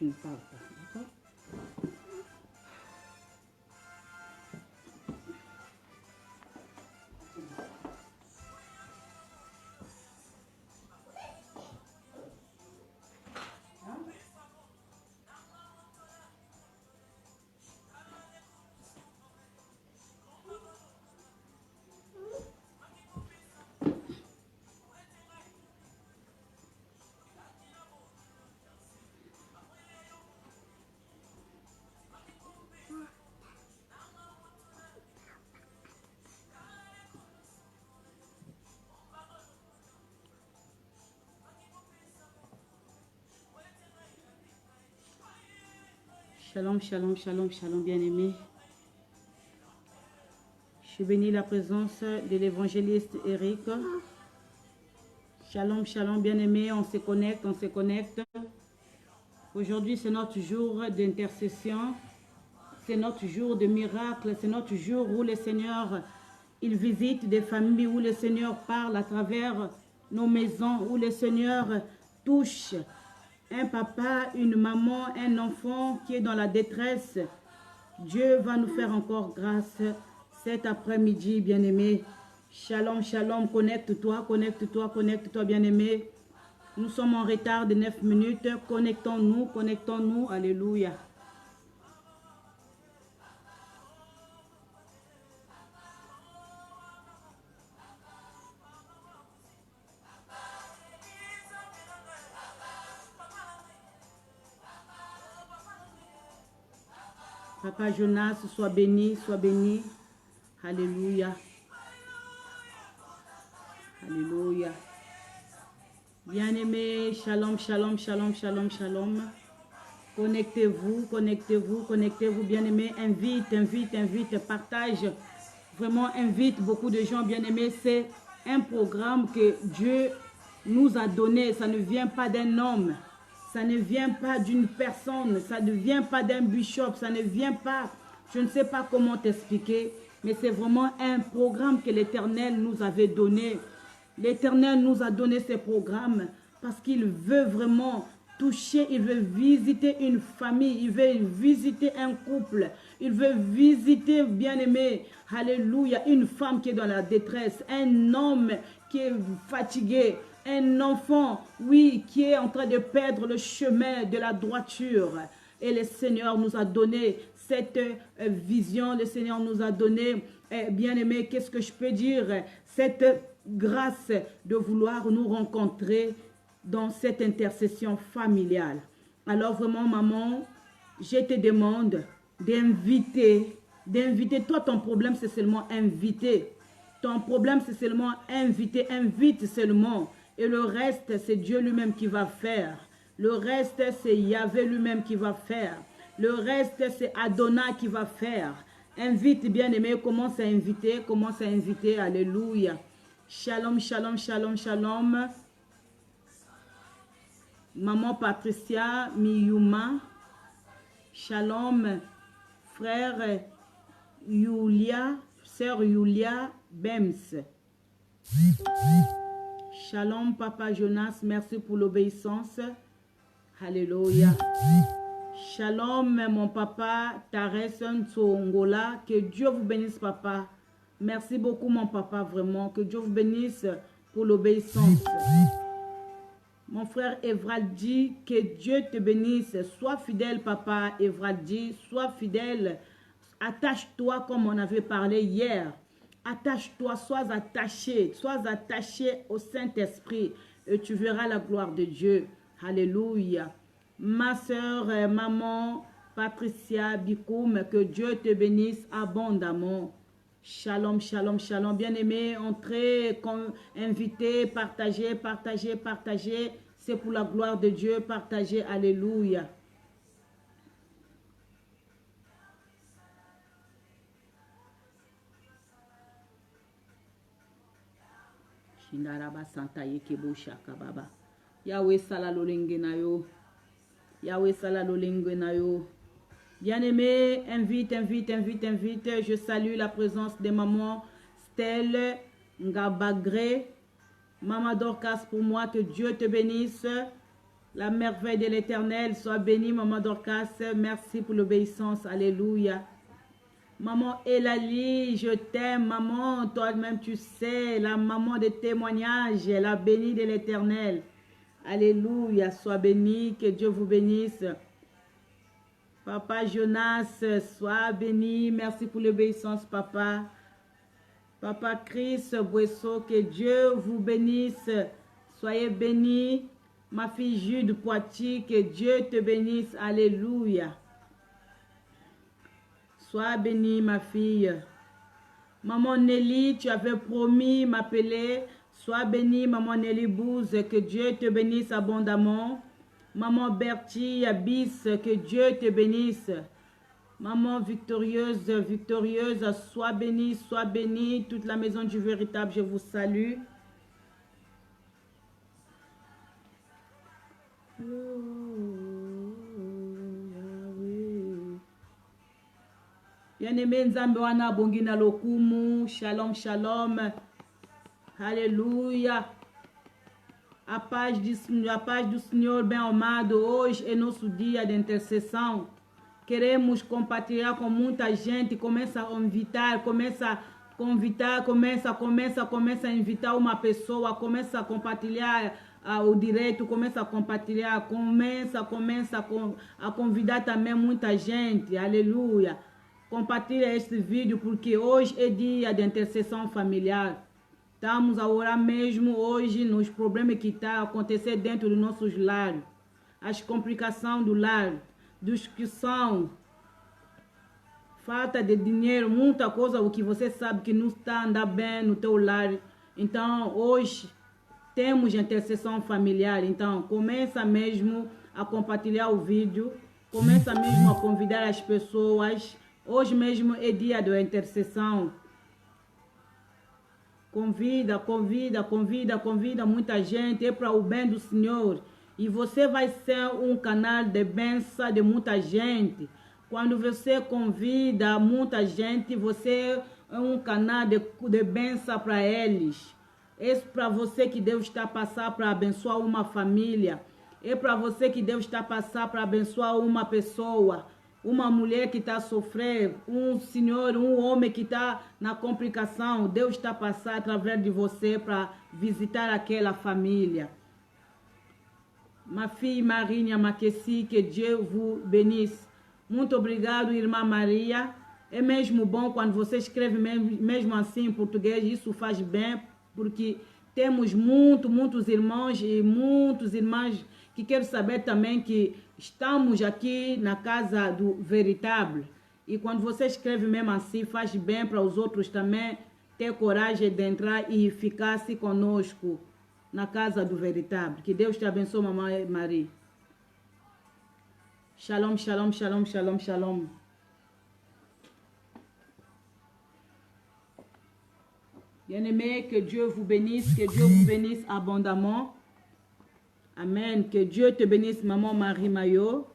tu ne parles pas, d'accord? Shalom, shalom, shalom, shalom, bien-aimés. Je bénis la présence de l'évangéliste Eric. Shalom, shalom, bien-aimés. On se connecte, on se connecte. Aujourd'hui, c'est notre jour d'intercession. C'est notre jour de miracle. C'est notre jour où le Seigneur, il visite des familles, où le Seigneur parle à travers nos maisons, où le Seigneur touche un papa, une maman, un enfant qui est dans la détresse. Dieu va nous faire encore grâce cet après-midi, bien-aimé. Shalom, shalom, connecte-toi, connecte-toi, connecte-toi, bien-aimé. Nous sommes en retard de 9 minutes. Connectons-nous, connectons-nous. Alléluia. Papa Jonas, sois béni, sois béni. Alléluia. Alléluia. Bien-aimés, shalom, shalom, shalom, shalom, shalom. Connectez-vous, connectez-vous, connectez-vous, bien-aimés. Invite, invite, invite, partage. Vraiment, invite beaucoup de gens, bien-aimés. C'est un programme que Dieu nous a donné. Ça ne vient pas d'un homme. Ça ne vient pas d'une personne. Ça ne vient pas d'un bishop. Ça ne vient pas... Je ne sais pas comment t'expliquer. Mais c'est vraiment un programme que l'Éternel nous avait donné. L'Éternel nous a donné ce programme parce qu'il veut vraiment toucher, il veut visiter une famille, il veut visiter un couple, il veut visiter, bien-aimé, alléluia, une femme qui est dans la détresse, un homme qui est fatigué, un enfant, oui, qui est en train de perdre le chemin de la droiture. Et le Seigneur nous a donné cette vision, le Seigneur nous a donné, bien-aimé, qu'est-ce que je peux dire, cette grâce de vouloir nous rencontrer dans cette intercession familiale. Alors vraiment, maman, je te demande d'inviter, toi, ton problème, c'est seulement inviter. Ton problème, c'est seulement inviter, invite seulement. Et le reste, c'est Dieu lui-même qui va faire. Le reste, c'est Yahvé lui-même qui va faire. Le reste, c'est Adonai qui va faire. Invite, bien-aimé, commence à inviter, alléluia. Shalom, shalom, shalom, shalom. Maman Patricia Miyuma. Shalom, frère Yulia, sœur Yulia Bems. Shalom, papa Jonas, merci pour l'obéissance. Alléluia. Shalom, mon papa Tares Ntsongola. Que Dieu vous bénisse, papa. Merci beaucoup, mon papa, vraiment. Que Dieu vous bénisse pour l'obéissance. Mon frère Evraldi, que Dieu te bénisse. Sois fidèle, papa Evraldi. Sois fidèle. Attache-toi comme on avait parlé hier. Attache-toi, sois attaché au Saint-Esprit et tu verras la gloire de Dieu. Alléluia. Ma soeur, maman Patricia Bikoum, que Dieu te bénisse abondamment. Shalom, shalom, shalom. Bien-aimés, entrez, invitez, partagez, partagez, partagez. C'est pour la gloire de Dieu. Partagez. Alléluia. Shindaraba Santa Yekebo Shaka Baba. Yahweh Salalolenge Nayo. Yahweh Salalolenge Nayo. Bien-aimé, invite, invite, invite, invite. Je salue la présence de maman Stella Ngabagre. Maman Dorcas pour moi, que Dieu te bénisse. La merveille de l'Éternel, sois bénie, Maman Dorcas. Merci pour l'obéissance. Alléluia. Maman Elali, je t'aime, maman. Toi-même, tu sais, la maman de témoignage, la bénie de l'Éternel. Alléluia. Sois bénie, que Dieu vous bénisse. Papa Jonas, sois béni. Merci pour l'obéissance, papa. Papa Chris Boisseau, que Dieu vous bénisse. Soyez bénis. Ma fille Jude Poitiers, que Dieu te bénisse. Alléluia. Sois bénie, ma fille. Maman Nelly, tu avais promis m'appeler. Sois bénie, maman Nelly Bouze, que Dieu te bénisse abondamment. Maman Bertie Abyss, que Dieu te bénisse. Maman victorieuse, victorieuse, sois bénie, toute la maison du véritable, je vous salue. Bien-aimé Nzambe wana bongi na lokumu, shalom, shalom, alléluia. A paz do Senhor bem amado, hoje é nosso dia de intercessão. Queremos compartilhar com muita gente, começa a invitar, começa a convidar, começa a invitar uma pessoa, começa a compartilhar o direito, começa a compartilhar, começa a convidar também muita gente, aleluia. Compartilha este vídeo porque hoje é dia de intercessão familiar. Estamos a orar mesmo hoje nos problemas que estão a acontecer dentro dos nossos lares. As complicações do lar, dos que são falta de dinheiro, muita coisa, o que você sabe que não está andando bem no teu lar. Então, hoje temos intercessão familiar. Então, começa mesmo a compartilhar o vídeo, começa mesmo a convidar as pessoas. Hoje mesmo é dia da intercessão. Convida muita gente, é para o bem do Senhor. E você vai ser um canal de bênção de muita gente. Quando você convida muita gente, você é um canal de bênção para eles. É para você que Deus está a passar para abençoar uma família. É para você que Deus está a passar para abençoar uma pessoa. Uma mulher que está a sofrer, um senhor, um homem que está na complicação, Deus está a passar através de você para visitar aquela família. Ma filha Marinha Maqueci, que Deus vous bénisse. Muito obrigado, irmã Maria. É mesmo bom quando você escreve mesmo assim em português, isso faz bem, porque temos muitos irmãos e muitas irmãs que querem saber também que estamos aqui na casa do Veritable. E quando você escreve mesmo assim, faz bem para os outros também ter coragem de entrar e ficar-se conosco na casa do Veritable. Que Deus te abençoe, mamãe Maria. Shalom, shalom, shalom, shalom, shalom. Bien-aimés, que Dieu vous bénisse abondamment. Amen. Que Dieu te bénisse, maman Marie Mayo.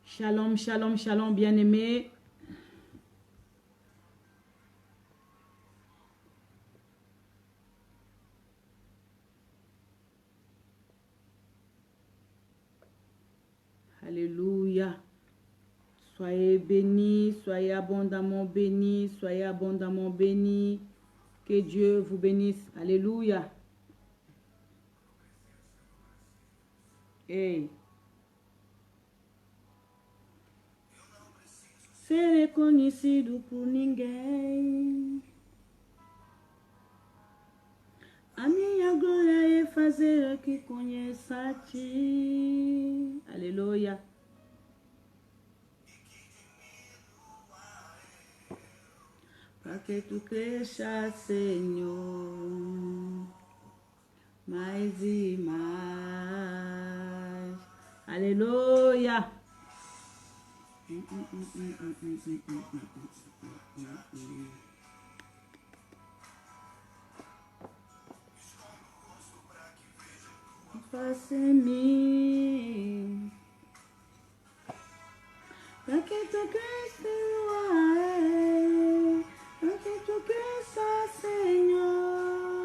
Shalom, shalom, shalom, bien-aimé. Alléluia. Soyez bénis, soyez abondamment bénis, soyez abondamment bénis. Que Dieu vous bénisse. Alléluia. Ei. Ser reconhecido por ninguém. A minha glória é fazer que conheça a ti. Aleluia. Para que tu cresça, Senhor, mais e mais. Aleluia. Faça em mim, para que tu cresça, para que tu cresça, Senhor,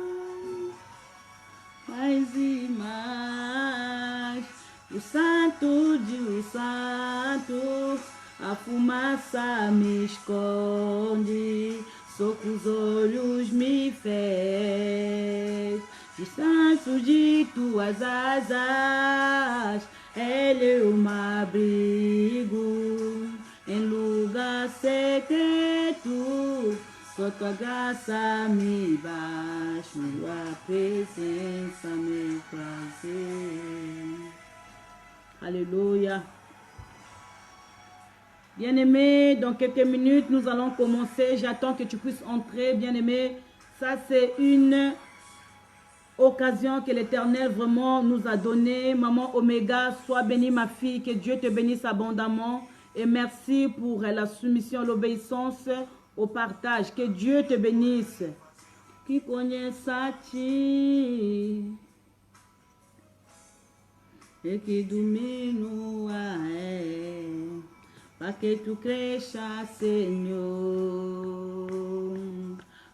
mais e mais. o santo, a fumaça me esconde, só que os olhos me fez. Distante de tuas asas, ele é um abrigo, em lugar secreto, só tua graça me basta, tua presença me prazer. Alléluia. Bien-aimé, dans quelques minutes, nous allons commencer. J'attends que tu puisses entrer, bien-aimé. Ça, c'est une occasion que l'Éternel vraiment nous a donnée. Maman Oméga, sois bénie, ma fille. Que Dieu te bénisse abondamment. Et merci pour la soumission, l'obéissance, au partage. Que Dieu te bénisse. Qui connaît ça, e que domino para que tu cresça, Senhor,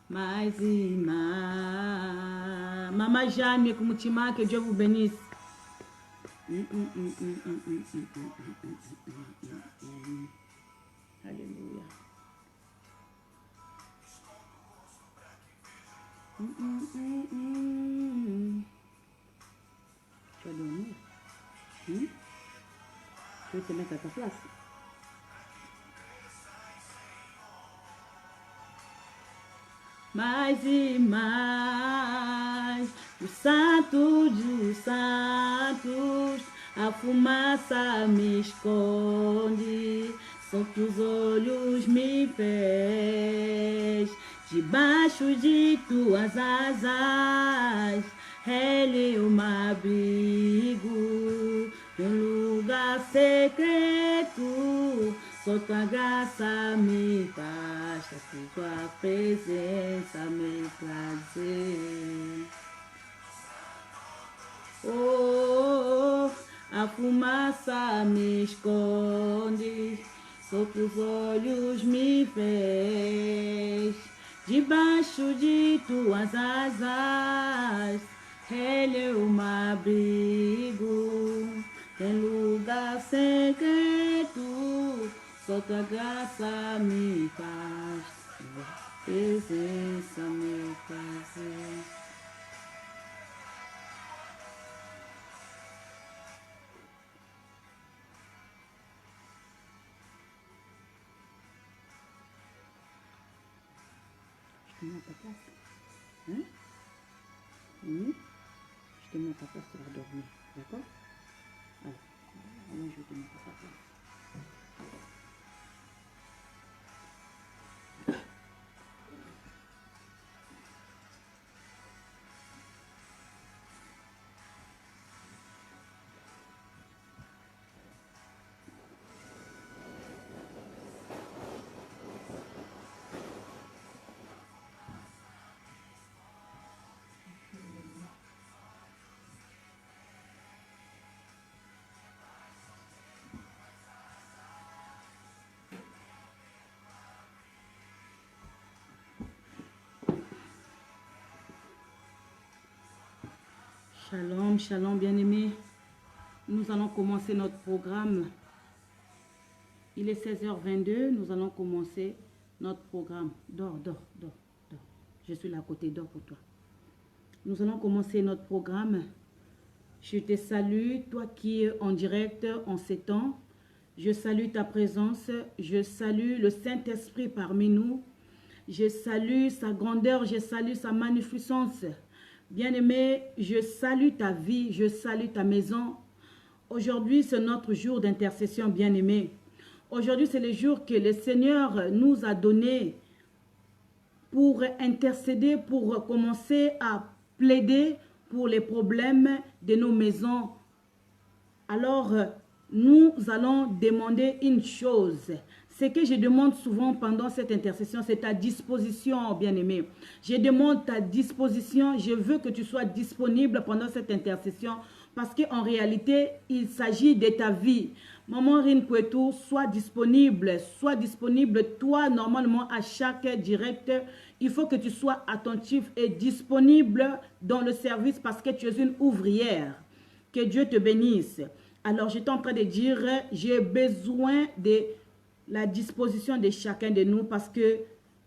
mais e mais. Maman Jeanne, como te marque, que Dieu vous bénisse. Alléluia. Tu vas dormir? Tu veux te mettre à ta place? Mais e mais, o santo dos santos, a fumaça me esconde, só que os olhos me fez, debaixo de tuas asas, ele é um abrigo, um lugar secreto, só tua graça me basta, tua presença me prazer. Oh, a fumaça me esconde, só que os olhos me fez, debaixo de tuas asas, ele é um abrigo, em lugar secreto, só tua graça me basta, tua presença me prazer. Je te mets à ta place. Hein? Oui. Je te mets à ta place, tu vas dormir. D'accord? Alors, je te mets à ta place. Shalom, shalom, bien-aimés. Nous allons commencer notre programme. Il est 16h22. Nous allons commencer notre programme. Dors. Je suis là à côté, dors pour toi. Nous allons commencer notre programme. Je te salue, toi qui es en direct en ces temps. Je salue ta présence. Je salue le Saint-Esprit parmi nous. Je salue sa grandeur. Je salue sa magnificence. Bien-aimé, je salue ta vie, je salue ta maison. Aujourd'hui, c'est notre jour d'intercession, bien-aimé. Aujourd'hui, c'est le jour que le Seigneur nous a donné pour intercéder, pour commencer à plaider pour les problèmes de nos maisons. Alors, nous allons demander une chose. Ce que je demande souvent pendant cette intercession, c'est ta disposition, bien-aimé. Je demande ta disposition. Je veux que tu sois disponible pendant cette intercession parce qu'en réalité, il s'agit de ta vie. Maman Rine Kwetou, sois disponible. Sois disponible, toi, normalement, à chaque direct. Il faut que tu sois attentif et disponible dans le service parce que tu es une ouvrière. Que Dieu te bénisse. Alors, j'étais en train de dire, j'ai besoin de la disposition de chacun de nous parce que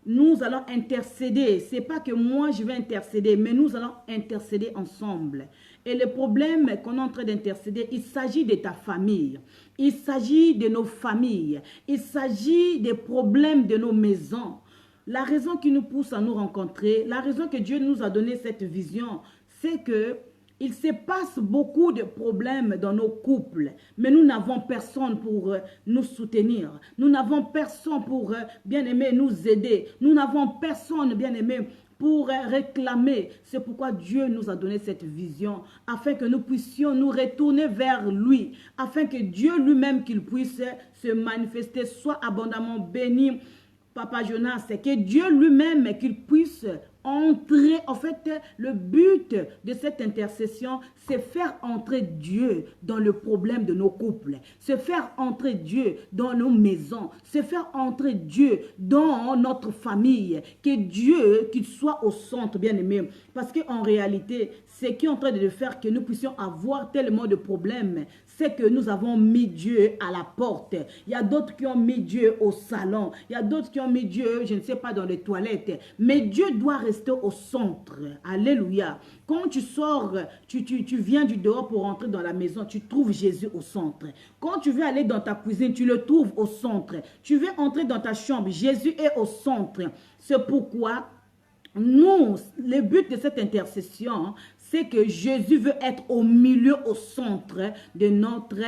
nous allons intercéder. Ce n'est pas que moi, je vais intercéder, mais nous allons intercéder ensemble. Et le problème qu'on est en train d'intercéder, il s'agit de ta famille. Il s'agit de nos familles. Il s'agit des problèmes de nos maisons. La raison qui nous pousse à nous rencontrer, la raison que Dieu nous a donné cette vision, c'est que il se passe beaucoup de problèmes dans nos couples, mais nous n'avons personne pour nous soutenir. Nous n'avons personne pour, bien aimé, nous aider. Nous n'avons personne, bien aimé, pour réclamer. C'est pourquoi Dieu nous a donné cette vision, afin que nous puissions nous retourner vers lui, afin que Dieu lui-même qu'il puisse se manifester, soit abondamment béni. Papa Jonas, c'est que Dieu lui-même qu'il puisse entrer, en fait, le but de cette intercession, c'est faire entrer Dieu dans le problème de nos couples, c'est faire entrer Dieu dans nos maisons, c'est faire entrer Dieu dans notre famille, que Dieu, qu'il soit au centre, bien aimé, parce qu'en réalité, ce qui est en train de faire que nous puissions avoir tellement de problèmes, c'est que nous avons mis Dieu à la porte. Il y a d'autres qui ont mis Dieu au salon. Il y a d'autres qui ont mis Dieu, je ne sais pas, dans les toilettes. Mais Dieu doit rester au centre. Alléluia. Quand tu sors, tu viens du dehors pour rentrer dans la maison, tu trouves Jésus au centre. Quand tu veux aller dans ta cuisine, tu le trouves au centre. Tu veux entrer dans ta chambre, Jésus est au centre. C'est pourquoi nous, le but de cette intercession, c'est que Jésus veut être au milieu, au centre de notre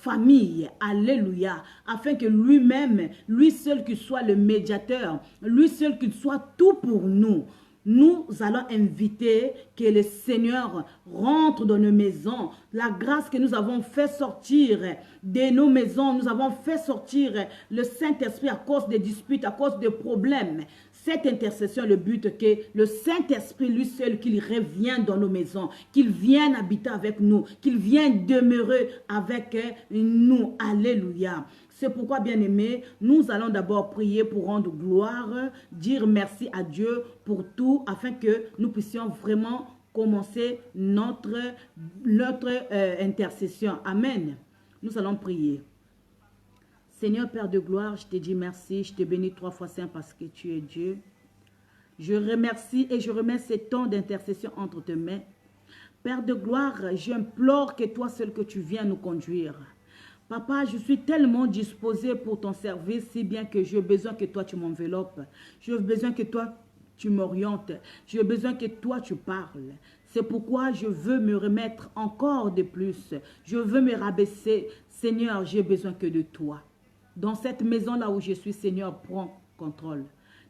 famille. Alléluia. Afin que lui-même, lui seul qu'il soit le médiateur, lui seul qu'il soit tout pour nous. Nous allons inviter que le Seigneur rentre dans nos maisons. La grâce que nous avons fait sortir de nos maisons, nous avons fait sortir le Saint-Esprit à cause des disputes, à cause des problèmes. Cette intercession, le but que le Saint-Esprit, lui seul, qu'il revienne dans nos maisons, qu'il vienne habiter avec nous, qu'il vienne demeurer avec nous. Alléluia. C'est pourquoi, bien-aimés, nous allons d'abord prier pour rendre gloire, dire merci à Dieu pour tout, afin que nous puissions vraiment commencer notre intercession. Amen. Nous allons prier. Seigneur Père de gloire, je te dis merci, je te bénis 3 fois Saint parce que tu es Dieu. Je remercie et je remets ce temps d'intercession entre tes mains. Père de gloire, j'implore que toi seul que tu viens nous conduire. Papa, je suis tellement disposé pour ton service, si bien que j'ai besoin que toi tu m'enveloppes. J'ai besoin que toi tu m'orientes. J'ai besoin que toi tu parles. C'est pourquoi je veux me remettre encore de plus. Je veux me rabaisser. Seigneur, j'ai besoin que de toi. Dans cette maison-là où je suis, Seigneur, prends contrôle.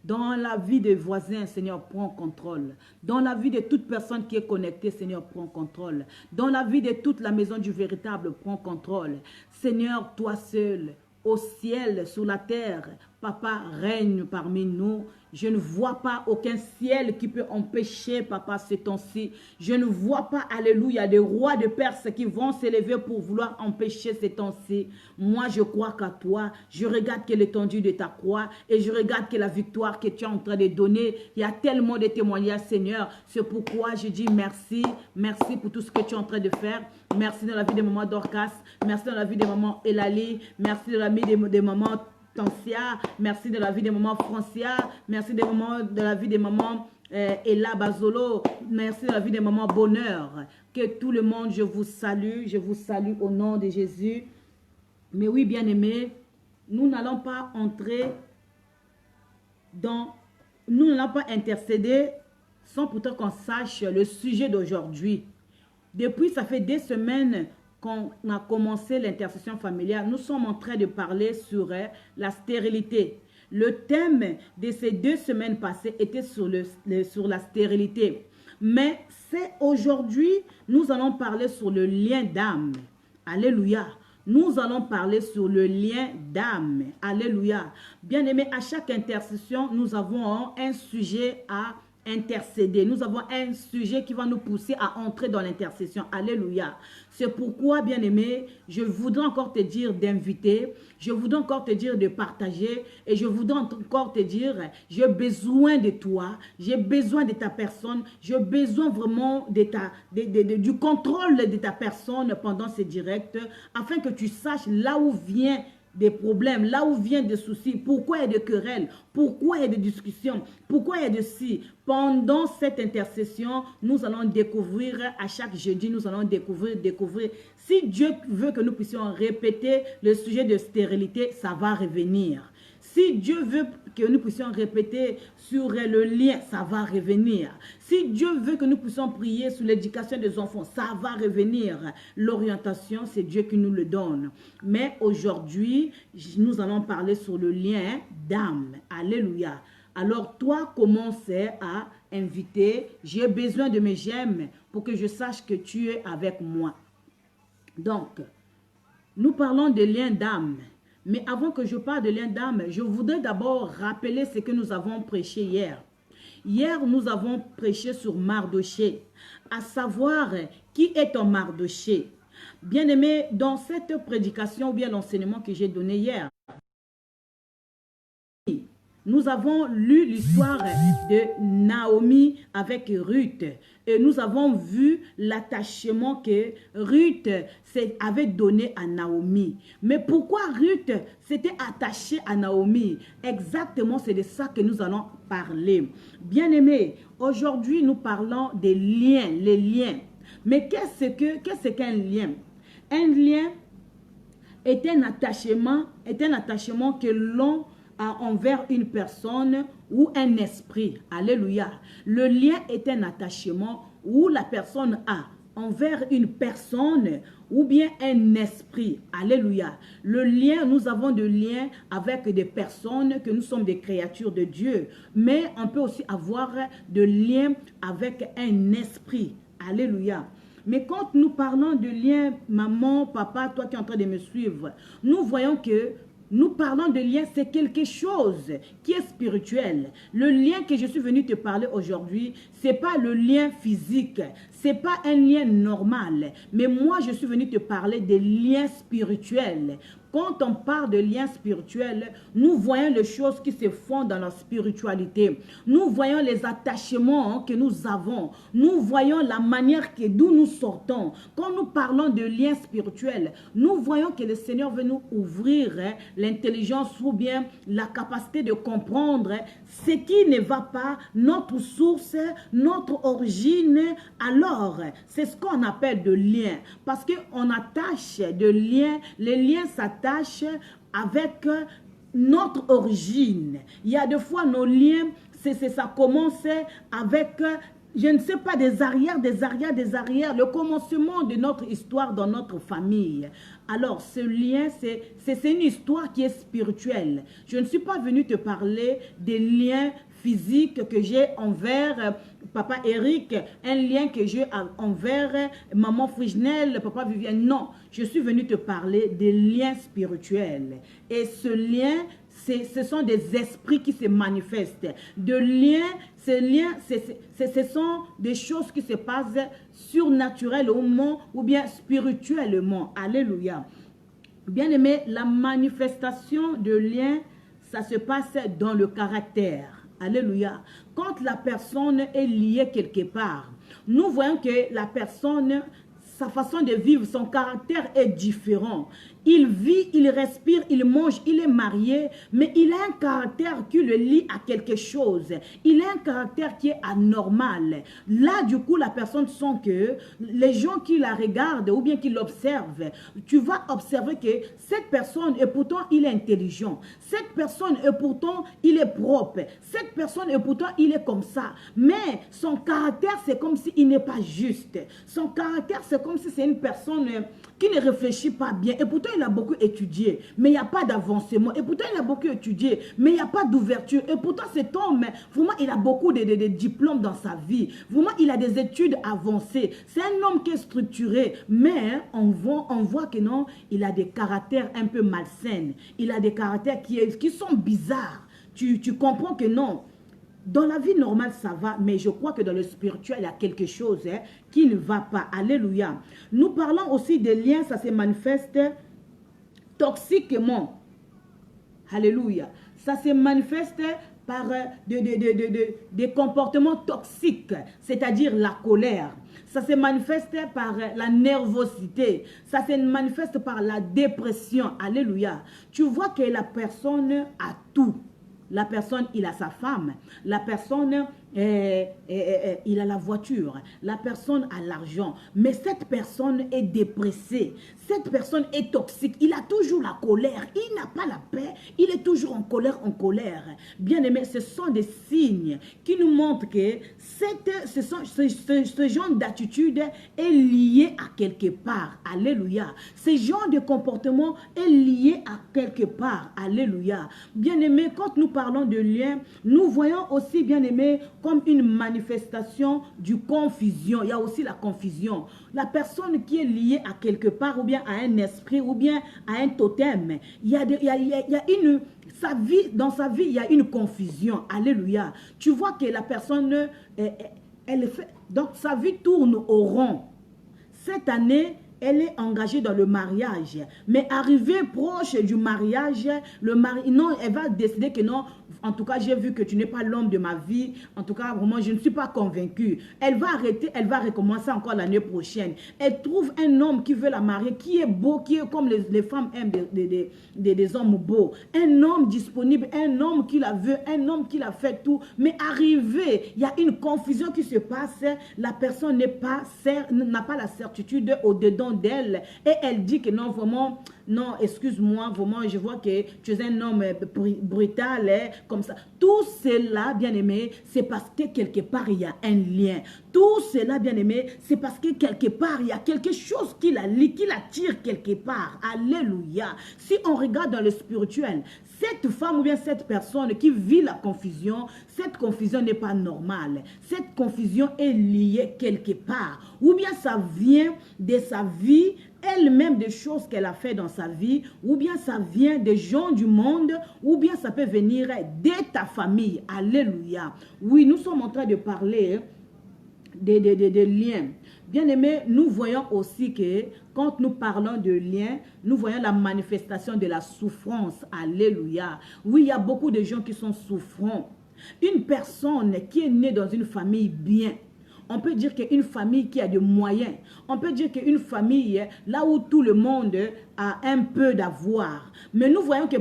Dans la vie des voisins, Seigneur, prends contrôle. Dans la vie de toute personne qui est connectée, Seigneur, prends contrôle. Dans la vie de toute la maison du véritable, prends contrôle. Seigneur, toi seul, au ciel, sur la terre, Papa, règne parmi nous. Je ne vois pas aucun ciel qui peut empêcher, Papa, ce temps-ci. Je ne vois pas, alléluia, des rois de Perse qui vont s'élever pour vouloir empêcher ce temps-ci. Moi, je crois qu'à toi. Je regarde que l'étendue de ta croix et je regarde que la victoire que tu es en train de donner. Il y a tellement de témoignages, Seigneur. C'est pourquoi je dis merci. Merci pour tout ce que tu es en train de faire. Merci dans la vie de maman Dorcas. Merci dans la vie de maman Elali. Merci dans la vie de maman Tancia, merci de la vie de maman Francia, merci de la vie de maman Ella Bazolo, merci de la vie de maman Bonheur. Que tout le monde, je vous salue au nom de Jésus. Mais oui, bien aimé, nous n'allons pas entrer dans, nous n'allons pas intercéder sans pourtant qu'on sache le sujet d'aujourd'hui. Depuis, ça fait des semaines qu'on a commencé l'intercession familiale, nous sommes en train de parler sur la stérilité. Le thème de ces 2 semaines passées était sur la stérilité. Mais c'est aujourd'hui, nous allons parler sur le lien d'âme. Alléluia. Nous allons parler sur le lien d'âme. Alléluia. Bien aimé, à chaque intercession, nous avons un sujet à intercéder. Nous avons un sujet qui va nous pousser à entrer dans l'intercession. Alléluia. C'est pourquoi, bien-aimé, je voudrais encore te dire d'inviter, je voudrais encore te dire de partager et je voudrais encore te dire, j'ai besoin de toi, j'ai besoin de ta personne, j'ai besoin vraiment du contrôle de ta personne pendant ces directs afin que tu saches là où vient des problèmes, là où viennent des soucis, pourquoi il y a des querelles, pourquoi il y a des discussions, pourquoi il y a de si. Pendant cette intercession, nous allons découvrir, à chaque jeudi, nous allons découvrir. Si Dieu veut que nous puissions répéter le sujet de stérilité, ça va revenir. Si Dieu veut que nous puissions répéter sur le lien, ça va revenir. Si Dieu veut que nous puissions prier sur l'éducation des enfants, ça va revenir. L'orientation, c'est Dieu qui nous le donne. Mais aujourd'hui, nous allons parler sur le lien d'âme. Alléluia. Alors toi, commence à inviter. J'ai besoin de mes j'aime pour que je sache que tu es avec moi. Donc, nous parlons de lien d'âme. Mais avant que je parle de lien d'âme, je voudrais d'abord rappeler ce que nous avons prêché hier. Hier, nous avons prêché sur Mardoché, à savoir qui est un Mardoché. Bien-aimé, dans cette prédication ou bien l'enseignement que j'ai donné hier, nous avons lu l'histoire de Naomi avec Ruth et nous avons vu l'attachement que Ruth avait donné à Naomi. Mais pourquoi Ruth s'était attachée à Naomi? Exactement, c'est de ça que nous allons parler. Bien-aimés, aujourd'hui nous parlons des liens, les liens. Mais qu'est-ce qu'un lien? Un lien est un attachement que l'on envers une personne ou un esprit. Alléluia. Le lien est un attachement où la personne a envers une personne ou bien un esprit. Alléluia. Le lien, nous avons de liens avec des personnes, que nous sommes des créatures de Dieu. Mais on peut aussi avoir de liens avec un esprit. Alléluia. Mais quand nous parlons de lien, maman, papa, toi qui es en train de me suivre, nous voyons que nous parlons de lien, c'est quelque chose qui est spirituel. Le lien que je suis venu te parler aujourd'hui, ce n'est pas le lien physique, ce n'est pas un lien normal. Mais moi, je suis venu te parler des liens spirituels. Quand on parle de liens spirituels, nous voyons les choses qui se font dans la spiritualité. Nous voyons les attachements que nous avons. Nous voyons la manière d'où nous sortons. Quand nous parlons de liens spirituels, nous voyons que le Seigneur veut nous ouvrir l'intelligence ou bien la capacité de comprendre ce qui ne va pas, notre source, notre origine. Alors, c'est ce qu'on appelle de liens. Parce qu'on attache de liens, les liens s'attachent avec notre origine. Il y a des fois nos liens, ça commence avec, je ne sais pas, des arrières, le commencement de notre histoire dans notre famille. Alors, ce lien, c'est une histoire qui est spirituelle. Je ne suis pas venue te parler des liens physiques que j'ai envers papa Eric, un lien que j'ai envers maman Frijnel, papa Vivienne. Non, je suis venue te parler des liens spirituels. Et ce lien, ce sont des esprits qui se manifestent. De liens, ces liens, ce sont des choses qui se passent surnaturellement ou bien spirituellement. Alléluia. Bien aimé, la manifestation de liens, ça se passe dans le caractère. Alléluia. Quand la personne est liée quelque part, nous voyons que la personne, sa façon de vivre, son caractère est différent. Il vit, il respire, il mange, il est marié, mais il a un caractère qui le lie à quelque chose. Il a un caractère qui est anormal. Là, du coup, la personne sent que les gens qui la regardent ou bien qui l'observent, tu vas observer que cette personne, et pourtant, il est intelligent. Cette personne, et pourtant, il est propre. Cette personne, et pourtant, il est comme ça. Mais son caractère, c'est comme s'il n'est pas juste. Son caractère, c'est comme si c'est une personne qui ne réfléchit pas bien. Et pourtant, il a beaucoup étudié, mais il n'y a pas d'avancement. Et pourtant, il a beaucoup étudié, mais il n'y a pas d'ouverture. Et pourtant, cet homme, vraiment, il a beaucoup de diplômes dans sa vie. Vraiment, il a des études avancées. C'est un homme qui est structuré, mais on voit que non, il a des caractères un peu malsains. Il a des caractères qui sont bizarres. Tu comprends que non. Dans la vie normale, ça va, mais je crois que dans le spirituel, il y a quelque chose qui ne va pas. Alléluia. Nous parlons aussi des liens, ça se manifeste toxiquement. Alléluia. Ça se manifeste par des comportements toxiques, c'est-à-dire la colère. Ça se manifeste par la nervosité. Ça se manifeste par la dépression. Alléluia. Tu vois que la personne a tout. La personne, il a sa femme. La personne, il a la voiture. La personne a l'argent. Mais cette personne est dépressée. Cette personne est toxique. Il a toujours la colère. Il n'a pas la paix. Il est toujours en colère, en colère. Bien aimé, ce sont des signes qui nous montrent que ce genre d'attitude est lié à quelque part. Alléluia. Ce genre de comportement est lié à quelque part. Alléluia. Bien aimé, quand nous parlons de lien, nous voyons aussi, bien aimé, comme une manifestation du confusion. Il y a aussi la confusion. La personne qui est liée à quelque part, ou bien à un esprit, ou bien à un totem, il y a une... dans sa vie, il y a une confusion. Alléluia. Tu vois que la personne, elle fait... Donc, sa vie tourne au rond. Cette année, elle est engagée dans le mariage. Mais arrivée proche du mariage, non, elle va décider que non, en tout cas, j'ai vu que tu n'es pas l'homme de ma vie. En tout cas, vraiment, je ne suis pas convaincue. Elle va arrêter, elle va recommencer encore l'année prochaine. Elle trouve un homme qui veut la marier, qui est beau, qui est comme les femmes aiment des hommes beaux. Un homme disponible, un homme qui la veut, un homme qui la fait tout. Mais arrivé, il y a une confusion qui se passe. La personne n'a pas la certitude au-dedans d'elle. Et elle dit que non, vraiment, non, excuse-moi, vraiment, je vois que tu es un homme brutal, comme ça. Tout cela, bien aimé, c'est parce que quelque part, il y a un lien. Tout cela, bien aimé, c'est parce que quelque part, il y a quelque chose qui la lie, qui l'attire quelque part. Alléluia. Si on regarde dans le spirituel, cette femme ou bien cette personne qui vit la confusion, cette confusion n'est pas normale. Cette confusion est liée quelque part. Ou bien ça vient de sa vie, elle-même des choses qu'elle a fait dans sa vie, ou bien ça vient des gens du monde, ou bien ça peut venir de ta famille. Alléluia. Oui, nous sommes en train de parler des liens. Bien aimé, nous voyons aussi que quand nous parlons de liens, nous voyons la manifestation de la souffrance. Alléluia. Oui, il y a beaucoup de gens qui sont souffrants. Une personne qui est née dans une famille bien, on peut dire qu'une famille qui a des moyens, on peut dire qu'une famille là où tout le monde a un peu d'avoir. Mais nous voyons que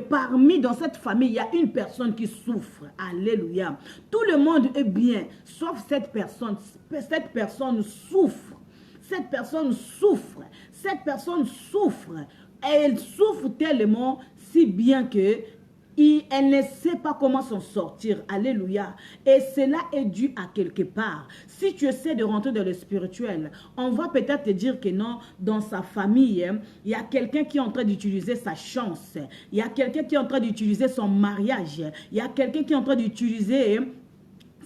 dans cette famille, il y a une personne qui souffre. Alléluia. Tout le monde est bien, sauf cette personne. Cette personne souffre. Cette personne souffre. Cette personne souffre. Elle souffre tellement si bien que elle ne sait pas comment s'en sortir. Alléluia. Et cela est dû à quelque part. Si tu essaies de rentrer dans le spirituel, on va peut-être te dire que non, dans sa famille, il y a quelqu'un qui est en train d'utiliser sa chance. Il y a quelqu'un qui est en train d'utiliser son mariage. Il y a quelqu'un qui est en train d'utiliser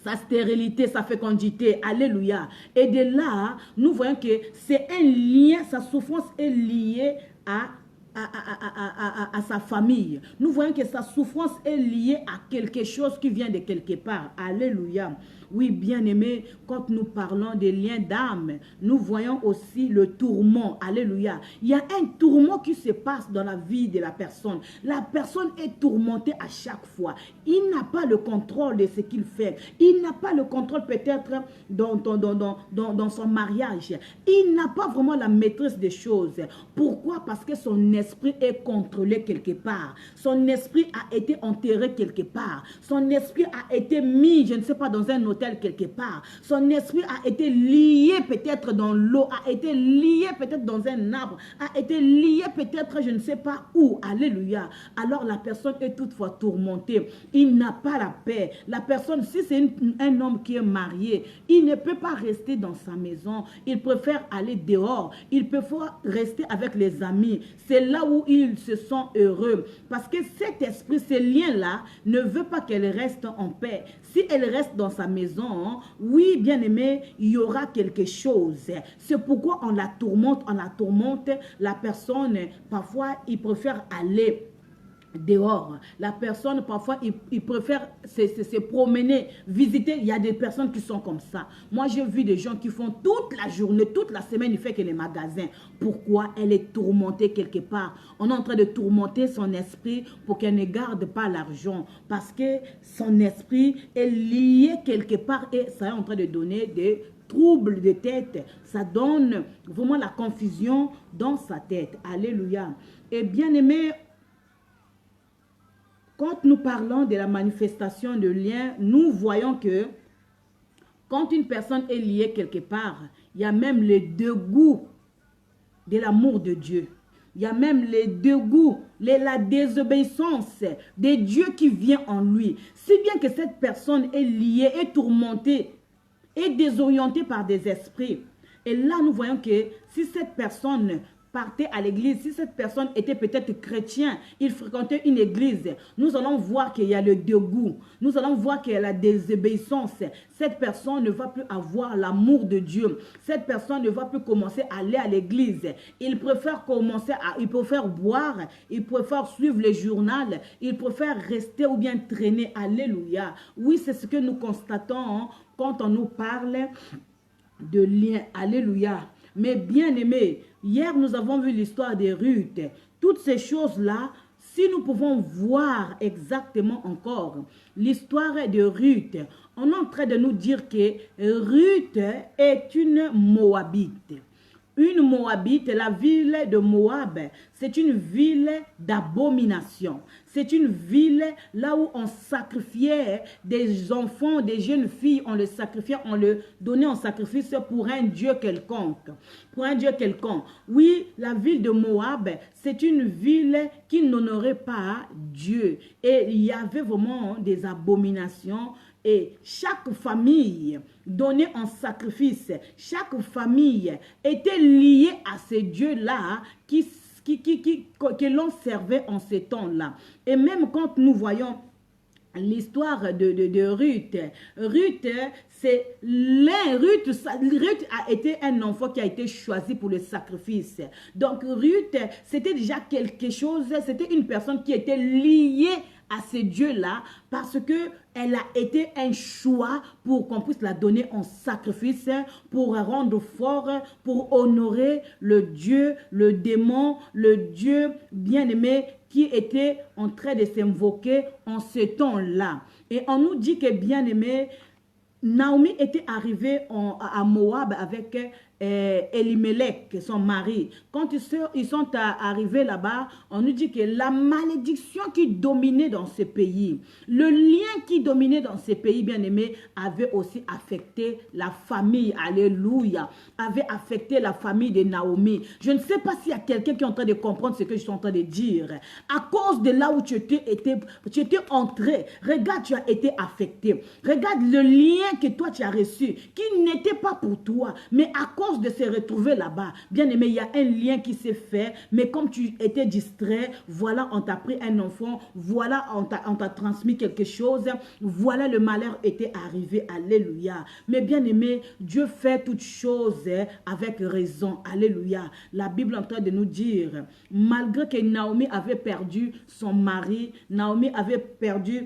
sa stérilité, sa fécondité. Alléluia. Et de là, nous voyons que c'est un lien, sa souffrance est liée à sa famille. Nous voyons que sa souffrance est liée à quelque chose qui vient de quelque part. Alléluia. Oui, bien-aimé, quand nous parlons des liens d'âme, nous voyons aussi le tourment. Alléluia. Il y a un tourment qui se passe dans la vie de la personne. La personne est tourmentée à chaque fois. Il n'a pas le contrôle de ce qu'il fait. Il n'a pas le contrôle peut-être dans son mariage. Il n'a pas vraiment la maîtrise des choses. Pourquoi? Parce que son esprit est contrôlé quelque part. Son esprit a été enterré quelque part. Son esprit a été mis, je ne sais pas, dans un hôtel quelque part. Son esprit a été lié peut-être dans l'eau, a été lié peut-être dans un arbre, a été lié peut-être je ne sais pas où. Alléluia. Alors la personne est toutefois tourmentée. Il n'a pas la paix. La personne, si c'est un homme qui est marié, il ne peut pas rester dans sa maison. Il préfère aller dehors. Il peut rester avec les amis. C'est là où ils se sentent heureux. Parce que cet esprit, ce lien-là, ne veut pas qu'elle reste en paix. Si elle reste dans sa maison, oui, bien aimé, il y aura quelque chose. C'est pourquoi on la tourmente, la personne, parfois, il préfère aller dehors. La personne, parfois, il préfère se promener, visiter. Il y a des personnes qui sont comme ça. Moi, j'ai vu des gens qui font toute la journée, toute la semaine, il fait que les magasins. Pourquoi? Elle est tourmentée quelque part. On est en train de tourmenter son esprit pour qu'elle ne garde pas l'argent. Parce que son esprit est lié quelque part et ça est en train de donner des troubles de tête. Ça donne vraiment la confusion dans sa tête. Alléluia. Et bien aimé, quand nous parlons de la manifestation de lien, nous voyons que quand une personne est liée quelque part, il y a même les deux goûts de l'amour de Dieu. Il y a même les deux goûts, la désobéissance de Dieu qui vient en lui. Si bien que cette personne est liée, est tourmentée, est désorientée par des esprits. Et là, nous voyons que si cette personne partait à l'église, si cette personne était peut-être chrétien, il fréquentait une église, nous allons voir qu'il y a le dégoût, nous allons voir qu'il y a la désobéissance. Cette personne ne va plus avoir l'amour de Dieu. Cette personne ne va plus commencer à aller à l'église. Il préfère il préfère boire, il préfère suivre le journal, il préfère rester ou bien traîner. Alléluia. Oui, c'est ce que nous constatons quand on nous parle de lien. Alléluia. Mais bien aimé, hier nous avons vu l'histoire de Ruth. Toutes ces choses-là, si nous pouvons voir exactement encore l'histoire de Ruth, on est en train de nous dire que Ruth est une Moabite. Une Moabite, la ville de Moab, c'est une ville d'abomination. C'est une ville là où on sacrifiait des enfants, des jeunes filles, on les sacrifiait, on les donnait en sacrifice pour un Dieu quelconque. Pour un Dieu quelconque. Oui, la ville de Moab, c'est une ville qui n'honorait pas Dieu. Et il y avait vraiment des abominations. Et chaque famille donnée en sacrifice, chaque famille était liée à ces dieux-là que l'on servait en ces temps-là. Et même quand nous voyons l'histoire de Ruth, Ruth a été un enfant qui a été choisi pour le sacrifice. Donc Ruth, c'était déjà quelque chose, c'était une personne qui était liée à ces dieux-là parce que elle a été un choix pour qu'on puisse la donner en sacrifice, pour rendre fort, pour honorer le Dieu, le démon, le Dieu bien-aimé qui était en train de s'invoquer en ce temps-là. Et on nous dit que bien-aimé, Naomi était arrivée à Moab avec Elimelech, son mari. Quand ils sont arrivés là-bas, on nous dit que la malédiction qui dominait dans ce pays, le lien qui dominait dans ce pays, bien-aimé, avait aussi affecté la famille, alléluia, avait affecté la famille de Naomi. Je ne sais pas s'il y a quelqu'un qui est en train de comprendre ce que je suis en train de dire. À cause de là où tu étais entré, regarde, tu as été affecté. Regarde le lien que toi tu as reçu, qui n'était pas pour toi, mais à cause de se retrouver là-bas, bien aimé, il y a un lien qui s'est fait, mais comme tu étais distrait, voilà, on t'a pris un enfant, voilà, on t'a transmis quelque chose, voilà, le malheur était arrivé, alléluia. Mais bien aimé, Dieu fait toutes choses avec raison, alléluia. La Bible est en train de nous dire, malgré que Naomi avait perdu son mari, Naomi avait perdu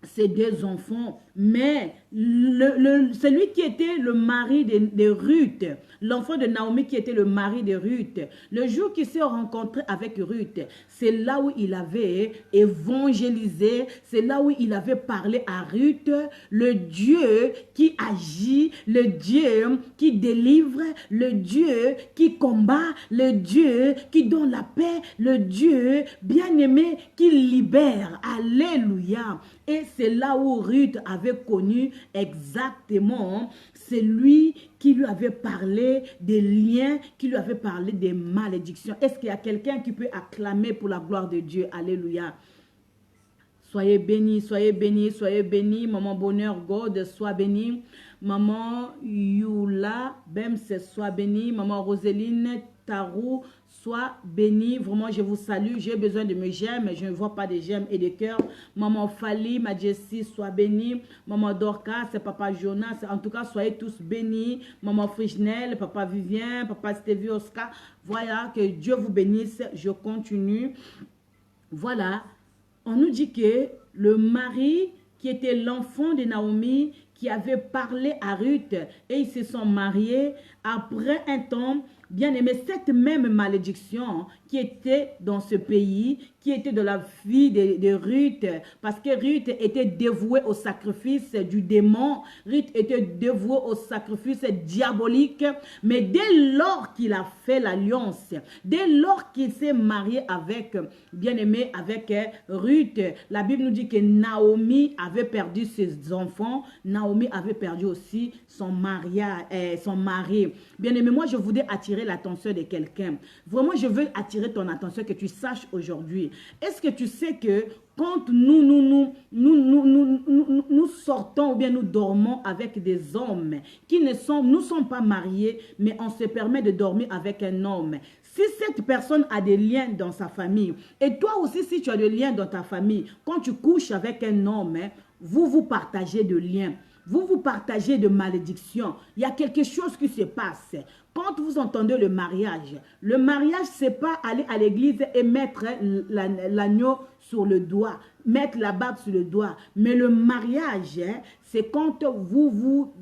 ses deux enfants, mais celui qui était le mari de Ruth, l'enfant de Naomi qui était le mari de Ruth, le jour qu'il s'est rencontré avec Ruth, c'est là où il avait évangélisé, c'est là où il avait parlé à Ruth, le Dieu qui agit, le Dieu qui délivre, le Dieu qui combat, le Dieu qui donne la paix, le Dieu bien-aimé qui libère. Alléluia. Et c'est là où Ruth avait connu exactement celui qui lui avait parlé des liens, qui lui avait parlé des malédictions. Est-ce qu'il y a quelqu'un qui peut acclamer pour la gloire de Dieu? Alléluia. Soyez bénis, soyez bénis, soyez bénis. Maman Bonheur God, sois bénie. Maman Yula Bems, sois bénie. Maman Roseline Tarou, sois bénie. Vraiment, je vous salue. J'ai besoin de mes j'aime. Je ne vois pas de j'aime et de cœur. Maman Fali, Majesty, sois bénie. Maman Dorcas, c'est Papa Jonas. En tout cas, soyez tous bénis. Maman Frisnel, Papa Vivien, Papa Stevie Oscar. Voilà, que Dieu vous bénisse. Je continue. Voilà. on nous dit que le mari qui était l'enfant de Naomi, qui avait parlé à Ruth et ils se sont mariés, après un temps, bien aimé, cette même malédiction qui était dans ce pays, qui était de la vie de Ruth, parce que Ruth était dévouée au sacrifice du démon, Ruth était dévouée au sacrifice diabolique, mais dès lors qu'il a fait l'alliance, dès lors qu'il s'est marié avec, bien aimé, avec Ruth, la Bible nous dit que Naomi avait perdu ses enfants, Naomi avait perdu aussi son mariage, son mari. Bien aimé, moi je voudrais attirer l'attention de quelqu'un. Vraiment, je veux attirer ton attention, que tu saches aujourd'hui. Est-ce que tu sais que quand nous sortons ou bien nous dormons avec des hommes qui ne sont pas mariés, mais on se permet de dormir avec un homme. Si cette personne a des liens dans sa famille, et toi aussi si tu as des liens dans ta famille, quand tu couches avec un homme, vous partagez de liens. Vous partagez de malédictions. Il y a quelque chose qui se passe. Quand vous entendez le mariage, c'est pas aller à l'église et mettre l'agneau sur le doigt, mettre la barbe sur le doigt. Mais le mariage, c'est quand vous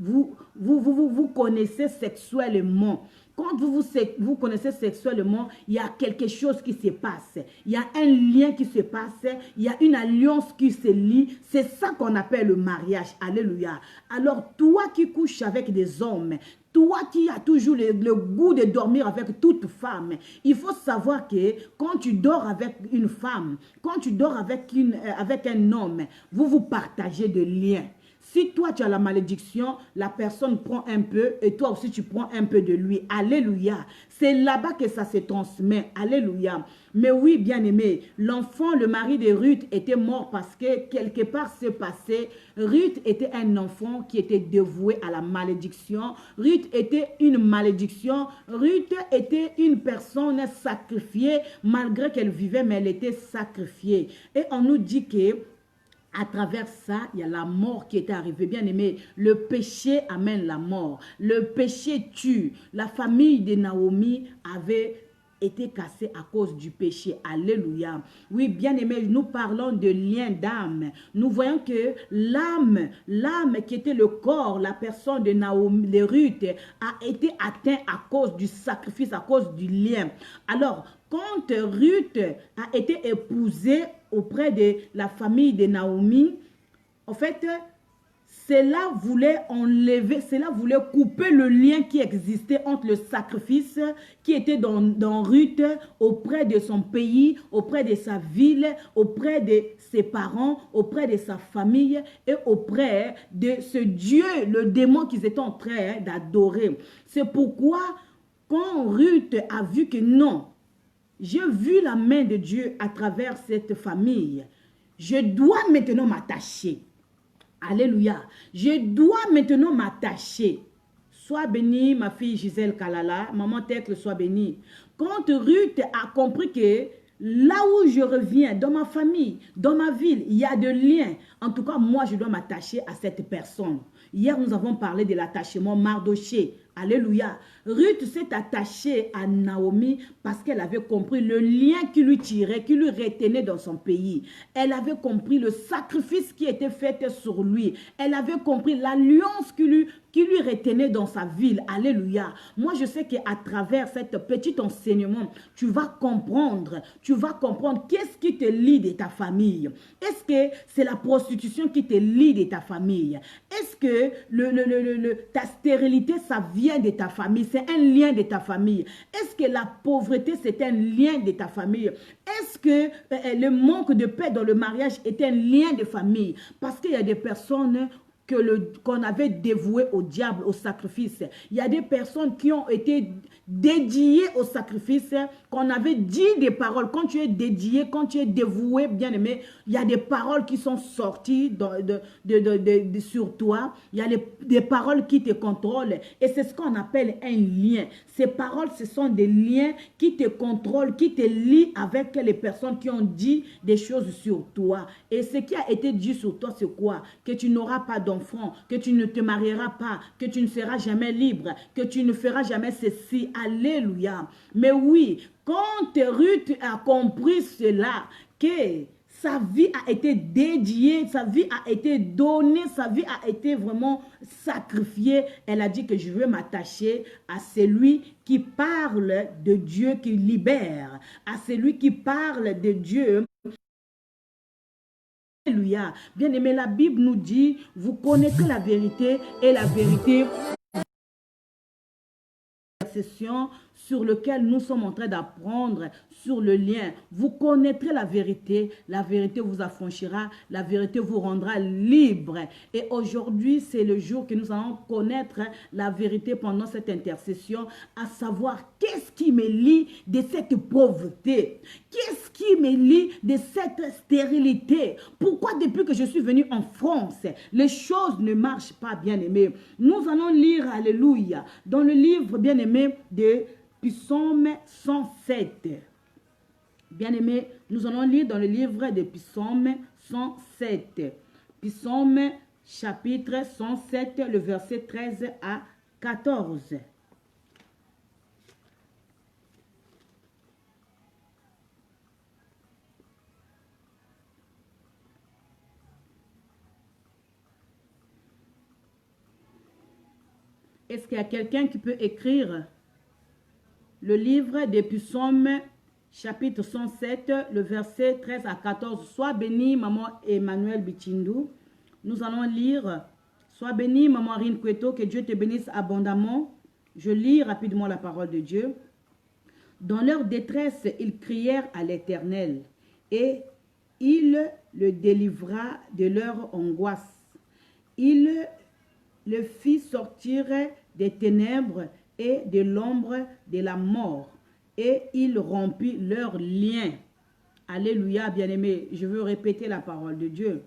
connaissez sexuellement. Quand vous connaissez sexuellement, il y a quelque chose qui se passe. Il y a un lien qui se passe. Il y a une alliance qui se lie. C'est ça qu'on appelle le mariage. Alléluia. Alors, toi qui couches avec des hommes, toi qui as toujours le goût de dormir avec toute femme, il faut savoir que quand tu dors avec une femme, quand tu dors avec un homme, vous partagez des liens. Si toi, tu as la malédiction, la personne prend un peu et toi aussi, tu prends un peu de lui. Alléluia. C'est là-bas que ça se transmet. Alléluia. Mais oui, bien aimé, l'enfant, le mari de Ruth était mort parce que quelque part s'est passé. Ruth était un enfant qui était dévoué à la malédiction. Ruth était une malédiction. Ruth était une personne sacrifiée malgré qu'elle vivait, mais elle était sacrifiée. Et on nous dit que à travers ça, il y a la mort qui est arrivée. Bien aimé, le péché amène la mort. Le péché tue. La famille de Naomi avait été cassée à cause du péché. Alléluia. Oui, bien aimé, nous parlons de lien d'âme. Nous voyons que l'âme qui était le corps, la personne de Naomi, de Ruth, a été atteinte à cause du sacrifice, à cause du lien. Alors, quand Ruth a été épousée auprès de la famille de Naomi, en fait, cela voulait enlever, cela voulait couper le lien qui existait entre le sacrifice qui était dans Ruth, auprès de son pays, auprès de sa ville, auprès de ses parents, auprès de sa famille et auprès de ce Dieu, le démon qu'ils étaient en train d'adorer. C'est pourquoi, quand Ruth a vu que non, j'ai vu la main de Dieu à travers cette famille, je dois maintenant m'attacher. Alléluia. Je dois maintenant m'attacher. Sois bénie, ma fille Gisèle Kalala. Maman Tekle, sois bénie. Quand Ruth a compris que là où je reviens, dans ma famille, dans ma ville, il y a de liens. En tout cas, moi, je dois m'attacher à cette personne. Hier, nous avons parlé de l'attachement Mardoché. Alléluia. Ruth s'est attachée à Naomi parce qu'elle avait compris le lien qui lui tirait, qui lui retenait dans son pays. Elle avait compris le sacrifice qui était fait sur lui. Elle avait compris l'alliance qui lui retenait dans sa ville. Alléluia. Moi, je sais qu'à travers cet petit enseignement, tu vas comprendre qu'est-ce qui te lie de ta famille. Est-ce que c'est la prostitution qui te lie de ta famille? Est-ce que ta stérilité, ça vient de ta famille? C'est un lien de ta famille. Est-ce que la pauvreté, c'est un lien de ta famille? Est-ce que le manque de paix dans le mariage est un lien de famille? Parce qu'il y a des personnes qu'on avait dévouées au diable, au sacrifice. Il y a des personnes qui ont été dédiées au sacrifice, qu'on avait dit des paroles. Quand tu es dédié, quand tu es dévoué, bien aimé, il y a des paroles qui sont sorties sur toi. Il y a des paroles qui te contrôlent. Et c'est ce qu'on appelle un lien. Ces paroles, ce sont des liens qui te contrôlent, qui te lient avec les personnes qui ont dit des choses sur toi. Et ce qui a été dit sur toi, c'est quoi? Que tu n'auras pas d'enfant, que tu ne te marieras pas, que tu ne seras jamais libre, que tu ne feras jamais ceci. Alléluia. Mais oui, quand Ruth a compris cela, que sa vie a été dédiée, sa vie a été donnée, sa vie a été vraiment sacrifiée. Elle a dit que je veux m'attacher à celui qui parle de Dieu, qui libère, à celui qui parle de Dieu. Alléluia. Bien aimé, la Bible nous dit, vous connaîtrez la vérité et la vérité session sur lequel nous sommes en train d'apprendre sur le lien. Vous connaîtrez la vérité vous affranchira, la vérité vous rendra libre. Et aujourd'hui, c'est le jour que nous allons connaître la vérité pendant cette intercession, à savoir qu'est-ce qui me lie de cette pauvreté, qu'est-ce qui me lie de cette stérilité. Pourquoi depuis que je suis venue en France, les choses ne marchent pas, bien-aimés. Nous allons lire, alléluia, dans le livre, bien-aimé, de Psaume 107. Bien-aimés, nous allons lire dans le livre de Psaume 107. Psaume chapitre 107, le verset 13 à 14. Est-ce qu'il y a quelqu'un qui peut écrire le livre des Psaumes, chapitre 107, le verset 13 à 14? Sois béni, maman Emmanuel Bichindou. Nous allons lire. Sois béni, maman Rine Kweto, que Dieu te bénisse abondamment. Je lis rapidement la parole de Dieu. Dans leur détresse, ils crièrent à l'Éternel, et il le délivra de leur angoisse. Il le fit sortir des ténèbres et de l'ombre de la mort, et il rompit leurs liens. Alléluia, bien-aimés, je veux répéter la parole de Dieu.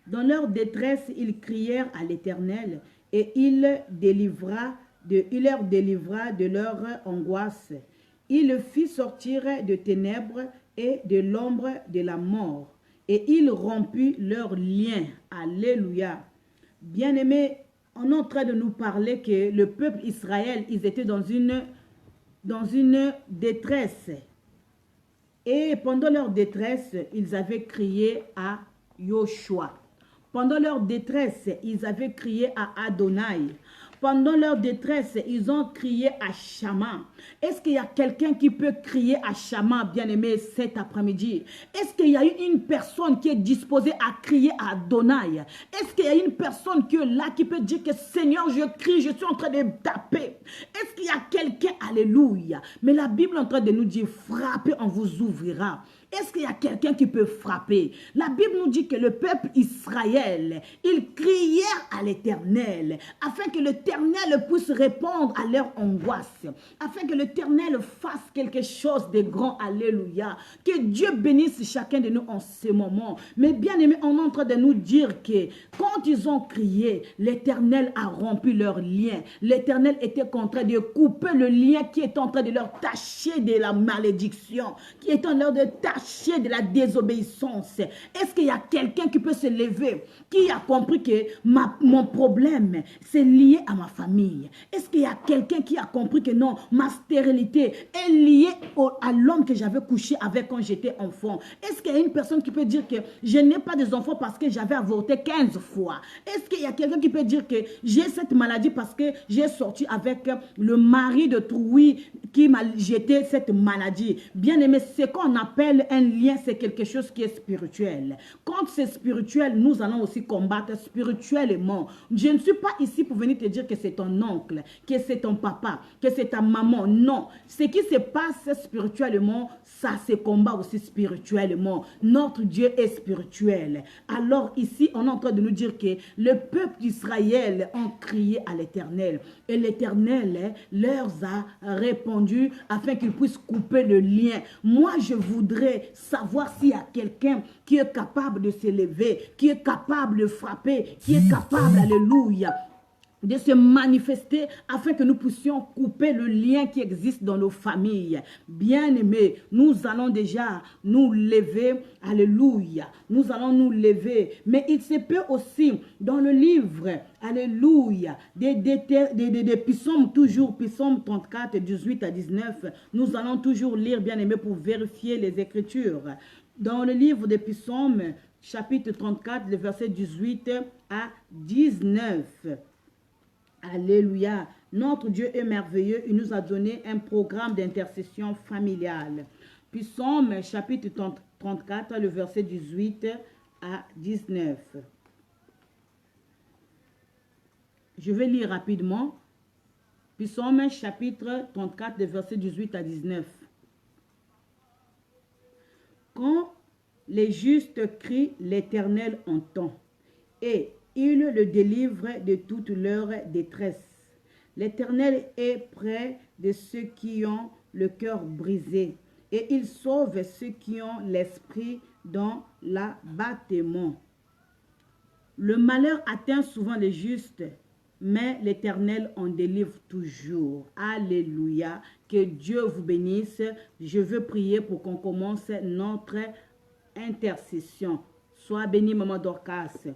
Dans leur détresse, ils crièrent à l'Éternel, et il leur délivra de leur angoisse. Il le fit sortir de ténèbres et de l'ombre de la mort, et il rompit leurs liens. Alléluia. Bien-aimés, on est en train de nous parler que le peuple Israël, ils étaient dans une détresse. Et pendant leur détresse, ils avaient crié à Yoshua. Pendant leur détresse, ils avaient crié à Adonai. Pendant leur détresse, ils ont crié à Shama. Est-ce qu'il y a quelqu'un qui peut crier à Shama, bien-aimé, cet après-midi? Est-ce qu'il y a une personne qui est disposée à crier à Adonai? Est-ce qu'il y a une personne qui est là, qui peut dire que Seigneur, je crie, je suis en train de taper? Est-ce qu'il y a quelqu'un? Alléluia. Mais la Bible est en train de nous dire, frappez, on vous ouvrira. Est-ce qu'il y a quelqu'un qui peut frapper? La Bible nous dit que le peuple Israël, ils crièrent à l'Éternel, afin que l'Éternel puisse répondre à leur angoisse, afin que l'Éternel fasse quelque chose de grand. Alléluia. Que Dieu bénisse chacun de nous en ce moment. Mais bien aimé, on est en train de nous dire que quand ils ont crié, l'Éternel a rompu leur lien. L'Éternel était en train de couper le lien qui est en train de leur tacher de la malédiction, qui est en train de tacher de la désobéissance. Est-ce qu'il y a quelqu'un qui peut se lever, qui a compris que mon problème, c'est lié à ma famille? Est-ce qu'il y a quelqu'un qui a compris que non, ma stérilité est liée à l'homme que j'avais couché avec quand j'étais enfant? Est-ce qu'il y a une personne qui peut dire que je n'ai pas des enfants parce que j'avais avorté 15 fois? Est-ce qu'il y a quelqu'un qui peut dire que j'ai cette maladie parce que j'ai sorti avec le mari de Troui qui m'a jeté cette maladie? Bien aimé, ce qu'on appelle un lien, c'est quelque chose qui est spirituel. Quand c'est spirituel, nous allons aussi combattre spirituellement. Je ne suis pas ici pour venir te dire que c'est ton oncle, que c'est ton papa, que c'est ta maman. Non. Ce qui se passe spirituellement, ça se combat aussi spirituellement. Notre Dieu est spirituel. Alors ici, on est en train de nous dire que le peuple d'Israël a crié à l'Éternel. Et l'Éternel leur a répondu afin qu'ils puissent couper le lien. Moi, je voudrais savoir s'il y a quelqu'un qui est capable de se lever, qui est capable de frapper, qui est capable, alléluia, de se manifester afin que nous puissions couper le lien qui existe dans nos familles. Bien-aimés, nous allons déjà nous lever. Alléluia. Nous allons nous lever. Mais il se peut aussi dans le livre, alléluia, des psaumes, toujours psaume 34, 18 à 19. Nous allons toujours lire, bien-aimés, pour vérifier les Écritures. Dans le livre des psaumes, chapitre 34, le verset 18 à 19. Alléluia. Notre Dieu est merveilleux. Il nous a donné un programme d'intercession familiale. Puis Psaume chapitre 34, le verset 18 à 19. Je vais lire rapidement. Puis Psaume chapitre 34, le verset 18 à 19. Quand les justes crient, l'Éternel entend. Et il le délivre de toute leur détresse. L'Éternel est près de ceux qui ont le cœur brisé, et il sauve ceux qui ont l'esprit dans l'abattement. Le malheur atteint souvent les justes, mais l'Éternel en délivre toujours. Alléluia. Que Dieu vous bénisse. Je veux prier pour qu'on commence notre intercession. Sois béni, maman Dorcas.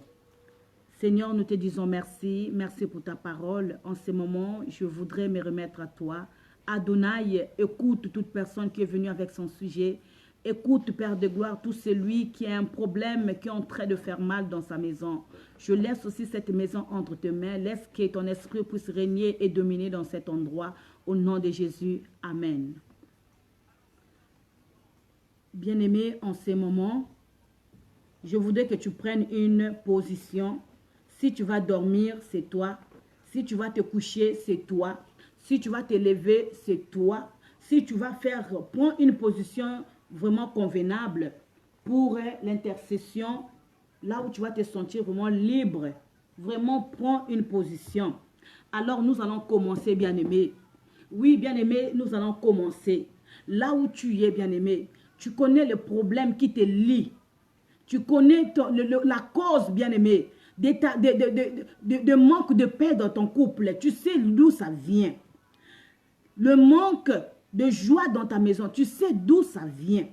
Seigneur, nous te disons merci. Merci pour ta parole. En ce moment, je voudrais me remettre à toi. Adonai, écoute toute personne qui est venue avec son sujet. Écoute, Père de gloire, tout celui qui a un problème, qui est en train de faire mal dans sa maison. Je laisse aussi cette maison entre tes mains. Laisse que ton esprit puisse régner et dominer dans cet endroit. Au nom de Jésus. Amen. Bien-aimé, en ce moment, je voudrais que tu prennes une position. Si tu vas dormir, c'est toi. Si tu vas te coucher, c'est toi. Si tu vas te lever, c'est toi. Si tu vas prends une position vraiment convenable pour l'intercession, là où tu vas te sentir vraiment libre. Vraiment, prends une position. Alors, nous allons commencer, bien-aimé. Oui, bien-aimé, nous allons commencer. Là où tu es, bien-aimé, tu connais le problème qui te lie. Tu connais la cause, bien-aimé, de manque de paix dans ton couple. Tu sais d'où ça vient. Le manque de joie dans ta maison, tu sais d'où ça vient.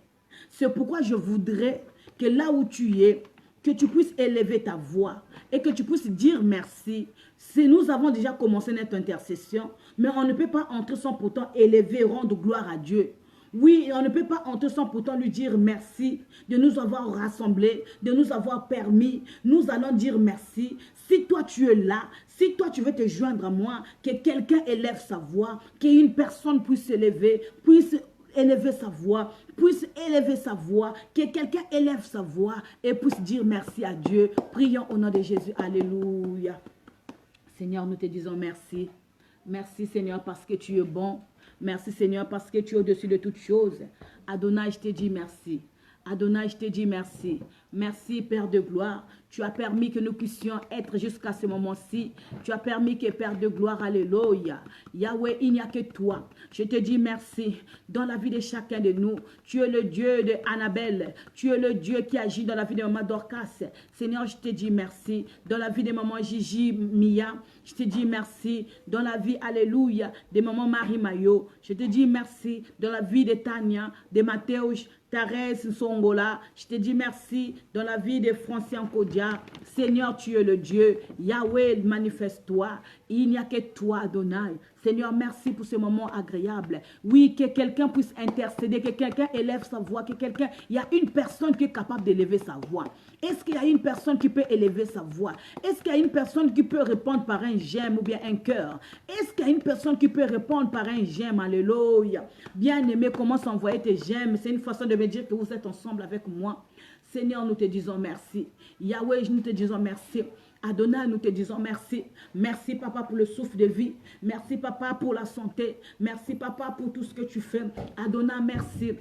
C'est pourquoi je voudrais que là où tu es, que tu puisses élever ta voix et que tu puisses dire merci. Si nous avons déjà commencé notre intercession, mais on ne peut pas entrer sans pourtant élever, rendre gloire à Dieu. Oui, on ne peut pas entrer sans pourtant lui dire merci de nous avoir rassemblés, de nous avoir permis. Nous allons dire merci. Si toi tu es là, si toi tu veux te joindre à moi, que quelqu'un élève sa voix, qu'une personne puisse s'élever, puisse élever sa voix, que quelqu'un élève sa voix et puisse dire merci à Dieu. Prions au nom de Jésus. Alléluia. Seigneur, nous te disons merci. Merci Seigneur parce que tu es bon. Merci Seigneur parce que tu es au-dessus de toutes choses. Adonai, je te dis merci. Adonai, je te dis merci. Merci Père de gloire. Tu as permis que nous puissions être jusqu'à ce moment-ci. Tu as permis que Père de gloire, alléluia. Yahweh, il n'y a que toi. Je te dis merci dans la vie de chacun de nous. Tu es le Dieu de Annabelle. Tu es le Dieu qui agit dans la vie de maman Dorcas. Seigneur, je te dis merci. Dans la vie de maman Gigi Mia, je te dis merci. Dans la vie, alléluia, de maman Marie Mayo, je te dis merci. Dans la vie de Tania, de Mathéus, Thérèse Songola, je te dis merci. Dans la vie de Francien Kodia, Seigneur, tu es le Dieu. Yahweh, manifeste-toi. Il n'y a que toi, Adonai. Seigneur, merci pour ce moment agréable. Oui, que quelqu'un puisse intercéder, que quelqu'un élève sa voix, il y a une personne qui est capable d'élever sa voix. Est-ce qu'il y a une personne qui peut élever sa voix? Est-ce qu'il y a une personne qui peut répondre par un j'aime ou bien un cœur? Est-ce qu'il y a une personne qui peut répondre par un j'aime? Alléluia. Bien-aimé, commence à envoyer tes j'aime. C'est une façon de me dire que vous êtes ensemble avec moi. Seigneur, nous te disons merci. Yahweh, nous te disons merci. Adonai, nous te disons merci. Merci, Papa, pour le souffle de vie. Merci, Papa, pour la santé. Merci, Papa, pour tout ce que tu fais. Adonai, merci.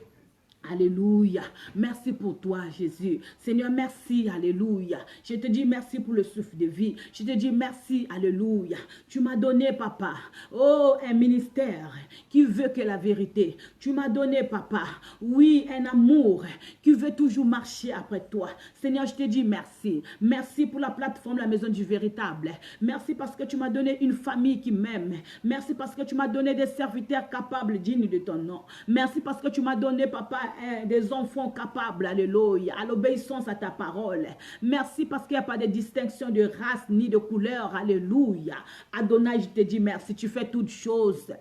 Alléluia. Merci pour toi, Jésus. Seigneur, merci. Alléluia. Je te dis merci pour le souffle de vie. Je te dis merci. Alléluia. Tu m'as donné, papa, oh, un ministère qui veut que la vérité. Tu m'as donné, papa, oui, un amour qui veut toujours marcher après toi. Seigneur, je te dis merci. Merci pour la plateforme, la maison du véritable. Merci parce que tu m'as donné une famille qui m'aime. Merci parce que tu m'as donné des serviteurs capables, dignes de ton nom. Merci parce que tu m'as donné, papa, des enfants capables, alléluia, à l'obéissance à ta parole. Merci parce qu'il n'y a pas de distinction de race ni de couleur, alléluia. Adonai, je te dis merci, tu fais toutes choses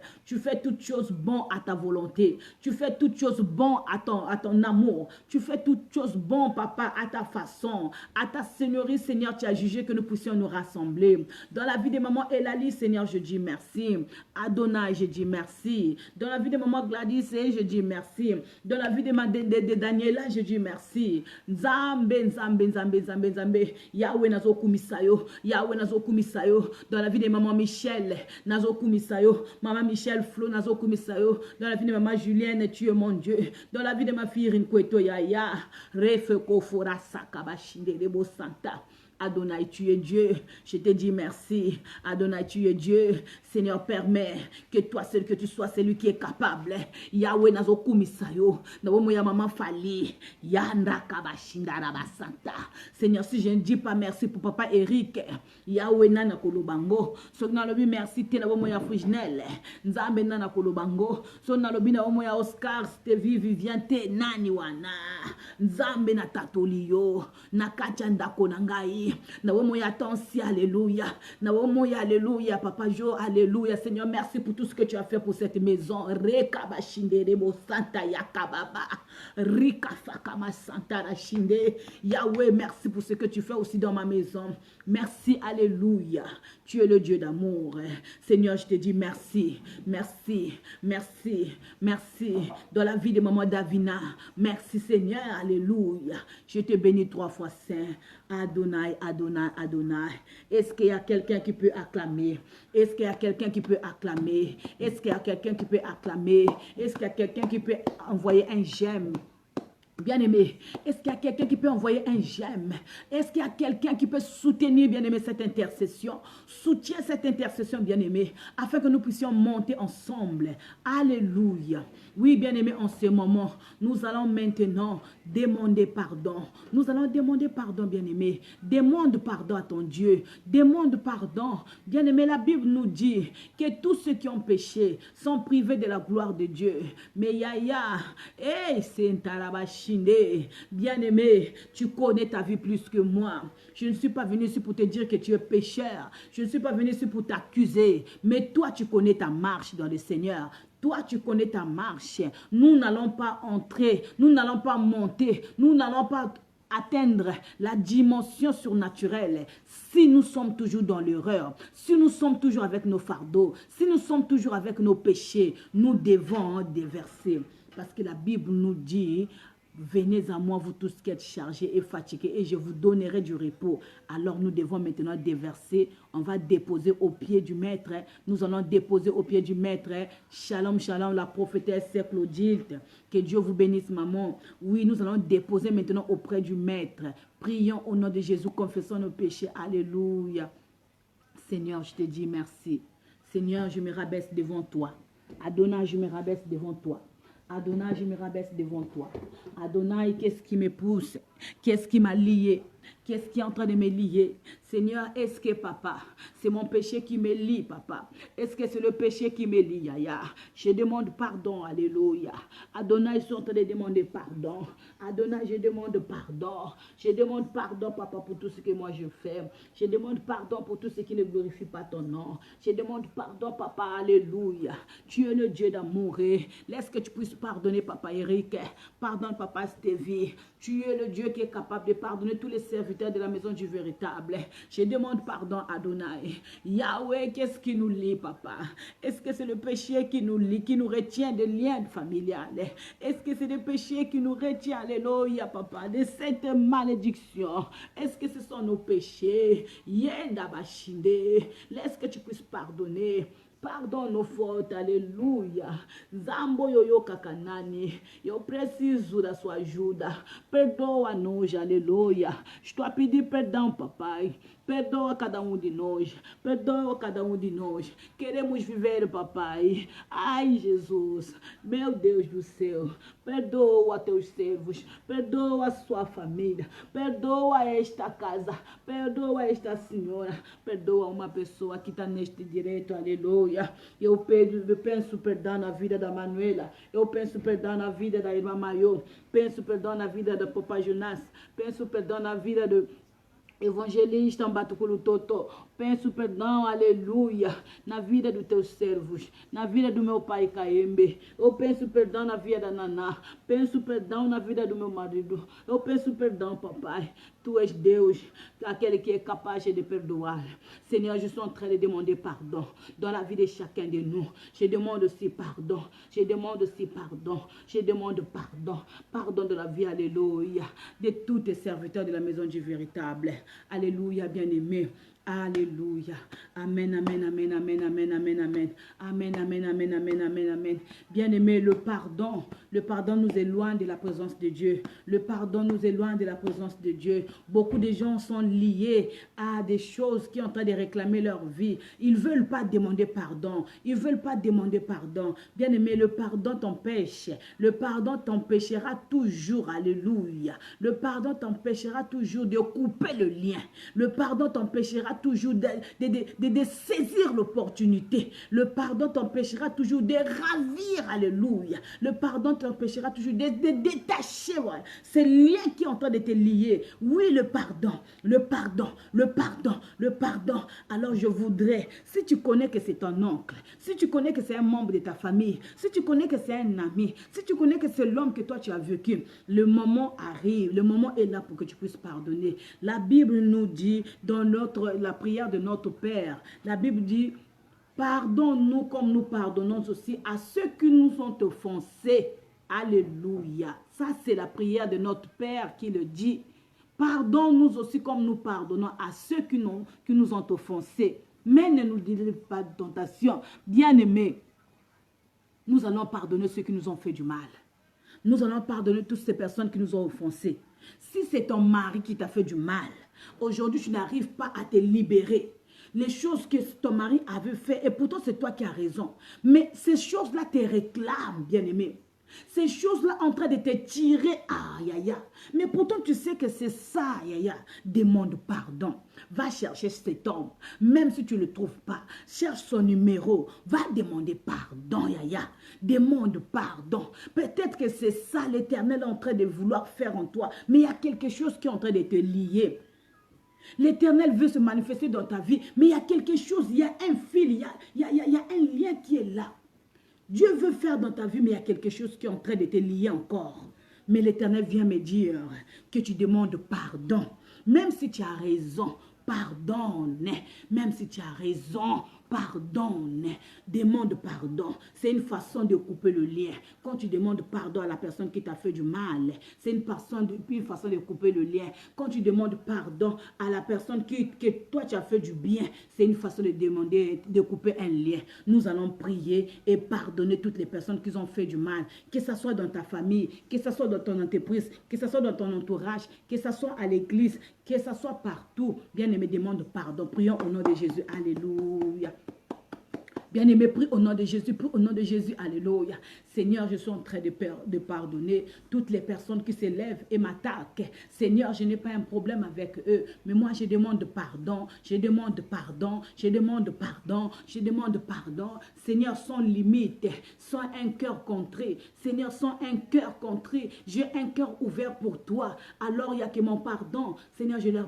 bon à ta volonté, tu fais toutes choses bon à ton amour, tu fais toutes choses bon, papa, à ta façon, à ta seigneurie, Seigneur, tu as jugé que nous puissions nous rassembler. Dans la vie de maman Elali, Seigneur, je dis merci. Adonai, je dis merci. Dans la vie de maman Gladys, je dis merci. Dans la vie de Daniela, je dis merci. Nzambe, Nzambe, Nzambe, Nzambe, Nzambe. Yahweh nazo kumisayo. Yahweh nazo kumisayo. Dans la vie de maman Michel, nazo kumisayo. Maman Michel Flo, nazo kumisayo. Dans la vie de maman Julienne, tu es mon Dieu. Dans la vie de ma fille Rinkwetto Yaya. Refe kofora sakabashinde debo santa. Adonai, tu es Dieu. Je te dis merci. Adonai, tu es Dieu. Seigneur, permets que toi, seul que tu sois celui qui est capable. Yahweh nazo kumisayo. Nawomo ya maman Fali. Yanda kabashinda rabasanta. Seigneur, si je ne dis pas merci pour papa Eric. Yahweh nana kolobango. So nalobi merci te nawomo ya Fujnel. Nzambe nana kolobango. So nalobi nawomo ya Oscar, Stevie, Vivien te nani wana. Nzambe na tatoliyo. Nakacha ndako nangai. Na womoya tansi, alléluia. Na womoya, alléluia. Papa Jo, alléluia. Seigneur, merci pour tout ce que tu as fait pour cette maison. Rekaba shinde rebo santa yakababa. Rika fakama santa rashinde. Yahweh, merci pour ce que tu fais aussi dans ma maison. Merci, alléluia. Tu es le Dieu d'amour. Seigneur, je te dis merci. Merci, merci, merci. Dans la vie de maman Davina. Merci, Seigneur, alléluia. Je te bénis 3 fois, Saint. Adonai, Adonai, Adonai. Est-ce qu'il y a quelqu'un qui peut acclamer? Est-ce qu'il y a quelqu'un qui peut acclamer? Est-ce qu'il y a quelqu'un qui peut acclamer? Est-ce qu'il y a quelqu'un qui peut envoyer un j'aime? Bien-aimé, est-ce qu'il y a quelqu'un qui peut envoyer un j'aime? Est-ce qu'il y a quelqu'un qui peut soutenir, bien-aimé, cette intercession? Soutiens cette intercession, bien-aimé, afin que nous puissions monter ensemble. Alléluia. Oui, bien-aimé, en ce moment, nous allons maintenant demander pardon. Nous allons demander pardon, bien-aimé. Demande pardon à ton Dieu. Demande pardon. Bien-aimé, la Bible nous dit que tous ceux qui ont péché sont privés de la gloire de Dieu. Mais Yaya, c'est un tarabashi. Bien-aimé, tu connais ta vie plus que moi. Je ne suis pas venu ici pour te dire que tu es pécheur. Je ne suis pas venu ici pour t'accuser. Mais toi, tu connais ta marche dans le Seigneur. Toi, tu connais ta marche. Nous n'allons pas entrer, nous n'allons pas monter, nous n'allons pas atteindre la dimension surnaturelle si nous sommes toujours dans l'erreur, si nous sommes toujours avec nos fardeaux, si nous sommes toujours avec nos péchés. Nous devons déverser. Parce que la Bible nous dit... Venez à moi, vous tous qui êtes chargés et fatigués, et je vous donnerai du repos. Alors nous devons maintenant déverser. On va déposer au pied du maître. Nous allons déposer au pied du maître. Shalom, shalom, la prophétesse Claudine. Que Dieu vous bénisse, maman. Oui, nous allons déposer maintenant auprès du maître. Prions au nom de Jésus, confessons nos péchés. Alléluia. Seigneur, je te dis merci. Seigneur, je me rabaisse devant toi. Adonai, je me rabaisse devant toi. Adonai, je me rabaisse devant toi. Adonai, qu'est-ce qui me pousse? Qu'est-ce qui m'a lié? Qu'est-ce qui est en train de me lier? Seigneur, est-ce que, papa, c'est mon péché qui me lie, papa? Est-ce que c'est le péché qui me lie, Yaya? Je demande pardon, alléluia. Adonai, je suis en train de demander pardon. Adonai, je demande pardon. Je demande pardon, papa, pour tout ce que moi je fais. Je demande pardon pour tout ce qui ne glorifie pas ton nom. Je demande pardon, papa, alléluia. Tu es le Dieu d'amour. Laisse que tu puisses pardonner, papa Eric. Pardonne, papa Stevie. Tu es le Dieu qui est capable de pardonner tous les serviteurs de la maison du véritable. Je demande pardon, Adonai. Yahweh, qu'est-ce qui nous lie, papa? Est-ce que c'est le péché qui nous lie, qui nous retient des liens familiales? Est-ce que c'est le péché qui nous retient, alléluia, papa, de cette malédiction? Est-ce que ce sont nos péchés? Yenda bashinde. Laisse que tu puisses pardonner. Pardonne nos fautes, alléluia. Zambo yoyo kakanani. Eu preciso da sua ajuda. Perdoa-nos, aleluia. Estou a pedir perdão, papai. Perdoa cada um de nós. Perdoa cada um de nós. Queremos viver, papai. Ai, Jesus. Meu Deus do céu. Perdoa teus servos. Perdoa a sua família. Perdoa esta casa. Perdoa esta senhora. Perdoa uma pessoa que está neste direito, aleluia. Eu penso perdão na vida da Manuela. Eu penso perdão na vida da irmã Maior. Penso perdão na vida do papai Jonas. Penso perdão na vida do evangelista Mbatuculu Toto. Penso perdão, aleluia, na vida dos teus servos, na vida do meu pai Caembe. Eu penso perdão na vida da Naná. Penso perdão na vida do meu marido. Eu penso perdão, papai. Tu és Deus, aquele qui est capaz de perdoar. Seigneur, je suis en train de demander pardon dans la vie de chacun de nous. Je demande aussi pardon. Je demande aussi pardon. Je demande pardon. Pardon de la vie, alléluia, de tous tes serviteurs de la maison du véritable. Alléluia, bien-aimé. Alléluia. Amen, amen, amen, amen, amen, amen, amen. Amen, amen, amen, amen, amen, amen. Bien-aimé, le pardon nous éloigne de la présence de Dieu. Le pardon nous éloigne de la présence de Dieu. Beaucoup de gens sont liés à des choses qui sont en train de réclamer leur vie. Ils ne veulent pas demander pardon. Ils ne veulent pas demander pardon. Bien-aimé, le pardon t'empêche. Le pardon t'empêchera toujours. Alléluia. Le pardon t'empêchera toujours de couper le lien. Le pardon t'empêchera toujours de saisir l'opportunité. Le pardon t'empêchera toujours de ravir. Alléluia. Le pardon t'empêchera toujours de détacher ces liens qui sont en train de te lier. Oui, le pardon, le pardon, le pardon, le pardon. Alors je voudrais, si tu connais que c'est ton oncle, si tu connais que c'est un membre de ta famille, si tu connais que c'est un ami, si tu connais que c'est l'homme que toi tu as vécu, le moment arrive, le moment est là pour que tu puisses pardonner. La Bible nous dit dans la prière de notre Père, la Bible dit: pardonne-nous comme nous pardonnons aussi à ceux qui nous ont offensés. Alléluia. Ça, c'est la prière de notre Père qui le dit. Pardonne-nous aussi comme nous pardonnons à ceux qui nous ont offensés. Mais ne nous délivre pas de tentation. Bien-aimés, nous allons pardonner ceux qui nous ont fait du mal. Nous allons pardonner toutes ces personnes qui nous ont offensés. Si c'est ton mari qui t'a fait du mal, aujourd'hui tu n'arrives pas à te libérer. Les choses que ton mari avait fait, et pourtant c'est toi qui as raison. Mais ces choses-là te réclament, bien-aimé. Ces choses-là en train de te tirer, aïe, aïe, aïe. Mais pourtant tu sais que c'est ça, aïe, aïe. Demande pardon. Va chercher cet homme. Même si tu ne le trouves pas, cherche son numéro. Va demander pardon, aïe, aïe. Demande pardon. Peut-être que c'est ça l'Éternel est en train de vouloir faire en toi. Mais il y a quelque chose qui est en train de te lier. L'Éternel veut se manifester dans ta vie. Mais il y a quelque chose, il y a un fil, il y a un lien qui est là. Dieu veut faire dans ta vie, mais il y a quelque chose qui est en train de te lier encore. Mais l'Éternel vient me dire que tu demandes pardon. Même si tu as raison, pardonne. Même si tu as raison, pardonne. Demande pardon. C'est une façon de couper le lien. Quand tu demandes pardon à la personne qui t'a fait du mal, c'est une façon de couper le lien. Quand tu demandes pardon à la personne que toi tu as fait du bien, c'est une façon de couper un lien. Nous allons prier et pardonner toutes les personnes qui ont fait du mal. Que ce soit dans ta famille, que ce soit dans ton entreprise, que ce soit dans ton entourage, que ce soit à l'église, que ce soit partout. Bien-aimé, demande pardon. Prions au nom de Jésus. Alléluia. Bien-aimé, prie au nom de Jésus, prie au nom de Jésus, alléluia. Seigneur, je suis en train de pardonner toutes les personnes qui se lèvent et m'attaquent. Seigneur, je n'ai pas un problème avec eux, mais moi je demande pardon, je demande pardon, je demande pardon, je demande pardon. Seigneur, sans limite, sans un cœur contrit. Seigneur, sans un cœur contrit, j'ai un cœur ouvert pour toi. Alors il n'y a que mon pardon. Seigneur, je leur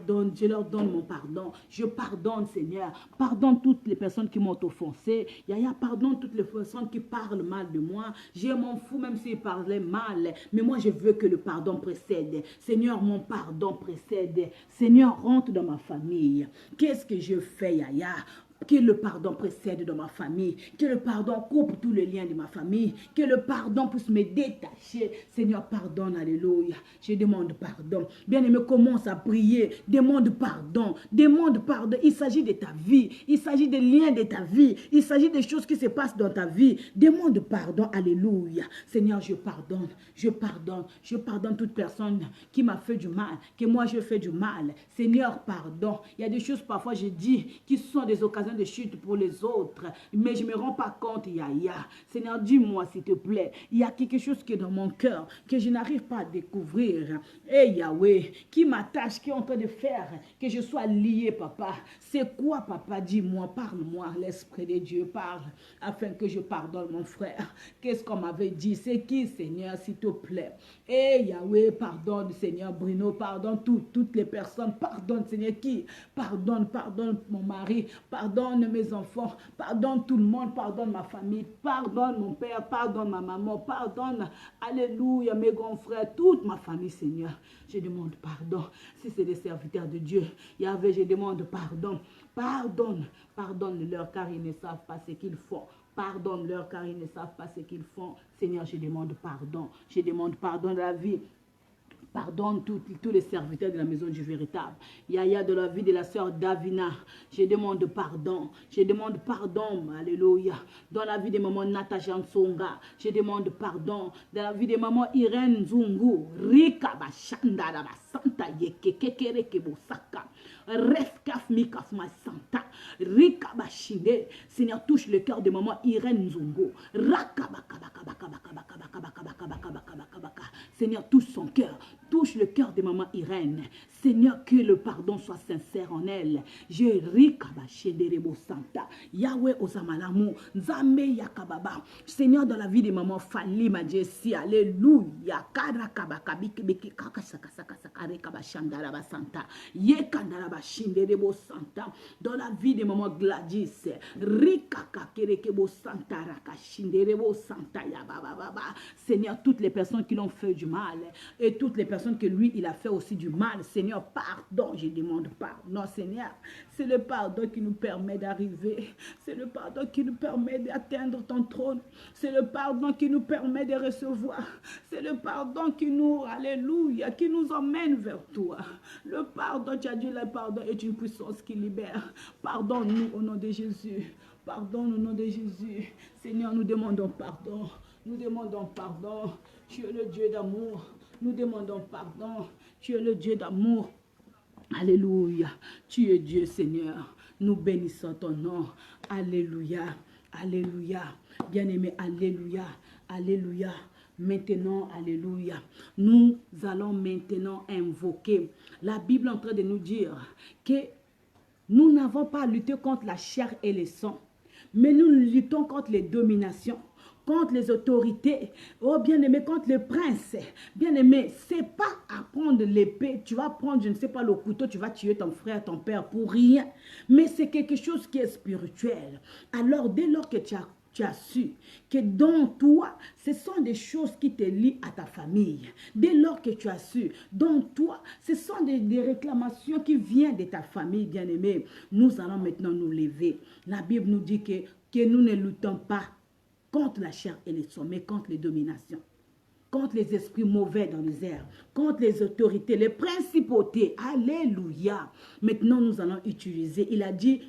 donne mon pardon. Je pardonne, Seigneur. Pardonne toutes les personnes qui m'ont offensé. Yaya, pardonne toutes les personnes qui parlent mal de moi. Je m'en fous même s'ils parlaient mal. Mais moi, je veux que le pardon précède. Seigneur, mon pardon précède. Seigneur, rentre dans ma famille. Qu'est-ce que je fais, Yaya? Que le pardon précède dans ma famille. Que le pardon coupe tous les liens de ma famille. Que le pardon puisse me détacher. Seigneur, pardonne, alléluia. Je demande pardon. Bien-aimé, commence à prier. Demande pardon. Demande pardon. Il s'agit de ta vie. Il s'agit des liens de ta vie. Il s'agit des choses qui se passent dans ta vie. Demande pardon, alléluia. Seigneur, je pardonne. Je pardonne. Je pardonne toute personne qui m'a fait du mal. Que moi, je fais du mal. Seigneur, pardon. Il y a des choses parfois, je dis, qui sont des occasions de chute pour les autres, mais je ne me rends pas compte, Yahya. Seigneur, dis-moi s'il te plaît, il y a quelque chose qui est dans mon cœur, que je n'arrive pas à découvrir. Et Yahweh, qui m'attache, qui est en train de faire que je sois lié, papa. C'est quoi, papa? Dis-moi, parle-moi, l'Esprit de Dieu parle, afin que je pardonne mon frère. Qu'est-ce qu'on m'avait dit? C'est qui, Seigneur, s'il te plaît? Et Yahweh, pardonne, Seigneur Bruno, pardonne toutes les personnes, pardonne, Seigneur, qui? Pardonne mon mari, pardonne mes enfants, pardonne tout le monde, pardonne ma famille, pardonne mon père, pardonne ma maman, pardonne, alléluia, mes grands frères, toute ma famille, Seigneur. Je demande pardon. Si c'est des serviteurs de Dieu, Yahvé, je demande pardon. Pardonne-leur car ils ne savent pas ce qu'ils font. Pardonne-leur car ils ne savent pas ce qu'ils font. Seigneur, je demande pardon. Je demande pardon de la vie. Pardonne tous les serviteurs de la maison du véritable. Yahya, de la vie de la sœur Davina. Je demande pardon. Je demande pardon. Alléluia. Dans la vie de maman Natacha Nsonga. Je demande pardon. Dans la vie de maman Irène Zungu. Rika Bashanda da Basanta Yeke Kekere Kebosaka. Refkaf Mikaf Masanta. Rika Bashinde. Seigneur, touche le cœur de maman Irène Zungu. Seigneur, touche son cœur. Touche le cœur de maman Irène. Seigneur, que le pardon soit sincère en elle. Je rikabashederebo santa. Yahweh osamalamu. Nzambe yakababa. Seigneur, dans la vie de maman Fali Majesty. Alléluia. Karakabakabikibiki kakasakasakasakare kabashandara santa. Yekandarabashinderebo santa. Dans la vie de maman Gladys. Rikakakerekebo santa rakashinderebo santa yabababa. Seigneur, toutes les personnes qui l'ont fait du mal et toutes les personnes que lui, il a fait aussi du mal. Seigneur, pardon, je demande pardon, Seigneur. C'est le pardon qui nous permet d'arriver. C'est le pardon qui nous permet d'atteindre ton trône. C'est le pardon qui nous permet de recevoir. C'est le pardon qui nous, alléluia, qui nous emmène vers toi. Le pardon, tu as dit, le pardon est une puissance qui libère. Pardonne-nous au nom de Jésus. Pardonne au nom de Jésus. Seigneur, nous demandons pardon. Nous demandons pardon. Tu es le Dieu d'amour. Nous demandons pardon. Tu es le Dieu d'amour. Alléluia. Tu es Dieu, Seigneur. Nous bénissons ton nom. Alléluia. Alléluia. Bien-aimé, alléluia. Alléluia. Maintenant, alléluia. Nous allons maintenant invoquer. La Bible est en train de nous dire que nous n'avons pas à lutter contre la chair et le sang, mais nous luttons contre les dominations, contre les autorités, oh bien-aimé, contre les princes. Bien-aimé, c'est pas à prendre l'épée, tu vas prendre, je ne sais pas, le couteau, tu vas tuer ton frère, ton père pour rien. Mais c'est quelque chose qui est spirituel. Alors, dès lors que tu as su que dans toi, ce sont des choses qui te lient à ta famille. Dès lors que tu as su, dans toi, ce sont des réclamations qui viennent de ta famille, bien-aimé. Nous allons maintenant nous lever. La Bible nous dit que nous ne luttons pas contre la chair et le sang, mais contre les dominations, contre les esprits mauvais dans les airs, contre les autorités, les principautés. Alléluia. Maintenant, nous allons utiliser, il a dit,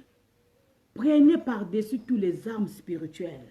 prenez par-dessus tous les armes spirituelles.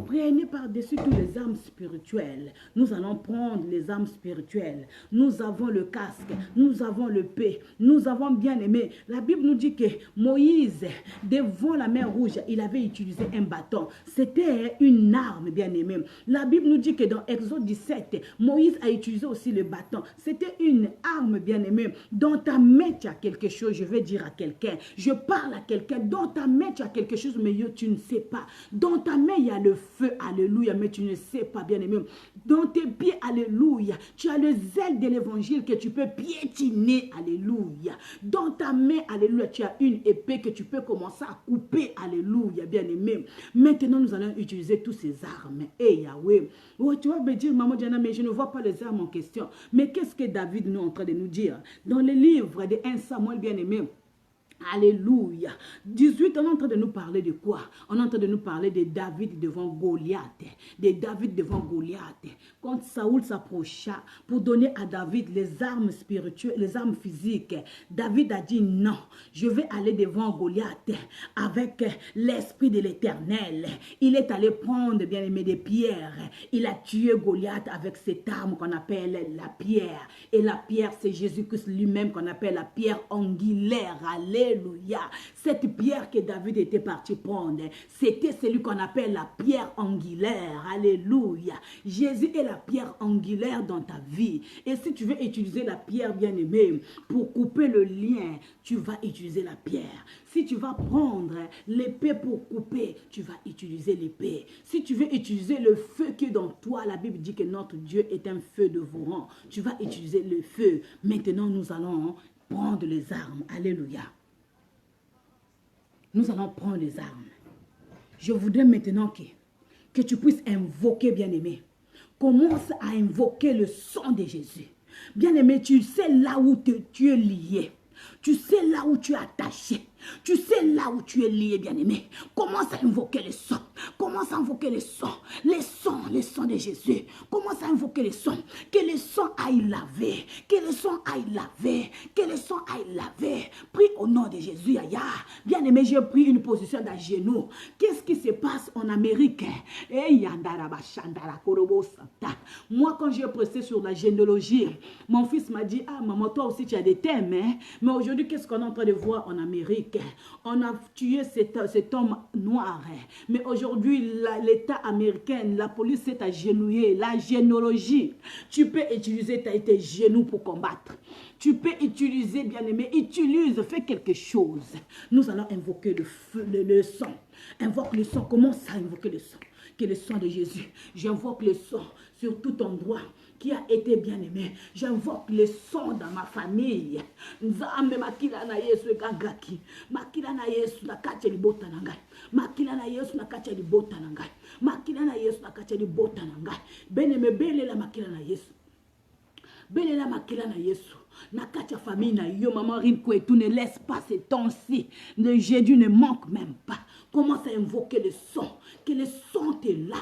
Prenez par-dessus toutes les armes spirituelles. Nous allons prendre les armes spirituelles. Nous avons le casque, nous avons le paix, nous avons bien aimé. La Bible nous dit que Moïse, devant la mer Rouge, il avait utilisé un bâton. C'était une arme, bien aimé. La Bible nous dit que dans Exode 17, Moïse a utilisé aussi le bâton. C'était une arme, bien aimé. Dans ta main, tu as quelque chose, je vais dire à quelqu'un. Je parle à quelqu'un. Dans ta main, tu as quelque chose, mais tu ne sais pas. Dans ta main, il y a le feu, alléluia, mais tu ne sais pas, bien aimé. Dans tes pieds, alléluia, tu as le zèle de l'évangile que tu peux piétiner, alléluia. Dans ta main, alléluia, tu as une épée que tu peux commencer à couper, alléluia, bien aimé. Maintenant, nous allons utiliser toutes ces armes. Et Yahweh, oh, tu vas me dire, maman Diana, mais je ne vois pas les armes en question. Mais qu'est-ce que David nous est en train de nous dire? Dans le livre de 1 Samuel, bien aimé, Alléluia. 18, on est en train de nous parler de quoi? On est en train de nous parler de David devant Goliath. De David devant Goliath. Quand Saoul s'approcha pour donner à David les armes spirituelles, les armes physiques, David a dit non, je vais aller devant Goliath avec l'esprit de l'Éternel. Il est allé prendre, bien aimé, des pierres. Il a tué Goliath avec cette arme qu'on appelle la pierre. Et la pierre, c'est Jésus-Christ lui-même qu'on appelle la pierre angulaire. Alléluia. Cette pierre que David était parti prendre, c'était celui qu'on appelle la pierre angulaire. Alléluia. Jésus est la pierre angulaire dans ta vie. Et si tu veux utiliser la pierre, bien-aimée, pour couper le lien, tu vas utiliser la pierre. Si tu vas prendre l'épée pour couper, tu vas utiliser l'épée. Si tu veux utiliser le feu qui est dans toi, la Bible dit que notre Dieu est un feu dévorant. Tu vas utiliser le feu. Maintenant, nous allons prendre les armes. Alléluia. Nous allons prendre les armes. Je voudrais maintenant que tu puisses invoquer, bien-aimé. Commence à invoquer le sang de Jésus. Bien-aimé, tu sais là où tu es lié. Tu sais là où tu es attaché. Tu sais là où tu es lié, bien-aimé. Commence à invoquer le sang. Commence à invoquer le sang. Le sang de Jésus. Commence à invoquer le sang. Que le sang aille laver. Que le sang aille laver. Que le sang aille laver. Prie au nom de Jésus. Aya. Bien-aimé, j'ai pris une position d'à genoux. Qu'est-ce qui se passe en Amérique? Moi, quand j'ai pressé sur la généalogie, mon fils m'a dit, ah maman, toi aussi tu as des thèmes. Hein? Mais aujourd'hui, qu'est-ce qu'on est en train de voir en Amérique? On a tué cet homme noir. Mais aujourd'hui, l'État américain, la police s'est agenouillée. La généalogie, tu peux utiliser tes genoux pour combattre. Tu peux utiliser, bien-aimé, fais quelque chose. Nous allons invoquer le feu, le sang. Invoque le sang, commence à invoquer le sang. Que le sang de Jésus, j'invoque le sang sur tout endroit qui a été bien-aimé. J'invoque le sang dans ma famille. Nzambe makila na Yesu gagaki. Makila na Yesu na kache libota na ngai. Makila na Yesu na kache libota na ngai. Makila na Yesu na kache libota na ngai. Bien-aimé, belela makila na Yesu. Belela makila na Yesu. Na kache famille na yo, maman Rinko, tu ne laisse pas ces temps-ci. Le Jésus ne manque même pas. Commence à invoquer le sang. Que le sang te lave.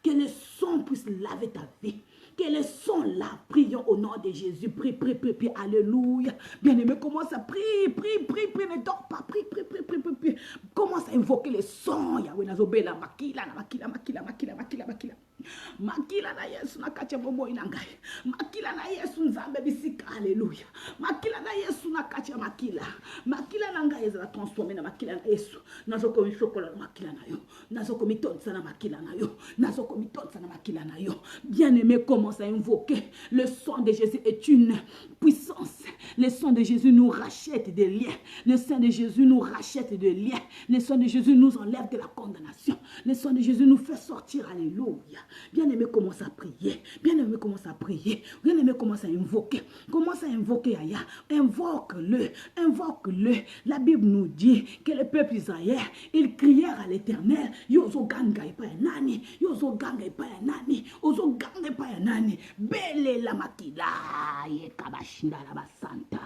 Que le sang puisse laver ta vie. Que le sang lave. Prions au nom de Jésus. Prie, prie, prie, prie. Alléluia. Bien-aimé, commence à prier, prie, prie, prie. Ne dors pas. Prie, prie, prie, prie, prie, prie. Commence à invoquer le sang. Yahweh nazobela makila, makila, makila, makila, makila, makila. Makila na Yesu na kacha bobo inangai. Makila na Yesu nzambe bisika. Alléluia. Makila na Yesu na kacha makila. Makila na ngai ezala transformer na makila na Yesu. Nazoko mishokola na makila na yo. Nazoko mitonsa na makila na yo. Nazoko mitonsa na makila na yo. Bien-aimé, commence à invoquer. Le sang de Jésus est une puissance. Le sang de Jésus nous rachète des liens. Le sang de Jésus nous rachète des liens. Le sang de Jésus nous enlève de la condamnation. Le sang de Jésus nous fait sortir. Alléluia. Bien-aimé, commence à prier. Bien-aimé, commence à prier. Bien-aimé, commence à invoquer. Commence à invoquer Aya. Invoque-le. Invoque-le. La Bible nous dit que le peuple Israël, ils crièrent à l'Éternel. Yozo ganga et pas nani. Yozo ganga et pas nani. Yozo ganga et pas nani. Bele la makila. Ye kabashinda la basanta.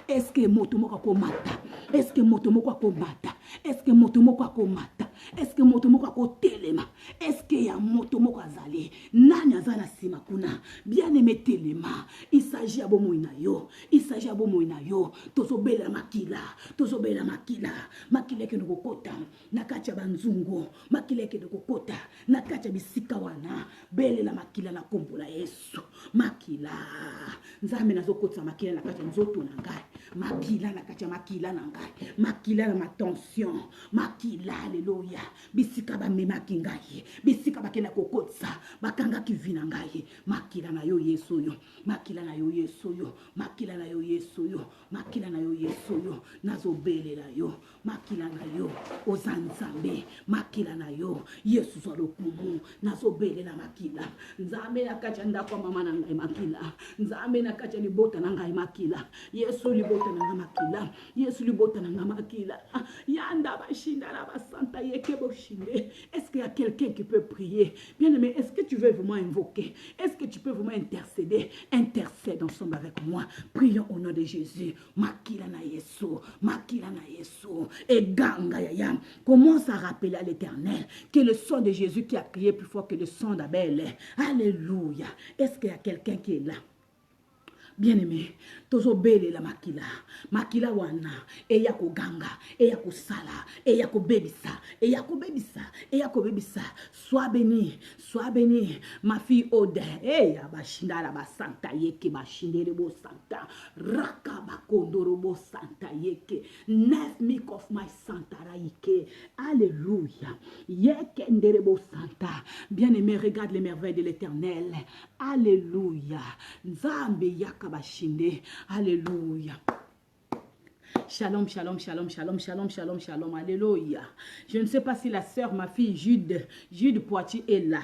Est-ce que motomoko komata? Est-ce que motomoko komata? Est-ce que motomoko komata? Est-ce que motomoko kotelema? Est-ce que ya motomoko azali? Nani azana sima kuna? Bien-aimé telema. Il s'agit à bomoina yo. Il s'agit à bomoina yo. Tozobela makila. Tozobela makila. Makile ke nokokota. Nakacha banzungu. Makile ke nokokota. Nakacha bisika wana. Bele la makila na kombo la Yesu. Makila. Nzambe nazokotsa makila nakacha nzoto na ngai. Makila nakacha makila na ngai. Makila na ma tension. Makila, alléluia. Bisika ba memaki ngai. Bisika bakena kokotsa. Bakanga kivina ngai. Makila na yo Yesu yo. Makila na yo Yesu yo. Makila na yo Yesu yo. Makila na yo Yesu yo. Nazobele la yo. Makila na yo. Ozanzambe. Makila na yo. Yesu zo lokumu. Nazobele la makila. Nzambe nakacha ndako mama na ngai makila. Nzambe nakacha libota na ngai makila. Yesu libota libota na makila. Yesu libota na makila. Yanda bashinda la basanta yekebo shinde. Est-ce qu'il y a quelqu'un qui peut prier? Bien-aimé, est-ce que tu veux vraiment invoquer? Est-ce que tu peux vraiment intercéder? Intercède ensemble avec moi. Prions au nom de Jésus. Makila na Yesu. Makila na Yesu. Et ganga yaya. Commence à rappeler à l'Éternel que le sang de Jésus qui a crié plus fort que le sang d'Abel. Alléluia. Est-ce qu'il y a quelqu'un qui est là? Bien-aimé, tozo bele la makila. Makila wana, eya ko ganga, eya ko sala, eya ko bebisa, eya ko bebisa, eya ko bebisa. Sois béni, ma fille Ode. Eya bashinda la basanta yeke bashinde bo santa. Raka bakondoro bo santa yeke. 9 milk of my santa raike. Alléluia. Yeke ndere bo santa. Bien-aimé, regarde les merveilles de l'Éternel. Alléluia. Nzambe yakabashinde. Alléluia. Shalom, shalom, shalom, shalom, shalom, shalom, shalom, alléluia. Je ne sais pas si la sœur, ma fille Jude Poitiers est là.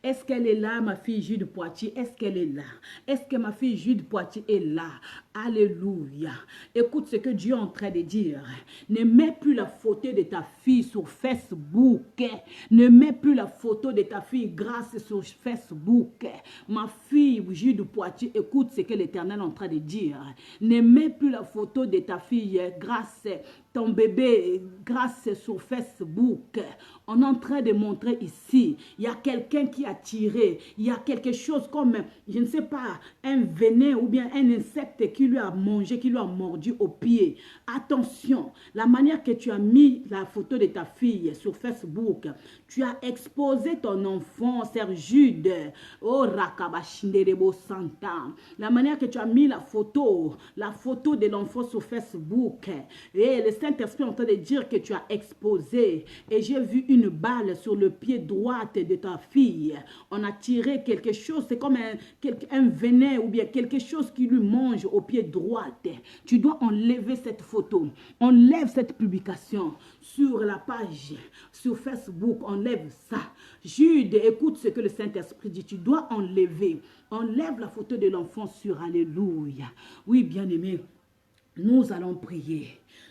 Est-ce qu'elle est là, ma fille Jude Poitiers? Est-ce qu'elle est là? Est-ce que ma fille Jude Poitiers est là? Alléluia. Écoute ce que Dieu est en train de dire. Ne mets plus la photo de ta fille sur Facebook. Ne mets plus la photo de ta fille Grâce sur Facebook. Ma fille Jude Poitiers, écoute ce que l'Éternel est en train de dire. Ne mets plus la photo de ta fille Grâce, ton bébé Grâce sur Facebook. On est en train de montrer ici, il y a quelqu'un qui a tiré, il y a quelque chose comme, je ne sais pas, un venin ou bien un insecte qui lui a mangé, qui lui a mordu au pied. Attention, la manière que tu as mis la photo de ta fille sur Facebook, tu as exposé ton enfant, Sœur Jude. Oh, Rakabashindebo Santa. La manière que tu as mis la photo de l'enfant sur Facebook. Et le Saint-Esprit est en train de dire que tu as exposé. Et j'ai vu une balle sur le pied droit de ta fille. On a tiré quelque chose, c'est comme un venin ou bien quelque chose qui lui mange au pied droit. Tu dois enlever cette photo. Enlève cette publication sur la page, sur Facebook. Enlève ça. Jude, écoute ce que le Saint-Esprit dit. Tu dois enlever. Enlève la photo de l'enfant sur Alléluia. Oui, bien-aimé, nous allons prier.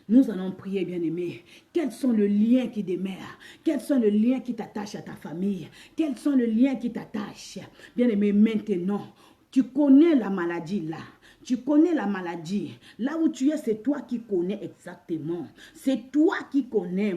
Nous allons prier, bien-aimés. Quels sont les liens qui demeurent? Quels sont les liens qui t'attachent à ta famille? Quels sont les liens qui t'attachent? Bien-aimés, maintenant, tu connais la maladie là. Tu connais la maladie. Là où tu es, c'est toi qui connais exactement. C'est toi qui connais.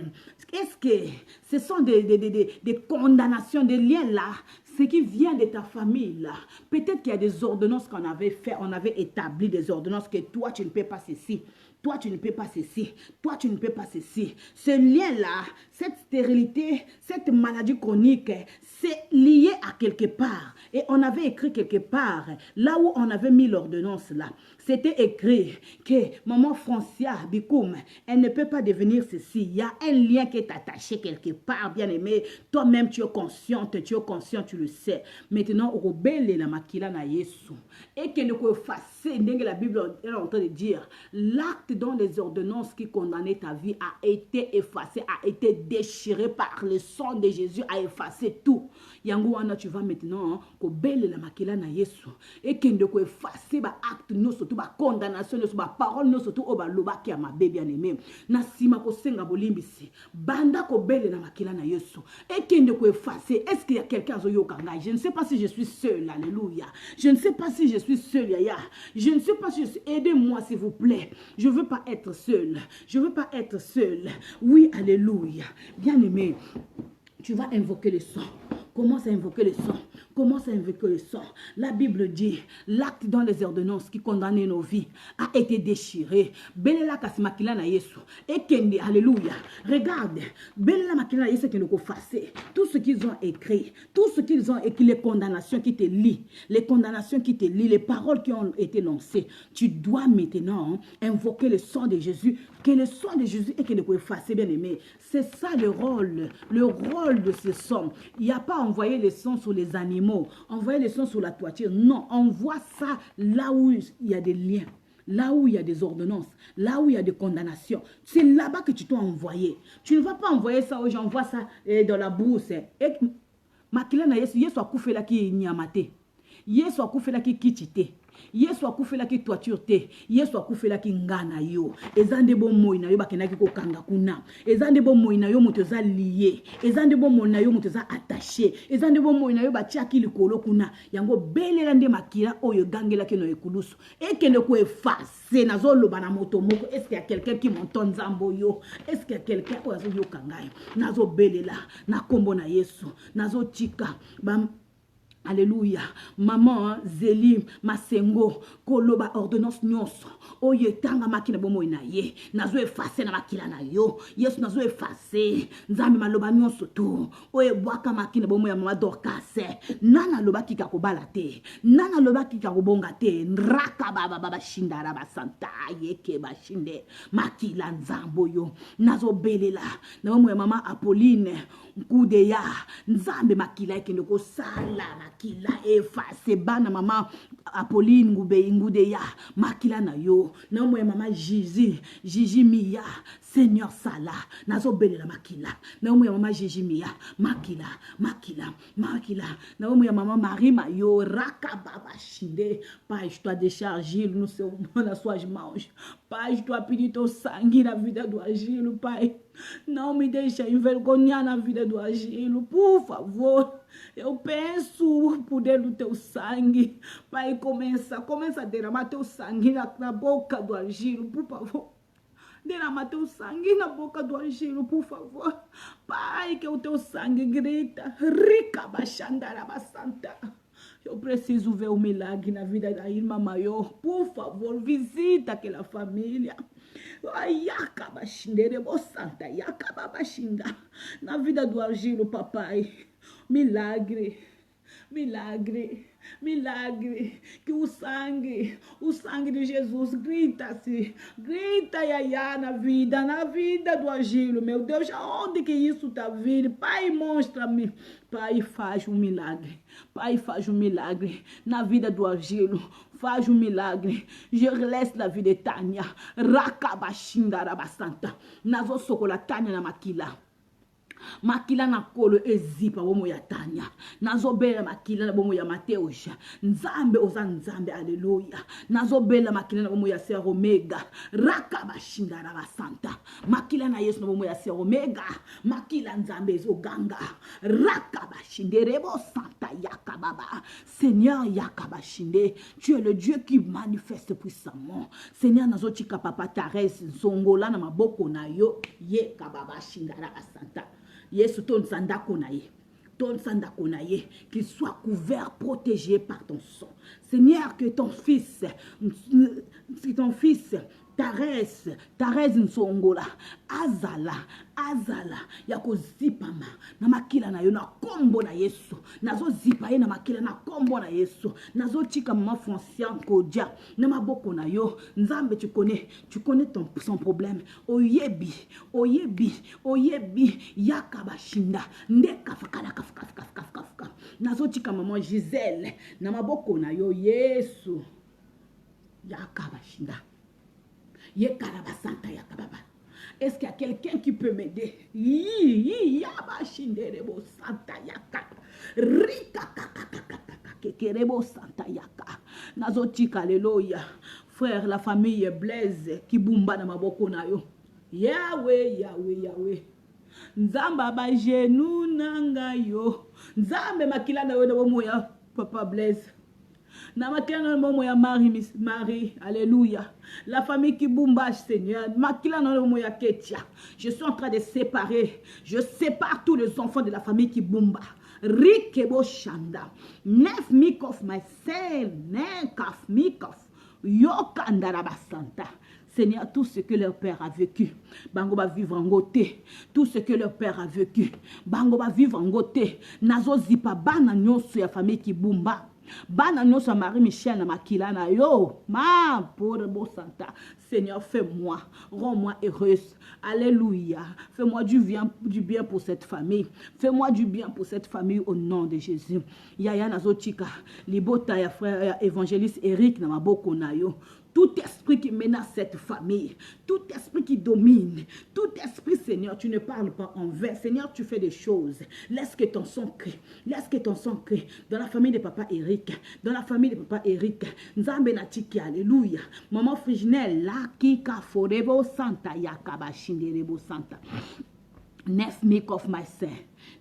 Est-ce que ce sont des condamnations, des liens là? Ce qui vient de ta famille là. Peut-être qu'il y a des ordonnances qu'on avait fait. On avait établi des ordonnances que toi, tu ne peux pas ceci. Toi, tu ne peux pas ceci. Toi, tu ne peux pas ceci. Ce lien-là, cette stérilité, cette maladie chronique, c'est lié à quelque part. Et on avait écrit quelque part, là où on avait mis l'ordonnance là, c'était écrit que maman Francia Bikoum, elle ne peut pas devenir ceci. Il y a un lien qui est attaché quelque part, bien aimé. Toi-même, tu es consciente, tu le sais. Maintenant, rebelle la makila na Yesu. Et que nous effacer, la Bible est en train de dire, l'acte dont les ordonnances qui condamnaient ta vie a été effacé, a été déchiré par le sang de Jésus, a effacé tout. Yango tu vas maintenant ko belle la makila na Yesu et que ne ko effacer ba acte no surtout ba condamnation no ba parole no surtout o ba loba ki ma bébé bien-aimé na sima ko senga bolimbisi banda ko belle na makila na Yesu et que ne ko effacer. Est-ce qu'il y a quelqu'un zo yokanga? Je ne sais pas si je suis seul. Alléluia. Je ne sais pas si je suis seul. Yaya. Je ne sais pas si je suis... Aidez-moi s'il vous plaît. Je veux pas être seul. Je veux pas être seul. Oui, alléluia. Bien-aimé, tu vas invoquer le sang. Commence à invoquer le sang. Commence à invoquer le sang. La Bible dit, l'acte dans les ordonnances qui condamnaient nos vies a été déchiré. Belela kasimakila na Yesu. Et kende, alléluia. Regarde, belela makila na Yesu qui nous fassé. Tout ce qu'ils ont écrit, tout ce qu'ils ont écrit, les condamnations qui te lient, les condamnations qui te lient, les paroles qui ont été lancées. Tu dois maintenant invoquer le sang de Jésus. Que le sang de Jésus et que nous effacer, bien aimé. C'est ça le rôle de ce sang. Il n'y a pas envoyer le sang sur les animaux, envoyer le sang sur la toiture. Non, on voit ça là où il y a des liens, là où il y a des ordonnances, là où il y a des condamnations. C'est là-bas que tu dois envoyer. Tu ne vas pas envoyer ça aux gens, envoie ça dans la brousse. Makila na Yesu, Yesu akufe la ki nyamate. Yesu akufe la ki kichite. Yesu akufela ki toiture te. Yesu akufela ki ngana yo. Ezande bon moi na yo bakenaki ko kanga kuna. Ezande bon moi na yo motoza lié. Ezande bon moi na yo motoza attaché. Ezande bon moi na yo batiaki likolo kuna. Yango belela nde makila oyo gangela ke no ekulusu. Ekende ko effacer nazo loba na moto moko. Est-ce qu'il y a quelqu'un qui m'entend nzambo yo? Est-ce qu'il y a quelqu'un oyo azo yo kangai? Nazo belela na kombo na Yesu. Nazo tika bam. Alléluia. Maman Zélim Masengo koloba ordonnance nyonso. Oye tanga makina bomo ina ye. Nazo effacer na makila na yo. Yesu nazo effacer. Nzambe maloba nyonso tu. Oye bwaka makina bomo ya mama Dorcas. Nana loba kika kobala te. Nana loba kika kobonga te. Nraka baba shindara basanta yeke bashinde. Makila nzambo yo. Nazo belela. Na bomo ya mama Apolline Nkudeya. Nzambe makila ekende ko sala makila efface bana mama Apolline Ngudeya makila na yo na mo mama Gigi Mia Seigneur sala nazo belela makila na mo mama Gigi Mia makila na mo mama Marie Mayo raka baba shinde page toi décharger nous sommes na soir mange page toi pedir ton sangue na vida do Agilo pai não me deixa envergonhar na vida do Agilo por favor. Eu peço o poder do teu sangue. Pai, começa a derramar teu sangue na boca do Agilo, por favor. Derrama teu sangue na boca do Agilo, por favor. Pai, que o teu sangue grita. Rica baixandaraba santa. Eu preciso ver o milagre na vida da irmã maior. Por favor, visita aquela família. Ayaka xinderebo santa, ayaka xinda. Na vida do Agilo, papai. Milagre, milagre, milagre, que o sangue de Jesus grita-se, grita iaiá na vida do Agilo, meu Deus, aonde que isso tá vindo? Pai, mostra-me, Pai, faz um milagre, Pai, faz um milagre na vida do Agilo, faz um milagre, je laisse la vida de Tânia, rakabashinda rabasanta, nazo sokola Tânia na makila. Makila na kolo ezipa bomo ya Tanya nazobela makila na bomo ya Mateus nzambe oza nzambe haleluya nazobela makila na bomo ya Ser Omega raka bashinda na basanta makila na Yesu na bomo ya Ser Omega makila nzambe ezoganga raka bashinde rebo santa yaka baba Seigneur yaka bashinde tu es le Dieu qui manifeste puissamment Seigneur nazotika papa Thérèse Nzongola na maboko na yo ye kababa shinda na basanta Yesu ton sanda konaye, qu'il soit couvert, protégé par ton sang. Seigneur, que ton fils, Thérèse Nsongola, Azala, yako zipama, na makila na yo na kombo na Yesu, nazo zipa ye na makila na kombo na Yesu, nazo tika mama Francian Kodia, na maboko na yo, nzambe tu connais son problème, oyebi, yakabashinda, ndeka fakala kafka, nazo tika mama Gisèle, na maboko na yo, Yesu, yakabashinda. Est-ce qu'il y a quelqu'un qui peut m'aider? Frère, la famille Blaise qui bumba na maboko na yo. Yahweh. Nzamba ba genou nanga yo. Nzambe makila na yo na bomo ya Papa Blaise. Namakila momo ya Marie, alléluia. La famille qui boumbache, Seigneur. Makila momo ya Ketia. Je suis en train de séparer. Je sépare tous les enfants de la famille qui boumba. Rikebo Shanda. Nef Mikof, my son. Nekaf Mikof. Yokandarabasanta. Seigneur, tout ce que leur père a vécu, Bango va vivre en goté. Tout ce que leur père a vécu, Bango va vivre en goté. Nazo zipa bana nyoso ya famille qui boumba. Bana nyoso Marie-Michel na makila na yo. Ma pauvre beau santa. Seigneur, fais-moi, rends-moi heureuse. Alléluia. Fais-moi du bien pour cette famille. Fais-moi du bien pour cette famille au nom de Jésus. Yaya nazo chika. Libota ya frère évangéliste Eric na maboko na yo. tout esprit qui menace cette famille, tout esprit qui domine, tout esprit, Seigneur, tu ne parles pas en vain. Seigneur, tu fais des choses. Laisse que ton sang crie. Laisse que ton sang crie. Dans la famille de papa Eric, dans la famille de papa Eric, Nzambe Natiki, alléluia. Maman Friginelle, la kika forebo santa, yakaba shinderebo santa. Neuf make of my sin.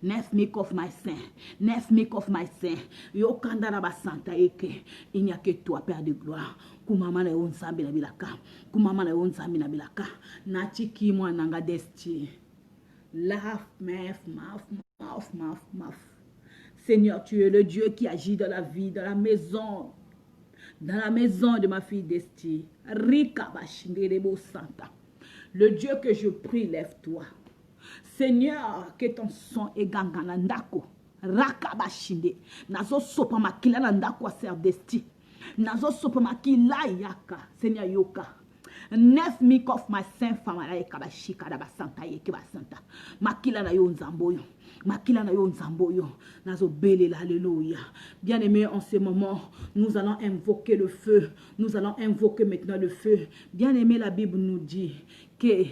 Neuf make of my sin. Neuf make of my sin. Yo kandara santa eke. Il n'y a que toi, Père de gloire. Kumama na yon sambi na bilaka. Kumama na yon sambi na bilaka. Natiki mo nanga desti. Laugh, maf. Seigneur, tu es le Dieu qui agit dans la vie, dans la maison. Dans la maison de ma fille Desti. Rika bashinderebo santa. Le Dieu que je prie, lève-toi. Seigneur, que ton sang est gangana ndako. Raka bashinde. Nazo sopa makila na ndako ser Desti. Nazo sopa makila yaka. Seigneur yoka. Neuf mik of my saint famala ekabashika da basanta yeke basanta. Makila na yo nzamboyo. Makila na yo nzamboyo. Nazo bele alléluia. Bien-aimé, en ce moment, nous allons invoquer le feu. Nous allons invoquer maintenant le feu. Bien-aimé, la Bible nous dit que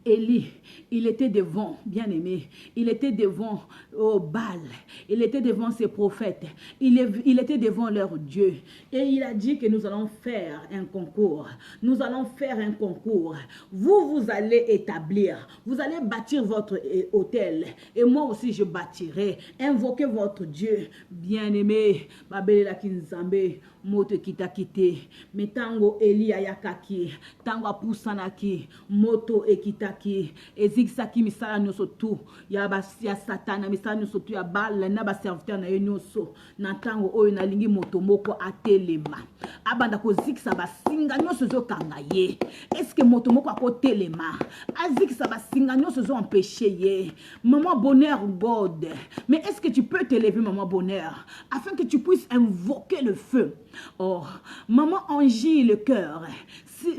Élie, il était devant, bien-aimé, il était devant Baal, il était devant ses prophètes, il était devant leur Dieu. Et il a dit que nous allons faire un concours. Nous allons faire un concours. Vous allez établir, vous allez bâtir votre hôtel. Et moi aussi, je bâtirai. Invoquez votre Dieu, bien-aimé. Babele la kinzambe. Moto kitakite, metango Eli ayakaki, tango pusanaki, moto ekitaki, ezixaki misala nyoso tu, ya satana misala nyoso tu ya bal na ba serviteur na nyoso, na tango oyo na lingi moto moko atelema. Abanda ko zikisa basinga nyoso zo kanga ye. Est-ce que moto moko akotelema? Azikisa basinga nyoso zo empêcher ye. Maman bonheur God. Mais est-ce que tu peux te lever, maman bonheur, afin que tu puisses invoquer le feu? Oh, maman Angie le cœur.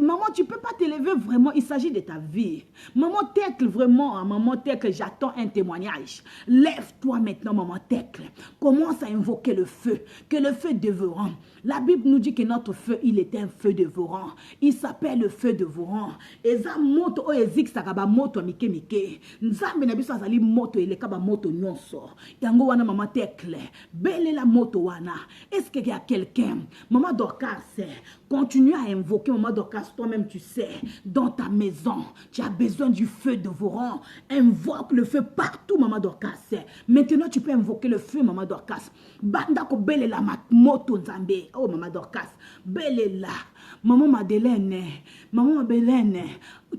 Maman, tu ne peux pas t'élever vraiment, il s'agit de ta vie. Maman Tecle, vraiment, maman Tecle, j'attends un témoignage. Lève-toi maintenant, maman Tecle. Commence à invoquer le feu, que le feu dévorant. La Bible nous dit que notre feu, il est un feu dévorant. Il s'appelle le feu dévorant. Eza moto o ezik sakaba moto mike mike. Nzambe na biso azali moto elekaba moto nyonso. Yango wana maman Tecle. Belle la moto wana. Est-ce qu'il y a quelqu'un? Maman Dorcas, continue à invoquer, maman Dorcas, toi-même tu sais, dans ta maison, tu as besoin du feu dévorant. Invoque le feu partout, maman Dorcas. Maintenant, tu peux invoquer le feu, maman Dorcas. Banda ko belle la moto nzambe. Oh, maman Dorcas, belle la. Maman Madeleine,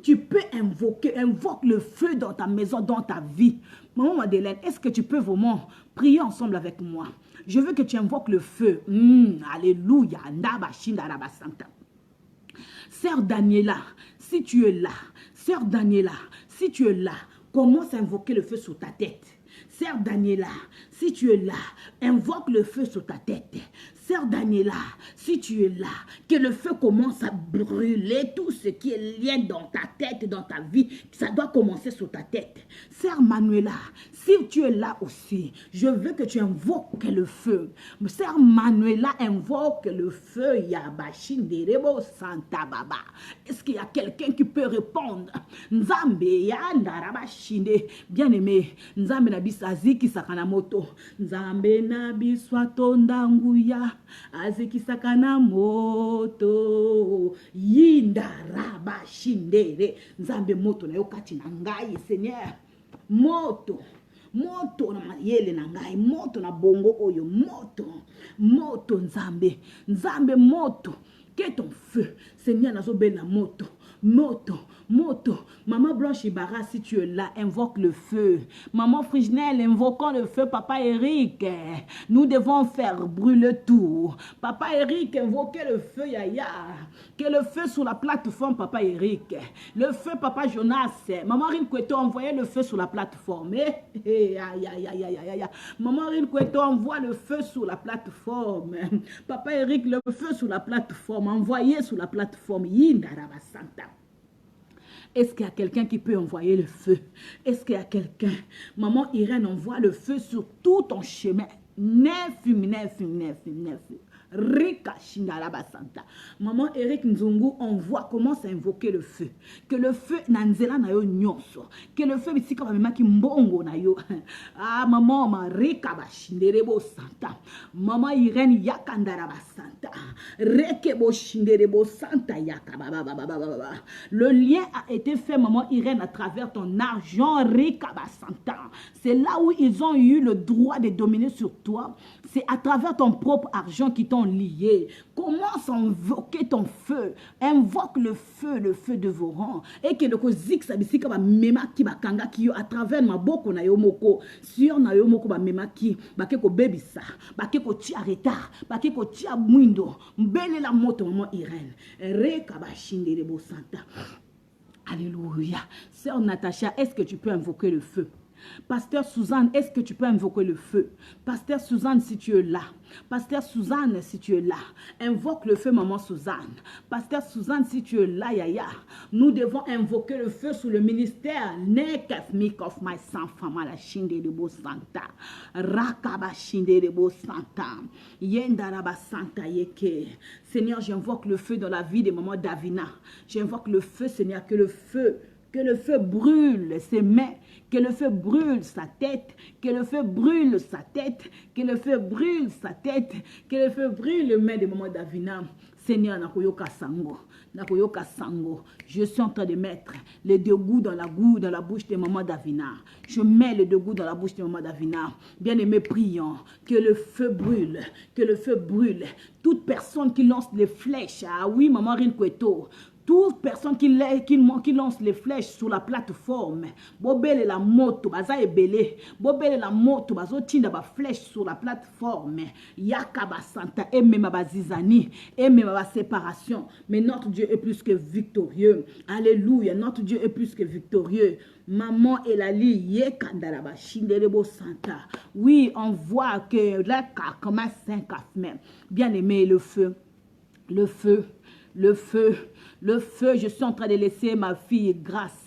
tu peux invoque le feu dans ta maison, dans ta vie. Maman Madeleine, est-ce que tu peux vraiment prier ensemble avec moi? Je veux que tu invoques le feu. Alléluia. Sœur Daniela, si tu es là, Sœur Daniela, si tu es là, commence à invoquer le feu sur ta tête. Sœur Daniela, si tu es là, invoque le feu sur ta tête. Sœur Daniela, si tu es là, que le feu commence à brûler tout ce qui est lié dans ta tête, dans ta vie, ça doit commencer sur ta tête. Sœur Manuela, si tu es là aussi, je veux que tu invoques le feu. Sœur Manuela, invoque le feu. Yabashinderebo Santa Baba. Est-ce qu'il y a quelqu'un qui peut répondre? Nzambe yandarabashinde. Bien-aimé, Nzambe nabisa aziki sakana moto. Nzambe nabiswa tondanguya. Aziki sakana moto. Yindarabashindere. Nzambe moto na yokati na ngai, Seigneur. Moto na mayele na ngai, moto na bongo oyo, moto nzambe moto, que ton feu, Seigneur, nazo bena moto. Maman Blanche Ibarra, si tu es là, invoque le feu. Maman Friginelle, invoquons le feu. Papa Eric, nous devons faire brûler tout. Papa Eric, invoquez le feu, Yaya. Que le feu sur la plateforme, Papa Eric. Le feu, Papa Jonas. Maman Rinqueto, envoyez le feu sur la plateforme. Maman Rinqueto, envoie le feu sur la plateforme. Papa Eric, le feu sur la plateforme. Envoyez sur la plateforme. Santa. Est-ce qu'il y a quelqu'un qui peut envoyer le feu? Est-ce qu'il y a quelqu'un? Maman Irène envoie le feu sur tout ton chemin. Rika Shindaraba Santa. Maman Eric Nzungu, on voit comment s'invoquer le feu. Que le feu nanzela na yo nyonso. Que le feu bisika ba mema ki mbongo na yo. Ah maman Marika ba Shinderebo Santa. Maman Irene Yakandaraba Santa. Rekebo Shinderebo Santa Yakaba. Le lien a été fait, maman Irene, à travers ton argent Rikaba Santa. C'est là où ils ont eu le droit de dominer sur toi. C'est à travers ton propre argent qui t'ont lié. Commence à invoquer ton feu. Invoque le feu dévorant. Et que le kozik sabisika ba mema ki ba kanga ki yo à travers ma boko na yo moko. Sur na yo moko ba mema ki ba ke ko bebisa, ba ke ko ti arrêta, ba ke ko ti mwindo. Mbele la moto maman Irene. Reka ba shindere bo santa. Alléluia. Sœur Natacha, est-ce que tu peux invoquer le feu? Pasteur Suzanne, est-ce que tu peux invoquer le feu? Pasteur Suzanne, si tu es là. Pasteur Suzanne, si tu es là. Invoque le feu, maman Suzanne. Pasteur Suzanne, si tu es là, yaya. Nous devons invoquer le feu sous le ministère. Nekef mikof my sanfa la shinde de bo santa. Rakaba shinde de bo santa. Yendaraba santa yeke. Seigneur, j'invoque le feu dans la vie de maman Davina. J'invoque le feu, Seigneur, que le feu brûle ses mains, que le feu brûle sa tête, que le feu brûle sa tête, que le feu brûle sa tête, que le feu brûle les mains de maman Davina. Seigneur, nakoyoka sango. Je suis en train de mettre les deux goûts dans la bouche de maman Davina. Je mets les deux goûts dans la bouche de maman Davina. Bien-aimés, prions que le feu brûle, que le feu brûle. Toute personne qui lance les flèches, ah oui, maman Rinkwetto, toute personne qui lance les flèches sur la plateforme, bobele la moto, baza ebele, bobele la moto, bazo tinda ba flèche sur la plateforme, yakaba santa, et même ba zizani, et même ba séparation. Mais notre Dieu est plus que victorieux. Alléluia, notre Dieu est plus que victorieux. Maman Elali, yekandaraba, shinderebo santa. Oui, on voit que là, comme un 5 même. Bien aimé, le feu. Je suis en train de laisser ma fille Grâce.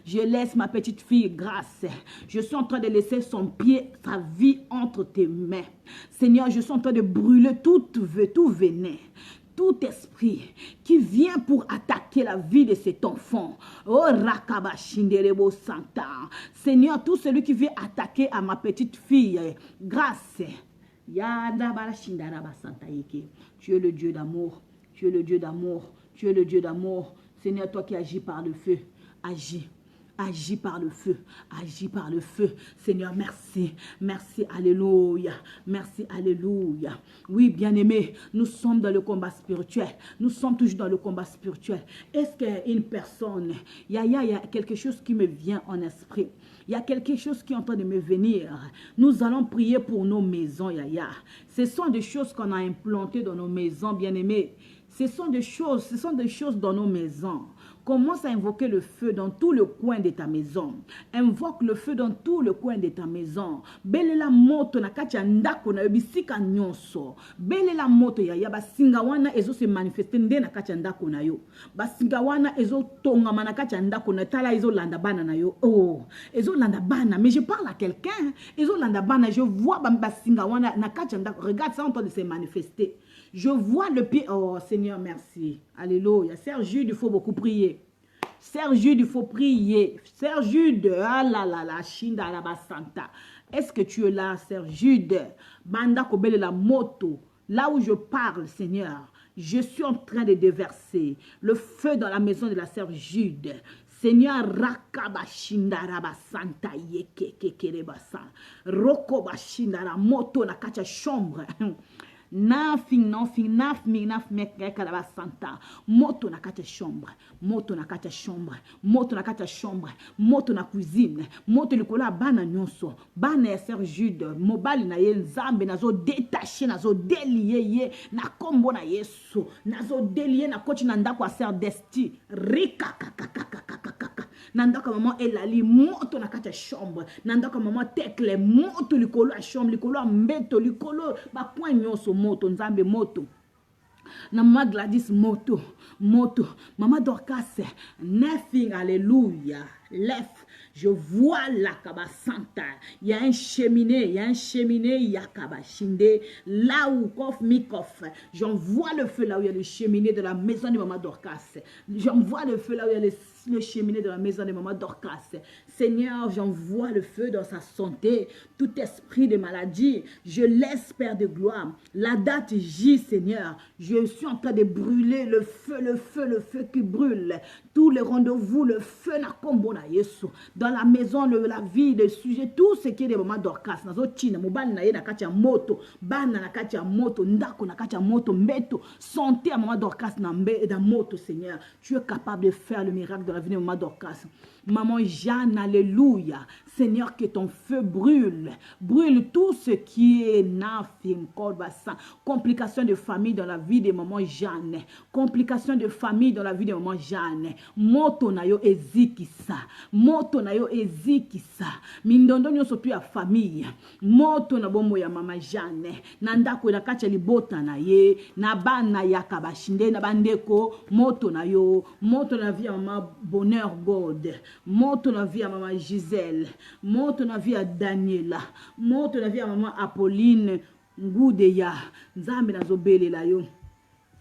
Je laisse ma petite fille Grâce. Je suis en train de laisser son pied, sa vie entre tes mains. Seigneur, je suis en train de brûler tout venin. Tout esprit qui vient pour attaquer la vie de cet enfant. Oh, Rakaba Shinderebo Santa. Seigneur, tout celui qui vient attaquer à ma petite fille Grâce. Yadabara Shindaraba Santa Yeke. Tu es le Dieu d'amour. Tu es le Dieu d'amour. Tu es le Dieu d'amour. Seigneur, toi qui agis par le feu, agis. Agis par le feu. Agis par le feu. Seigneur, merci. Merci, alléluia. Merci, alléluia. Oui, bien-aimés, nous sommes dans le combat spirituel. Nous sommes toujours dans le combat spirituel. Est-ce qu'une personne, il y a quelque chose qui me vient en esprit. Il y a quelque chose qui est en train de me venir. Nous allons prier pour nos maisons, Yaya. Ce sont des choses qu'on a implantées dans nos maisons, bien-aimés. Ce sont des choses dans nos maisons. Commence à invoquer le feu dans tout le coin de ta maison. Invoque le feu dans tout le coin de ta maison. Bele la moto na kati ya ndako na yobisika nyonso. Bele la moto ya basinga wana ezo se manifeste nde na kati ya ndako na yo. Basinga wana ezo tongama na kati ya ndako na tala ezo landa bana na yo. Oh, ezo landa bana. Mais je parle à quelqu'un. Ezo landa bana. Je vois basinga wana na kati ya ndako. Regarde ça en train de se manifester. Je vois le pied. Oh Seigneur, merci. Alléluia. Sœur Jude, il faut beaucoup prier. Sœur Jude, il faut prier. Sœur Jude, ah là là là, Shinda la basanta. Est-ce que tu es là, Sœur Jude? Banda kobele la moto. Là où je parle, Seigneur, je suis en train de déverser le feu dans la maison de la Sœur Jude. Seigneur, rakaba shindara basanta yeke kekere basa. Roko bashinda la moto na kacha chambre. Naf santa. Moto na kata chambre, moto na kata chambre, moto na kata chambre, moto na cuisine, moto likola bana nyonso, bana ya Sœur Jude, mobali na ye nzambe nazo détaché nazo délié ye na kombo na Yesu, nazo délié na koti na ndako ya Sœur Desti, rika kakakakakakaka. Nandaka maman Elali, moto na kata chambre, nandaka maman Tekle, moto likolo a chambre, likolo a mbeto, likolo ba point nyonso moto nzambe moto. na Maman Gladys moto, Maman Dorcas, nothing, alléluia, left. Je vois la Kabasanta. Il y a un cheminée, il y a Kabashinde. Là où Kof Mikof, j'envoie le feu là où il y a le cheminée de la maison de Maman Dorcas. J'envoie le feu là où il y a le cheminée de la maison de Maman Dorcas. Seigneur, j'envoie le feu dans sa santé. Tout esprit de maladie, je laisse, Père de gloire. La date J, Seigneur. Je suis en train de brûler le feu qui brûle. Tous les rendez-vous, le feu na kombo na Yesu. Dans la maison, la vie, le sujet, tout ce qui est de Maman Dorcas. Nazo china, mobile na ye na kati ya moto, bana na kati ya moto, ndako na kati ya moto, mbeto, santé à Maman Dorcas na moto, Seigneur. Tu es capable de faire le miracle de la vie de Maman Dorcas. Maman Jeanne, alléluia. Seigneur, que ton feu brûle. Brûle tout ce qui est nafim, kolbasa. Complications de famille dans la vie de Maman Jeanne. Complications de famille dans la vie de Maman Jeanne. Moto na yo ezikisa. Moto na yo ezikisa. Mindondo nyonso tu ya famille. Moto na bombo ya Maman Jeanne. Nandako na kacha libota na ye. Na bana ya kabashinde na bandeko. Moto na yo. Moto na vie ya Maman Bonheur God. Moto na vie ya Maman Gisèle. Moto na vie ya Daniela. Moto na vie ya Maman Apolline Ngoudeya. Nzambe na zobele la yo.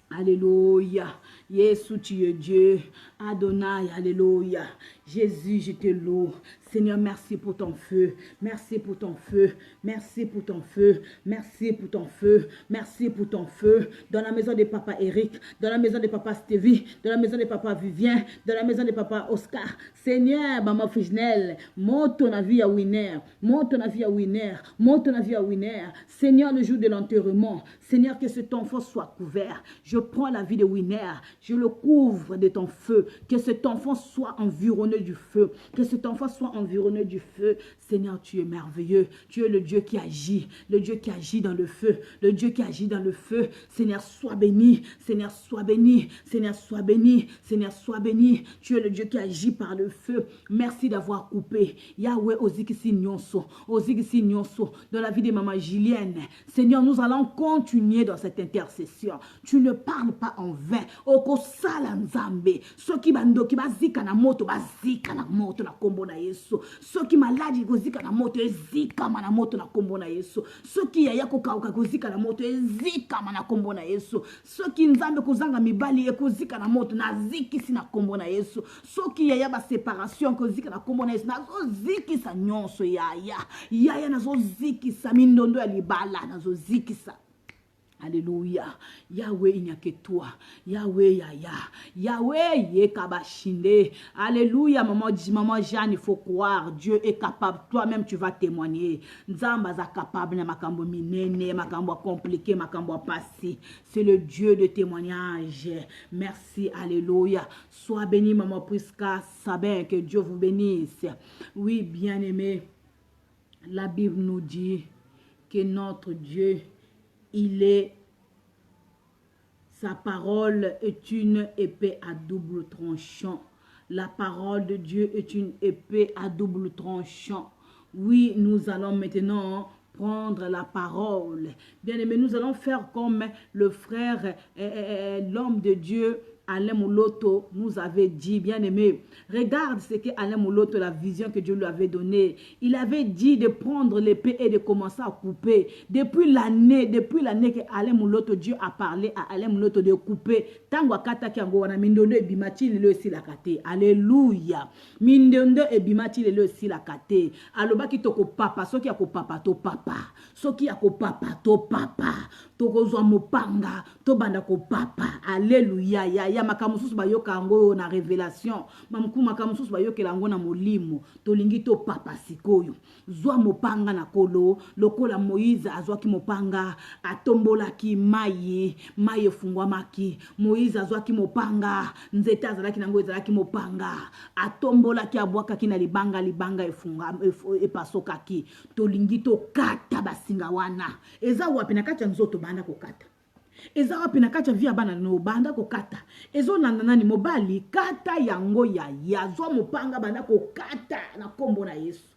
Alléluia. Yesu, tu es Dieu. Adonai, alléluia. Jésus, je te loue. Seigneur, merci pour ton feu. Merci pour ton feu. Merci pour ton feu. Merci pour ton feu. Merci pour ton feu. Dans la maison de Papa Eric, dans la maison de Papa Stevie, dans la maison de Papa Vivien, dans la maison de Papa Oscar. Seigneur, Maman Fijnel, monte ton avis à Winner. Monte ton avis à Winner. Monte ton avis à Winner. Seigneur, le jour de l'enterrement. Seigneur, que cet enfant soit couvert. Je prends la vie de Winner. Je le couvre de ton feu. Que cet enfant soit environné du feu. Que cet enfant soit environné du feu. Seigneur, tu es merveilleux. Tu es le Dieu qui agit. Le Dieu qui agit dans le feu. Le Dieu qui agit dans le feu. Seigneur, sois béni. Seigneur, sois béni. Seigneur, sois béni. Seigneur, sois béni. Tu es le Dieu qui agit par le feu. Merci d'avoir coupé. Yahweh, Ozikisi Nyonso. Ozikisi Nyonso. Dans la vie de Maman Julienne. Seigneur, nous allons continuer dans cette intercession. Tu ne parles pas en vain. Oko sala nzambe. Soki bando ki bazika na moto na kombo na Yesu. Soki maladi kozika na moto ezika na moto na kombo na Yesu. Soki yaya kokauka kozika na moto ezika na kombo na Yesu. Soki nzambe kozanga mibali ekozika na moto na zikisi na kombo na Yesu. Soki yaya ba séparation kozika na kombo na Yesu nazo zikisa nyonso yaya nazo zikisa mindondo ya libala nazo zikisa. Alléluia. Yahweh, il n'y a que toi. Yahweh, Yaya. Yahweh, Yekabashinde. Alléluia, maman Jeanne, il faut croire. Dieu est capable. Toi-même, tu vas témoigner. Nzamba za capable na makambo minene, makambo compliqué, makambo passé. C'est le Dieu de témoignage. Merci, alléluia. Sois béni, maman Prisca Sabin, que Dieu vous bénisse. Oui, bien-aimé, la Bible nous dit que notre Dieu, sa parole est une épée à double tranchant. La parole de Dieu est une épée à double tranchant. Oui, nous allons maintenant prendre la parole. Bien aimé, nous allons faire comme le frère, l'homme de Dieu, Alain Mouloto nous avait dit, bien aimé, regarde ce que Alain Mouloto, la vision que Dieu lui avait donnée. Il avait dit de prendre l'épée et de commencer à couper. Depuis l'année que Alain Mouloto, Dieu a parlé à Alain Mouloto de couper. Tango akata kiango wana mindondo e bimati lelo si la kate. Alléluia. Mindondo e bimati lelo si la kate. Alobaki toko papa, soki yako papa to papa. Soki yako papa to papa. Toko zwa mopanga to banda ko papa. Alléluia. Ya makamususu bayoka yango na révélation. Mamku makamususu bayoka yango na molimo. Tolingi to papa sikoyo. Zwa mopanga na kolo. Lokola Moïse azwaki mopanga. Atombolaki maye. Maye fungwamaki. Moïse azwaki mopanga. Nzete azalaki nango ezalaki mopanga. Atombolaki abwakaki na libanga efunga epasokaki. Tolingi to kata basinga wana. Eza wapi na kati ya nzoto banda ko kata. Eza wapi na kati ya via bana no banda ko kata. Ezo nani mobali kata yango ya zwa mopanga banda ko kata na kombo na Yesu.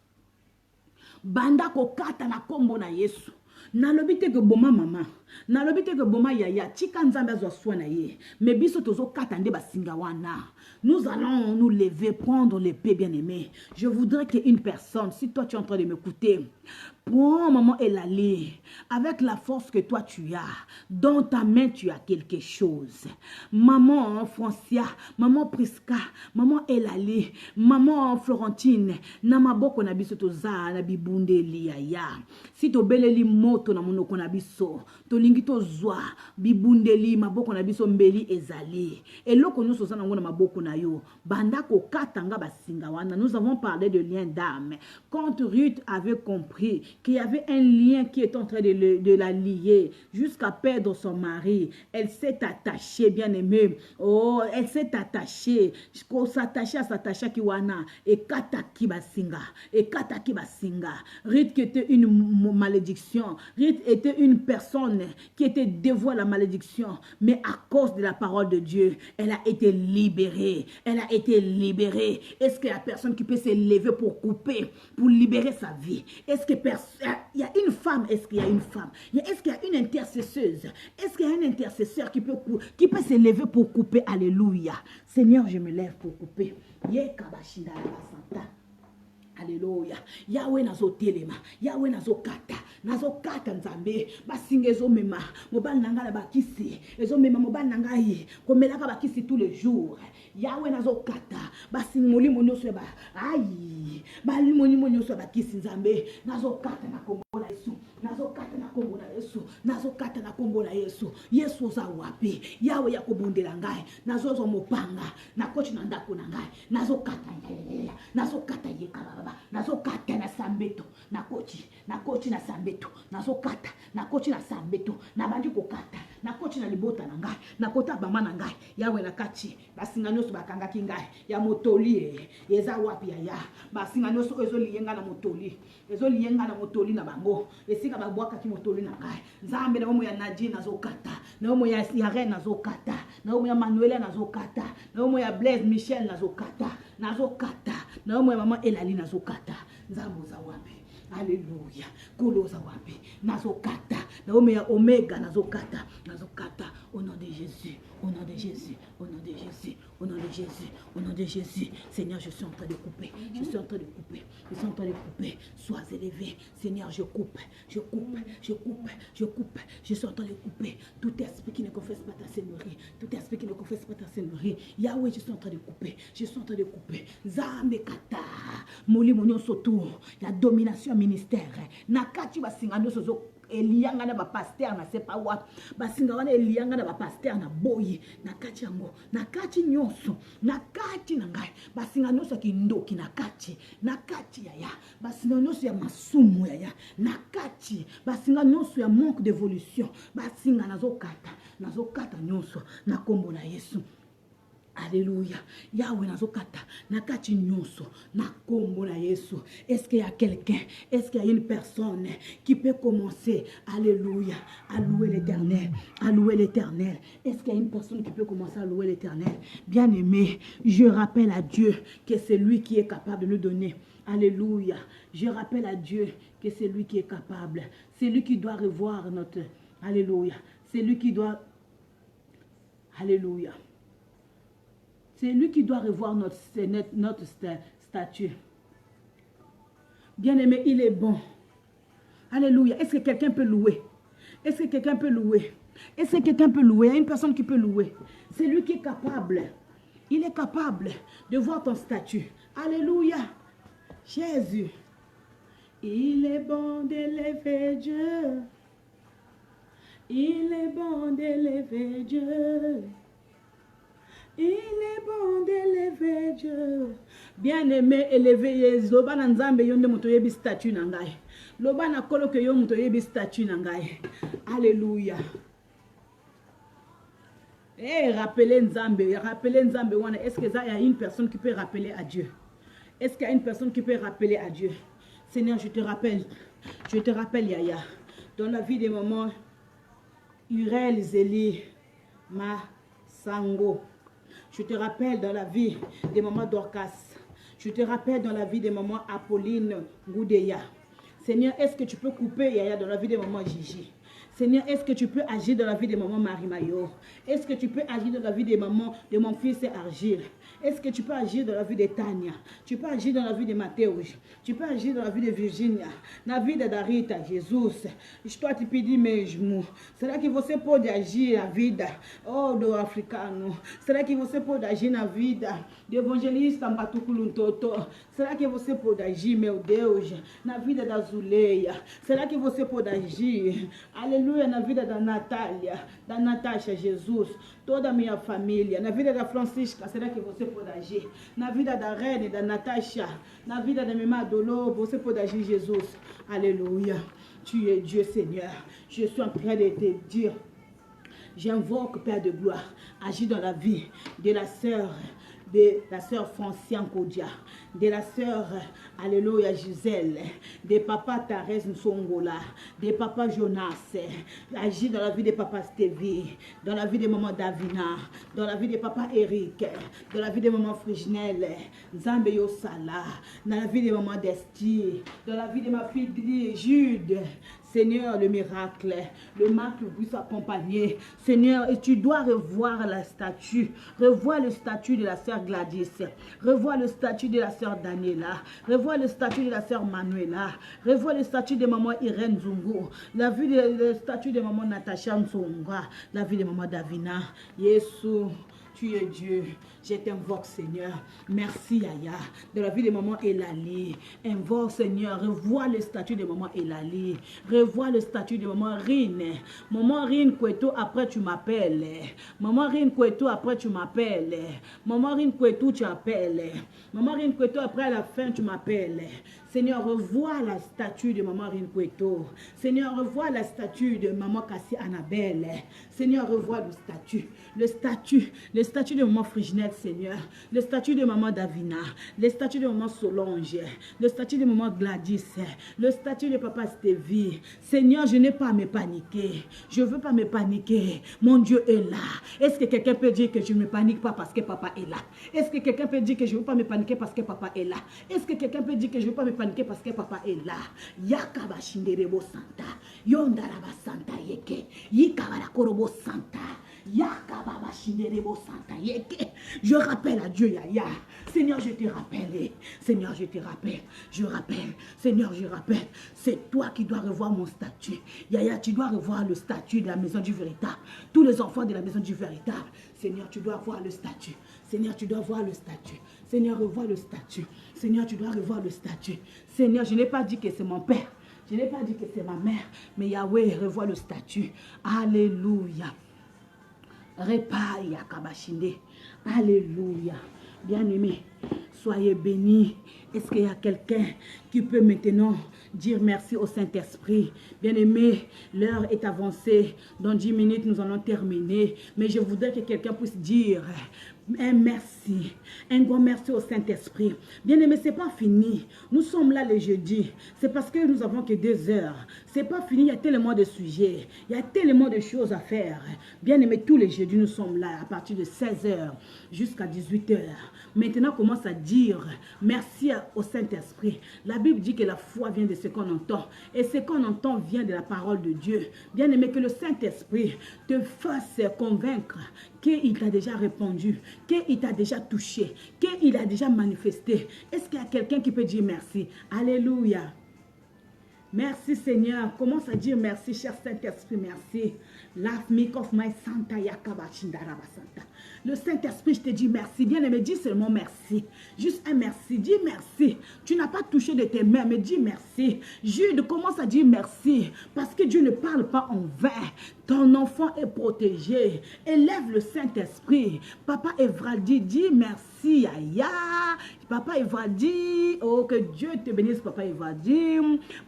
Banda ko kata na kombo na Yesu. Nalobi te ke boma mama. Na lobite que boma yaya tika nzambe azwa soin na ye. Mais biso tozo katande basinga wana. Nous allons nous lever, prendre l'épée, bien-aimé. Je voudrais qu'une personne, si toi tu es en train de m'écouter, prends maman Elali, avec la force que toi tu as, dans ta main tu as quelque chose. Maman Francia, maman Priska, maman Elali, maman Florentine, na maboko na biso toza na bibundeli ya. Si to beleli moto na monoko na biso, to lingi to zwa bibundeli maboko na biso mbeli ezali. Et loko nyonso za nango na maboko na yo, banda ko katanga basinga wana. Nous avons parlé de lien d'âme. Quand Ruth avait compris qu'il y avait un lien qui est en train de la lier jusqu'à perdre son mari, elle s'est attachée, bien aimée. Oh, elle s'est attachée. S'attacher à s'attacher kiwana et kataki basinga. Et kataki basinga. Ruth qui était une malédiction. Ruth était une personne qui était dévouée à la malédiction. Mais à cause de la parole de Dieu, elle a été libérée. Elle a été libérée. Est-ce qu'il y a personne qui peut se lever pour couper, pour libérer sa vie? Est-ce que il y a une femme? Est-ce qu'il y a une femme? Est-ce qu'il y a une intercesseuse? Est-ce qu'il y a un intercesseur qui peut se lever pour couper? Alléluia. Seigneur, je me lève pour couper. Alléluia. Yahweh nazo telema. Yahweh nazo kata nzambe. Basinga ezo mema. Mobali nanga la bakisi. Ezo mema mobali nanga yi. Komelaka bakisi tous les jours. Yahweh nazo kata. Basinga molimo nyonso ba. Ayi. Bali molimo nyonso bakisi nzambe. Nazo kata na kombo na Yesu. Nazo kata na kombo na Yesu. Nazo kata na kombo na Yesu. Yesu za wapi? Yahweh ya kobondela ngai. Nazo zo mopanga. Na kochi na ndako na ngai. Nazo kata ye. Nazo kata ye kaba. Nazo kata na sambeto. Na kochi na sambeto. Nazo kata. Na kochi na sambeto. Na bandi ko kata. Na kochi na libota na ngai. Na kota bama na ngai. Yahweh na kati. Basinga nyonso bakanga ki ngai. Ya motoli. Eza wapi ya. Basinga nyonso ezo liyenga na motoli. Ezo liyenga na motoli na bango. Esika babwaka ki motoli na ngai. Nzambe na omo ya Nadine nazo kata. Na omo ya Reine nazo kata. Na omo ya Manuela nazo kata. Na omo ya Blaise Michel nazo kata. Nazo kata. Na omo ya mama Elali nazo kata. Nzambo za wapi? Alléluia. Kolo za wapi? Nazo kata. Na omo ya Omega nazo kata. Nazo kata. Au nom de Jésus. Au nom de Jésus. Au nom de Jésus. Au nom de Jésus. Au nom de Jésus. Seigneur, je suis en train de couper. Je suis en train de couper. Je suis en train de couper. Sois élevé. Seigneur, je coupe. Je coupe. Je coupe. Je coupe. Je suis en train de couper. Tout esprit qui ne confesse pas ta seigneurie. Tout esprit qui ne confesse pas ta seigneurie. Yahweh, je suis en train de couper. Je suis en train de couper. Zambe kata. Moli monyo soto. La domination ministère. Nakati basingano sozo. Elianga na ba pasteur na sepa wa basinga wana elianga na ba pasteur na boyi na kati yango na kati nyonso na kati na ngai basinga nyonso kindoki na kati ya basinga nyonso ya masumu ya na kati basinga nyonso ya manque d'évolution basinga nazokata nyonso na kombo na Yesu. Alléluia. Yahweh nazokata nakati nyonso na kombo na Yesu. Est-ce qu'il y a quelqu'un, est-ce qu'il y a une personne qui peut commencer, alléluia, à louer l'Éternel, à louer l'Éternel? Est-ce qu'il y a une personne qui peut commencer à louer l'Éternel? Bien-aimé, je rappelle à Dieu que c'est lui qui est capable de nous donner. Alléluia. Je rappelle à Dieu que c'est lui qui est capable. C'est lui qui doit revoir notre, alléluia. C'est lui qui doit, alléluia. C'est lui qui doit revoir notre statut. Bien-aimé, il est bon. Alléluia. Est-ce que quelqu'un peut louer? Est-ce que quelqu'un peut louer? Est-ce que quelqu'un peut louer? Il y a une personne qui peut louer. C'est lui qui est capable. Il est capable de voir ton statut. Alléluia. Jésus. Il est bon d'élever Dieu. Il est bon d'élever Dieu. Il est bon d'élever Dieu. Bien-aimé, élevé Yesu. Loba na nzambe yonde moto yebi statut na ngai. Loba na kolo ke yo moto yebi statut na ngai. Alléluia. Rappelez nzambe wana. Est-ce qu'il y a une personne qui peut rappeler à Dieu? Est-ce qu'il y a une personne qui peut rappeler à Dieu? Seigneur, je te rappelle, Yaya, dans la vie des mamans, Urel, Zélie, Sango. Je te rappelle dans la vie des mamans Dorcas. Je te rappelle dans la vie des mamans Apolline Goudeya. Seigneur, est-ce que tu peux couper Yaya dans la vie des mamans Gigi? Seigneur, est-ce que tu peux agir dans la vie de maman Marie Mayo? Est-ce que tu peux agir dans la vie de maman, de mon fils Argile? Est-ce que tu peux agir dans la vie de Tania? Tu peux agir dans la vie de Mathéus? Tu peux agir dans la vie de Virginia? Na vida da Rita, Jesus. Estou a te pedir mesmo. Será que você pode agir na vida, oh, do africano? Será que você pode agir na vida do evangelista Mbatukuluntoto? Será que você pode agir, meu Deus, na vida da Zuleia? Será que você pode agir, aleluia, na vida da Natália, da Natasha, Jesus? Toda a minha família, na vida da Francisca, será que você pode agir? Na vida da Rene, da Natasha, na vida da Mima Dolo, você pode agir, Jesus. Alléluia. Tu es Dieu, Seigneur. Je suis en train de te dire, j'invoque, Père de gloire, agis dans la vie de la sœur Franciane Kodia, de la sœur, alléluia, Gisèle, de papa Thérèse Nsongola, de papa Jonas, agis dans la vie de papa Stevie, dans la vie de maman Davina, dans la vie de papa Eric, dans la vie de maman Friginelle, Nzambe Yosala, dans la vie de maman Desti, dans la vie de ma fille Jude. Seigneur, le miracle puisse accompagner. Seigneur, et tu dois revoir la statue. Revois le statut de la sœur Gladys. Revois le statut de la sœur Daniela. Revois le statut de la sœur Manuela. Revois le statut de maman Irène Zungo. Le statut de maman Natacha Nzonga. La vie de maman Davina. Jésus. Tu es Dieu, je t'invoque, Seigneur. Merci, Yaya. De la vie de maman Elali. Invoque, Seigneur. Revois le statut de maman Elali. Revois le statut de maman Rine. Maman Rine Kweto, après tu m'appelles. Maman Rine Kweto, après tu m'appelles. Maman Rine Kweto, tu appelles. Maman Rine Kweto, après à la fin, tu m'appelles. Seigneur, revois la statue de maman Rine Kweto. Seigneur, revois la statue de maman Cassie Annabelle. Seigneur, revois le statut de maman Friginette, Seigneur. Le statut de maman Davina. Le statut de maman Solange. Le statut de maman Gladys. Le statut de papa Stevie. Seigneur, je n'ai pas à me paniquer. Je ne veux pas me paniquer. Mon Dieu est là. Est-ce que quelqu'un peut dire que je ne me panique pas parce que papa est là? Est-ce que quelqu'un peut dire que je ne veux pas me paniquer parce que papa est là? Est-ce que quelqu'un peut dire que je ne veux pas me paniquer parce que papa est là? Yakaba Shinderebo Santa. Yondaraba Santa Yeke. Yikabara Korobo Santa. Yakaba Shinderebo Santa Yeke. Je rappelle à Dieu, Yaya. Seigneur, je te rappelle. Seigneur, je te rappelle. Je rappelle. Seigneur, je rappelle. C'est toi qui dois revoir mon statut. Yaya, tu dois revoir le statut de la maison du véritable. Tous les enfants de la maison du véritable. Seigneur, tu dois voir le statut. Seigneur, tu dois voir le statut. Seigneur, revois le statut. Seigneur, tu dois revoir le statut. Seigneur, je n'ai pas dit que c'est mon père. Je n'ai pas dit que c'est ma mère. Mais Yahweh, revois le statut. Alléluia. Répare Yakabashinde. Alléluia. Bien-aimés, soyez bénis. Est-ce qu'il y a quelqu'un qui peut maintenant dire merci au Saint-Esprit? Bien-aimés, l'heure est avancée. Dans 10 minutes, nous allons terminer. Mais je voudrais que quelqu'un puisse dire un merci, un grand merci au Saint-Esprit. Bien-aimés, ce n'est pas fini. Nous sommes là le jeudi. C'est parce que nous avons que 2 heures. Ce n'est pas fini, il y a tellement de sujets. Il y a tellement de choses à faire. Bien-aimés, tous les jeudis, nous sommes là à partir de 16 heures jusqu'à 18 heures. Maintenant, on commence à dire merci au Saint-Esprit. La Bible dit que la foi vient de ce qu'on entend. Et ce qu'on entend vient de la parole de Dieu. Bien-aimé, que le Saint-Esprit te fasse convaincre qu'il t'a déjà répondu, qu'il t'a déjà touché, qu'il a déjà manifesté. Est-ce qu'il y a quelqu'un qui peut dire merci? Alléluia. Merci Seigneur. Commence à dire merci, cher Saint-Esprit, merci. Lave me of my Santa Yakaba Shindaraba Santa. Le Saint-Esprit, je te dis merci. Bien-aimé, dis seulement merci. Juste un merci. Dis merci. Tu n'as pas touché de tes mains, mais dis merci. Jude, commence à dire merci. Parce que Dieu ne parle pas en vain. Ton enfant est protégé. Élève le Saint-Esprit. Papa Evraldi, dis merci. Yaya. Papa Evraldi. Oh, que Dieu te bénisse, Papa Evraldi.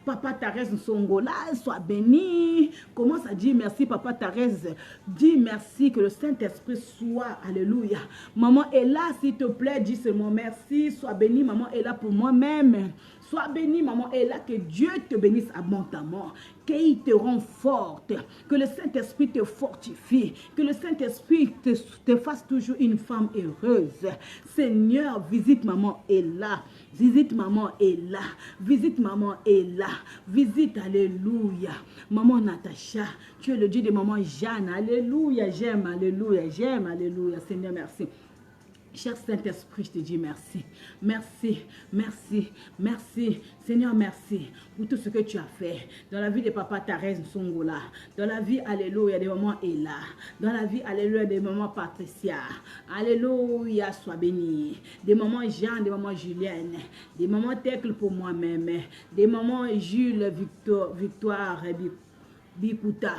Papa Thérèse Nsongola, sois béni. Commence à dire merci, Papa Thérèse. Dis merci, que le Saint-Esprit soit. Alléluia. Maman est là, s'il te plaît, dis seulement merci. Sois béni, maman est là pour moi-même. Sois bénie, maman Ella, que Dieu te bénisse abondamment, qu'il te rend forte, que le Saint-Esprit te fortifie, que le Saint-Esprit te fasse toujours une femme heureuse. Seigneur, visite maman Ella, visite maman Ella, visite maman Ella, visite, alléluia, maman Natacha, tu es le Dieu de maman Jeanne, alléluia, j'aime, alléluia, Seigneur, merci. Cher Saint-Esprit, je te dis merci. Merci, merci, merci. Seigneur, merci pour tout ce que tu as fait dans la vie de Papa Thérèse Songola, dans la vie, alléluia, de maman Ella, dans la vie, alléluia, de maman Patricia. Alléluia, sois béni. Des mamans Jean, des mamans Julienne, des mamans Tecle pour moi-même, des mamans Jules, Victoire, Bikuta,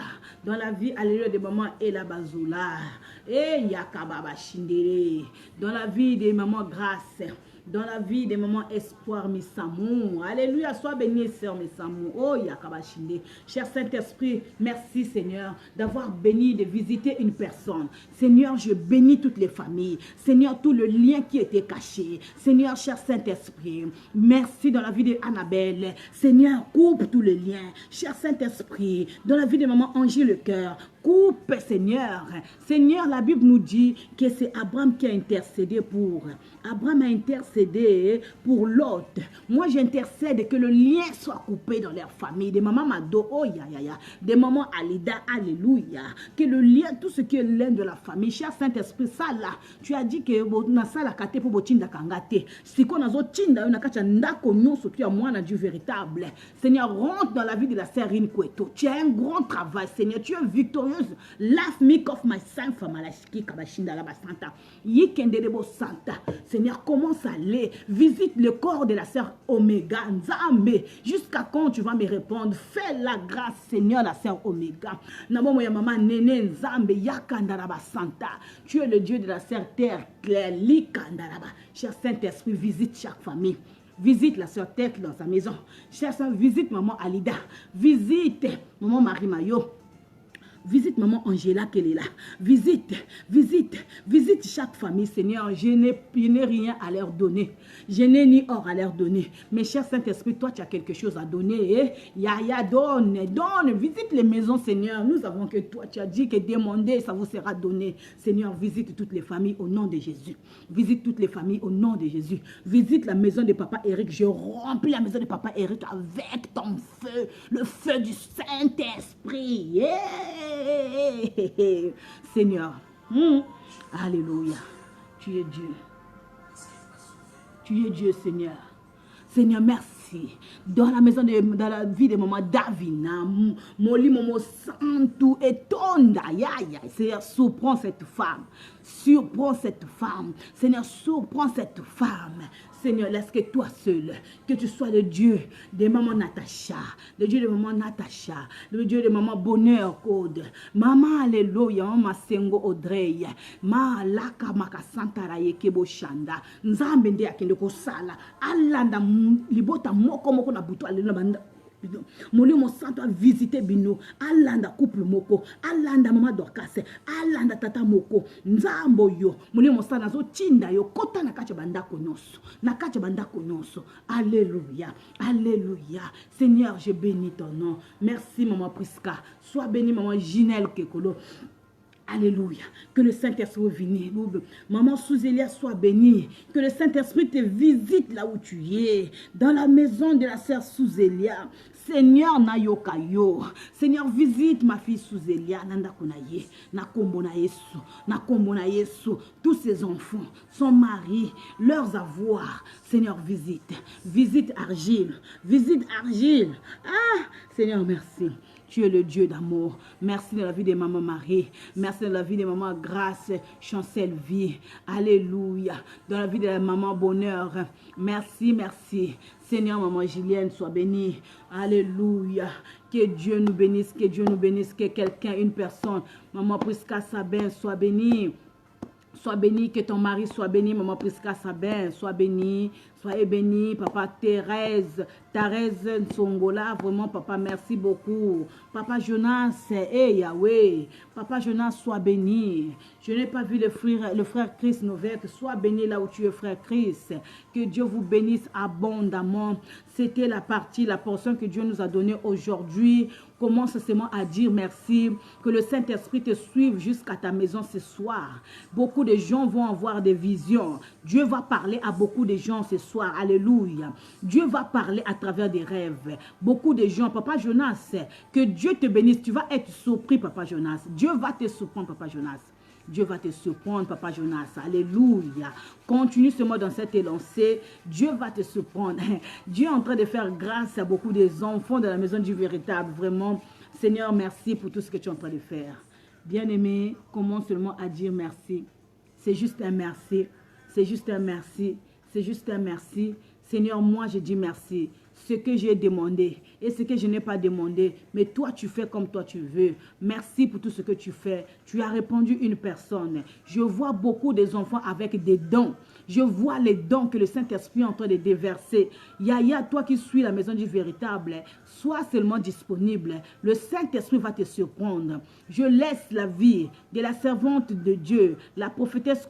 dans la vie, alléluia, de maman Ella Bazoula, et Yakababa Shindere, dans la vie des mamans Grâce, dans la vie des mamans Espoir Missamou, alléluia, sois béni, sœur Missamou, oh Yakaba Shinde. Cher Saint-Esprit, merci Seigneur d'avoir béni, de visiter une personne. Seigneur, je bénis toutes les familles. Seigneur, tout le lien qui était caché. Seigneur, cher Saint-Esprit, merci dans la vie d'Annabelle. Seigneur, coupe tous les liens. Cher Saint-Esprit, dans la vie de maman Angie Le Cœur, coupe, Seigneur. Seigneur, la Bible nous dit que c'est Abraham qui a intercédé pour. Abraham a intercédé pour Lot. Moi, j'intercède que le lien soit coupé dans leur famille. Des mamans Mado, oh ya ya. Des mamans Alida, alléluia. Que le lien, tout ce qui est lien de la famille, cher Saint-Esprit, ça là, tu as dit que na ça la kate pour botinda kangate. Si qu'on a zotinda, on a kacha ndako nyonso tu as moi na Dieu véritable. Seigneur, rentre dans la vie de la sœur Rin Kweto. Tu as un grand travail, Seigneur. Tu es victorieux. Laugh me off my son for Malashiki Kabashinda la Basanta. Yikendebo Santa. Seigneur, commence à aller. Visite le corps de la sœur Omega. Nzambe. Jusqu'à quand tu vas me répondre? Fais la grâce, Seigneur, la sœur Omega. Namomo ya maman Nene Nzambe. Yakandaraba Santa. Tu es le Dieu de la sœur Terre Claire. Likandaraba. Cher Saint-Esprit, visite chaque famille. Visite la sœur Terre dans sa maison. Cher Saint, visite maman Alida. Visite maman Marie Mayo. Visite maman Angela qu'elle est là. Visite chaque famille, Seigneur. Je n'ai rien à leur donner. Je n'ai ni or à leur donner. Mais cher Saint-Esprit, toi, tu as quelque chose à donner. Yaya, donne. Visite les maisons, Seigneur. Nous avons que toi, tu as dit que demander, ça vous sera donné. Seigneur, visite toutes les familles au nom de Jésus. Visite toutes les familles au nom de Jésus. Visite la maison de Papa Eric. Je remplis la maison de Papa Eric avec ton feu. Le feu du Saint-Esprit. Yeah! Seigneur, alléluia, tu es Dieu. Tu es Dieu, Seigneur. Seigneur, merci. Dans la maison, dans la vie de maman Davina, Moli Momo Santou et Tonda, Seigneur, surprends cette femme. Surprends cette femme. Seigneur, surprends cette femme. Seigneur, laisse que toi seul, que tu sois le Dieu de maman Natacha, le Dieu de maman Natacha, le Dieu de maman Bonheur Code, maman Alléluia, maman Sengo Audrey, ma laka makasanta yekebo shanda, nzambe ndi akende ko sala, alanda libota moko na buto alenda banda. Molimo santo a visité bino alanda couple moko alanda mama Dorcas alanda tata moko nzambo yo molimo sana zo tinda yo kota na kacha bandako nyonso alléluia Seigneur, je bénis ton nom. Merci maman Priska, sois bénie maman Ginelle Kekolo. Alléluia. Que le Saint-Esprit vienne. Maman Souzélia soit bénie. Que le Saint-Esprit te visite là où tu es. Dans la maison de la sœur Souzélia. Seigneur Nayokayo. Seigneur, visite ma fille Souzélia. Nanda Konaye. Nakombona Yesu. Tous ses enfants, son mari, leurs avoirs. Seigneur, visite. Visite Argile. Ah, Seigneur, merci. Tu es le Dieu d'amour. Merci de la vie de maman Marie. Merci de la vie de maman Grâce, Chancel Vie. Alléluia. Dans la vie de la maman Bonheur. Merci. Seigneur, maman Julienne, sois bénie. Alléluia. Que Dieu nous bénisse, que quelqu'un, une personne, maman Priska Sabin, sois bénie. Sois béni, que ton mari soit béni, maman Prisca Sabin, sois béni, soyez béni, papa Thérèse Nsongola, vraiment papa, merci beaucoup. Papa Jonas, Yahweh, papa Jonas, sois béni. Je n'ai pas vu le frère Chris Novek, sois béni là où tu es, frère Chris. Que Dieu vous bénisse abondamment. C'était la portion que Dieu nous a donnée aujourd'hui. Commence seulement à dire merci. Que le Saint-Esprit te suive jusqu'à ta maison ce soir. Beaucoup de gens vont avoir des visions. Dieu va parler à beaucoup de gens ce soir. Alléluia. Dieu va parler à travers des rêves. Beaucoup de gens. Papa Jonas, que Dieu te bénisse. Tu vas être surpris, Papa Jonas. Dieu va te surprendre, Papa Jonas. Dieu va te surprendre, Papa Jonas. Alléluia. Continue seulement dans cette élancée. Dieu va te surprendre. Dieu est en train de faire grâce à beaucoup des enfants de la maison du véritable. Vraiment, Seigneur, merci pour tout ce que tu es en train de faire. Bien-aimé, commence seulement à dire merci. C'est juste un merci. C'est juste un merci. C'est juste un merci. Seigneur, moi, je dis merci. Ce que j'ai demandé et ce que je n'ai pas demandé, mais toi tu fais comme toi tu veux. Merci pour tout ce que tu fais. Tu as répondu une personne. Je vois beaucoup des enfants avec des dons. Je vois les dons que le Saint-Esprit est en train de déverser. Yaya, toi qui suis la maison du véritable, sois seulement disponible. Le Saint-Esprit va te surprendre. Je laisse la vie de la servante de Dieu, la prophétesse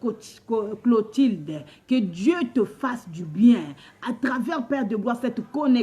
Clotilde, que Dieu te fasse du bien à travers, Père de gloire, cette connexion,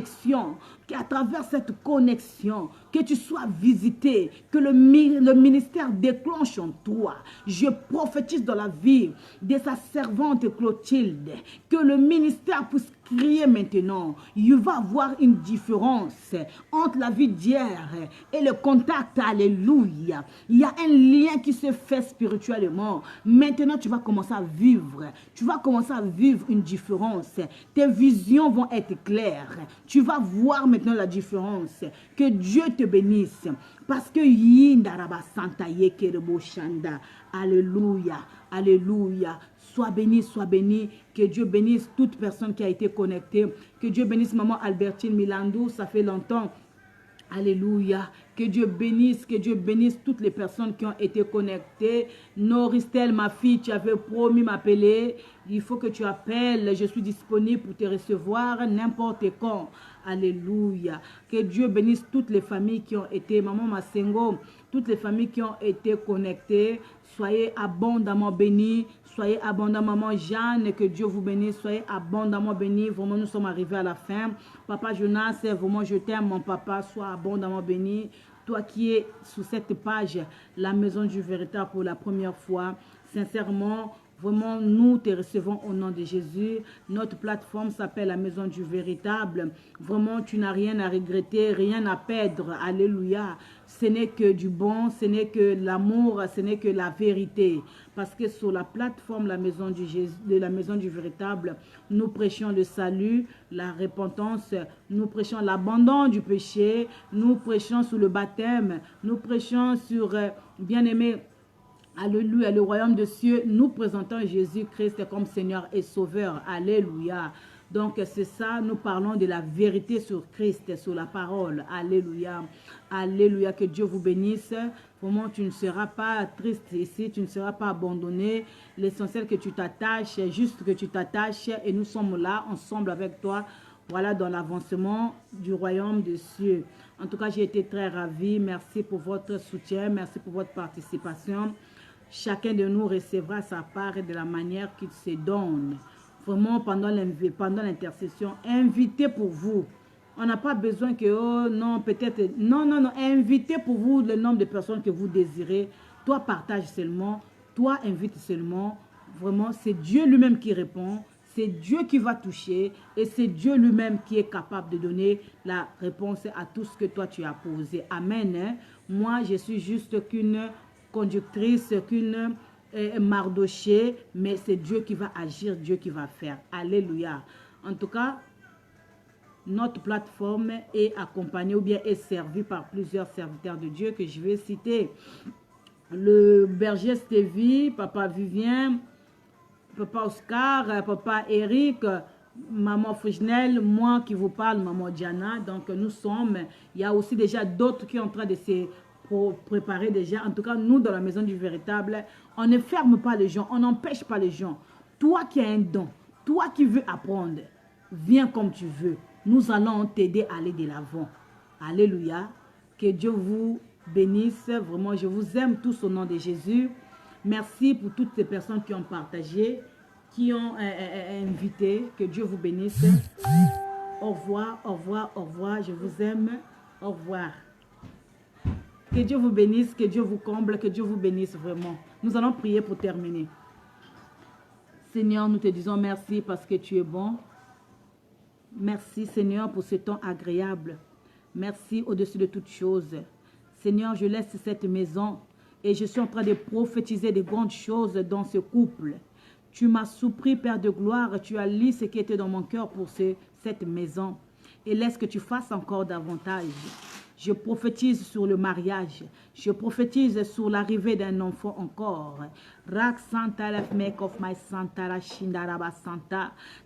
qu'à travers cette connexion, que tu sois visité, que le ministère déclenche en toi. Je prophétise dans la vie de sa servante Clotilde, que le ministère puisse crier maintenant. Il va avoir une différence entre la vie d'hier et le contact. Alléluia. Il y a un lien qui se fait spirituellement. Maintenant, tu vas commencer à vivre. Tu vas commencer à vivre une différence. Tes visions vont être claires. Tu vas voir maintenant la différence. Que Dieu te bénisse. Parce que Yindaraba Santa Yekerebo Shanda. Alléluia. Alléluia. Sois béni, que Dieu bénisse toute personne qui a été connectée, que Dieu bénisse maman Albertine Milandou, ça fait longtemps. Alléluia. Que Dieu bénisse toutes les personnes qui ont été connectées. Noristel, ma fille, tu avais promis m'appeler. Il faut que tu appelles. Je suis disponible pour te recevoir n'importe quand. Alléluia. Que Dieu bénisse toutes les familles qui ont été, maman Masengo, toutes les familles qui ont été connectées. Soyez abondamment bénis. Soyez abondamment, maman Jeanne, que Dieu vous bénisse. Soyez abondamment bénis. Vraiment, nous sommes arrivés à la fin. Papa Jonas, vraiment, je t'aime, mon papa. Sois abondamment béni. Toi qui es sur cette page, la maison du véritable pour la première fois, sincèrement, vraiment, nous te recevons au nom de Jésus. Notre plateforme s'appelle la maison du véritable. Vraiment, tu n'as rien à regretter, rien à perdre. Alléluia. Ce n'est que du bon, ce n'est que l'amour, ce n'est que la vérité. Parce que sur la plateforme de la maison du véritable, nous prêchons le salut, la repentance, nous prêchons l'abandon du péché, nous prêchons sur le baptême, nous prêchons sur, bien-aimé, alléluia, le royaume de cieux. Nous présentons Jésus-Christ comme Seigneur et Sauveur. Alléluia. Donc c'est ça, nous parlons de la vérité sur Christ, sur la parole. Alléluia. Alléluia, que Dieu vous bénisse. Vraiment, tu ne seras pas triste ici, tu ne seras pas abandonné. L'essentiel que tu t'attaches, juste que tu t'attaches et nous sommes là ensemble avec toi. Voilà, dans l'avancement du royaume des cieux. En tout cas, j'ai été très ravie. Merci pour votre soutien, merci pour votre participation. Chacun de nous recevra sa part de la manière qu'il se donne. Vraiment, pendant l'intercession, invitez pour vous. On n'a pas besoin que, oh non, peut-être, non, invitez pour vous le nombre de personnes que vous désirez. Toi, partage seulement. Toi, invite seulement. Vraiment, c'est Dieu lui-même qui répond. C'est Dieu qui va toucher. Et c'est Dieu lui-même qui est capable de donner la réponse à tout ce que toi, tu as posé. Amen. Moi, je suis juste qu'une conductrice, qu'une Mardoché, mais c'est Dieu qui va agir, Dieu qui va faire. Alléluia. En tout cas, notre plateforme est accompagnée ou bien est servie par plusieurs serviteurs de Dieu que je vais citer. Le berger Stevie, papa Vivien, papa Oscar, papa Eric, maman Fouchnel, moi qui vous parle, maman Diana. Donc nous sommes, il y a aussi déjà d'autres qui sont en train de se pour préparer déjà. En tout cas, nous, dans la maison du véritable, on ne ferme pas les gens, on n'empêche pas les gens. Toi qui as un don, toi qui veux apprendre, viens comme tu veux. Nous allons t'aider à aller de l'avant. Alléluia. Que Dieu vous bénisse. Vraiment, je vous aime tous au nom de Jésus. Merci pour toutes ces personnes qui ont partagé, qui ont invité. Que Dieu vous bénisse. Au revoir, au revoir, au revoir. Je vous aime. Au revoir. Que Dieu vous bénisse, que Dieu vous comble, que Dieu vous bénisse vraiment. Nous allons prier pour terminer. Seigneur, nous te disons merci parce que tu es bon. Merci Seigneur pour ce temps agréable. Merci au-dessus de toutes choses. Seigneur, je laisse cette maison et je suis en train de prophétiser de grandes choses dans ce couple. Tu m'as surpris, Père de gloire, tu as lu ce qui était dans mon cœur pour cette maison. Et laisse que tu fasses encore davantage. Je prophétise sur le mariage. Je prophétise sur l'arrivée d'un enfant encore.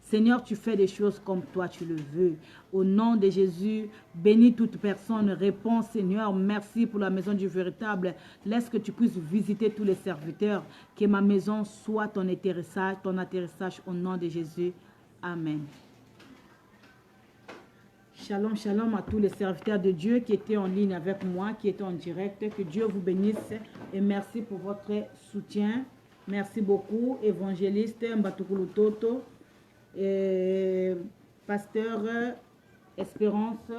Seigneur, tu fais des choses comme toi tu le veux. Au nom de Jésus, bénis toute personne. Réponds, Seigneur. Merci pour la maison du véritable. Laisse que tu puisses visiter tous les serviteurs. Que ma maison soit ton atterrissage au nom de Jésus. Amen. Shalom, shalom à tous les serviteurs de Dieu qui étaient en ligne avec moi, qui étaient en direct. Que Dieu vous bénisse et merci pour votre soutien. Merci beaucoup, évangéliste Mbatukulu Toto, et pasteur Espérance.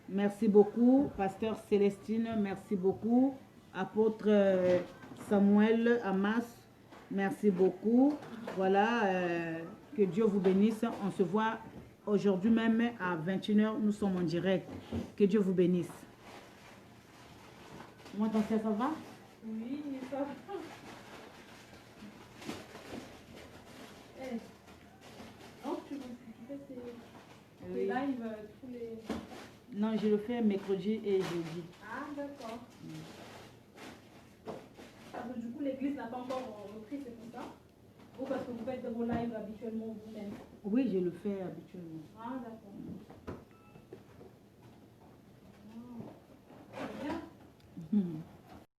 Merci beaucoup, pasteur Célestine. Merci beaucoup, apôtre Samuel Amas. Merci beaucoup. Voilà, que Dieu vous bénisse. On se voit aujourd'hui même à 21h, nous sommes en direct. Que Dieu vous bénisse. Moi, ton ça va? Oui, ça va. Donc, tu fais tes lives tous les... Non, je le fais mercredi et jeudi. Ah, d'accord. Parce que du coup, l'église n'a pas encore repris, c'est pour ça? Ou parce que vous faites vos lives habituellement vous-même? Oui, je le fais habituellement. Ah, d'accord.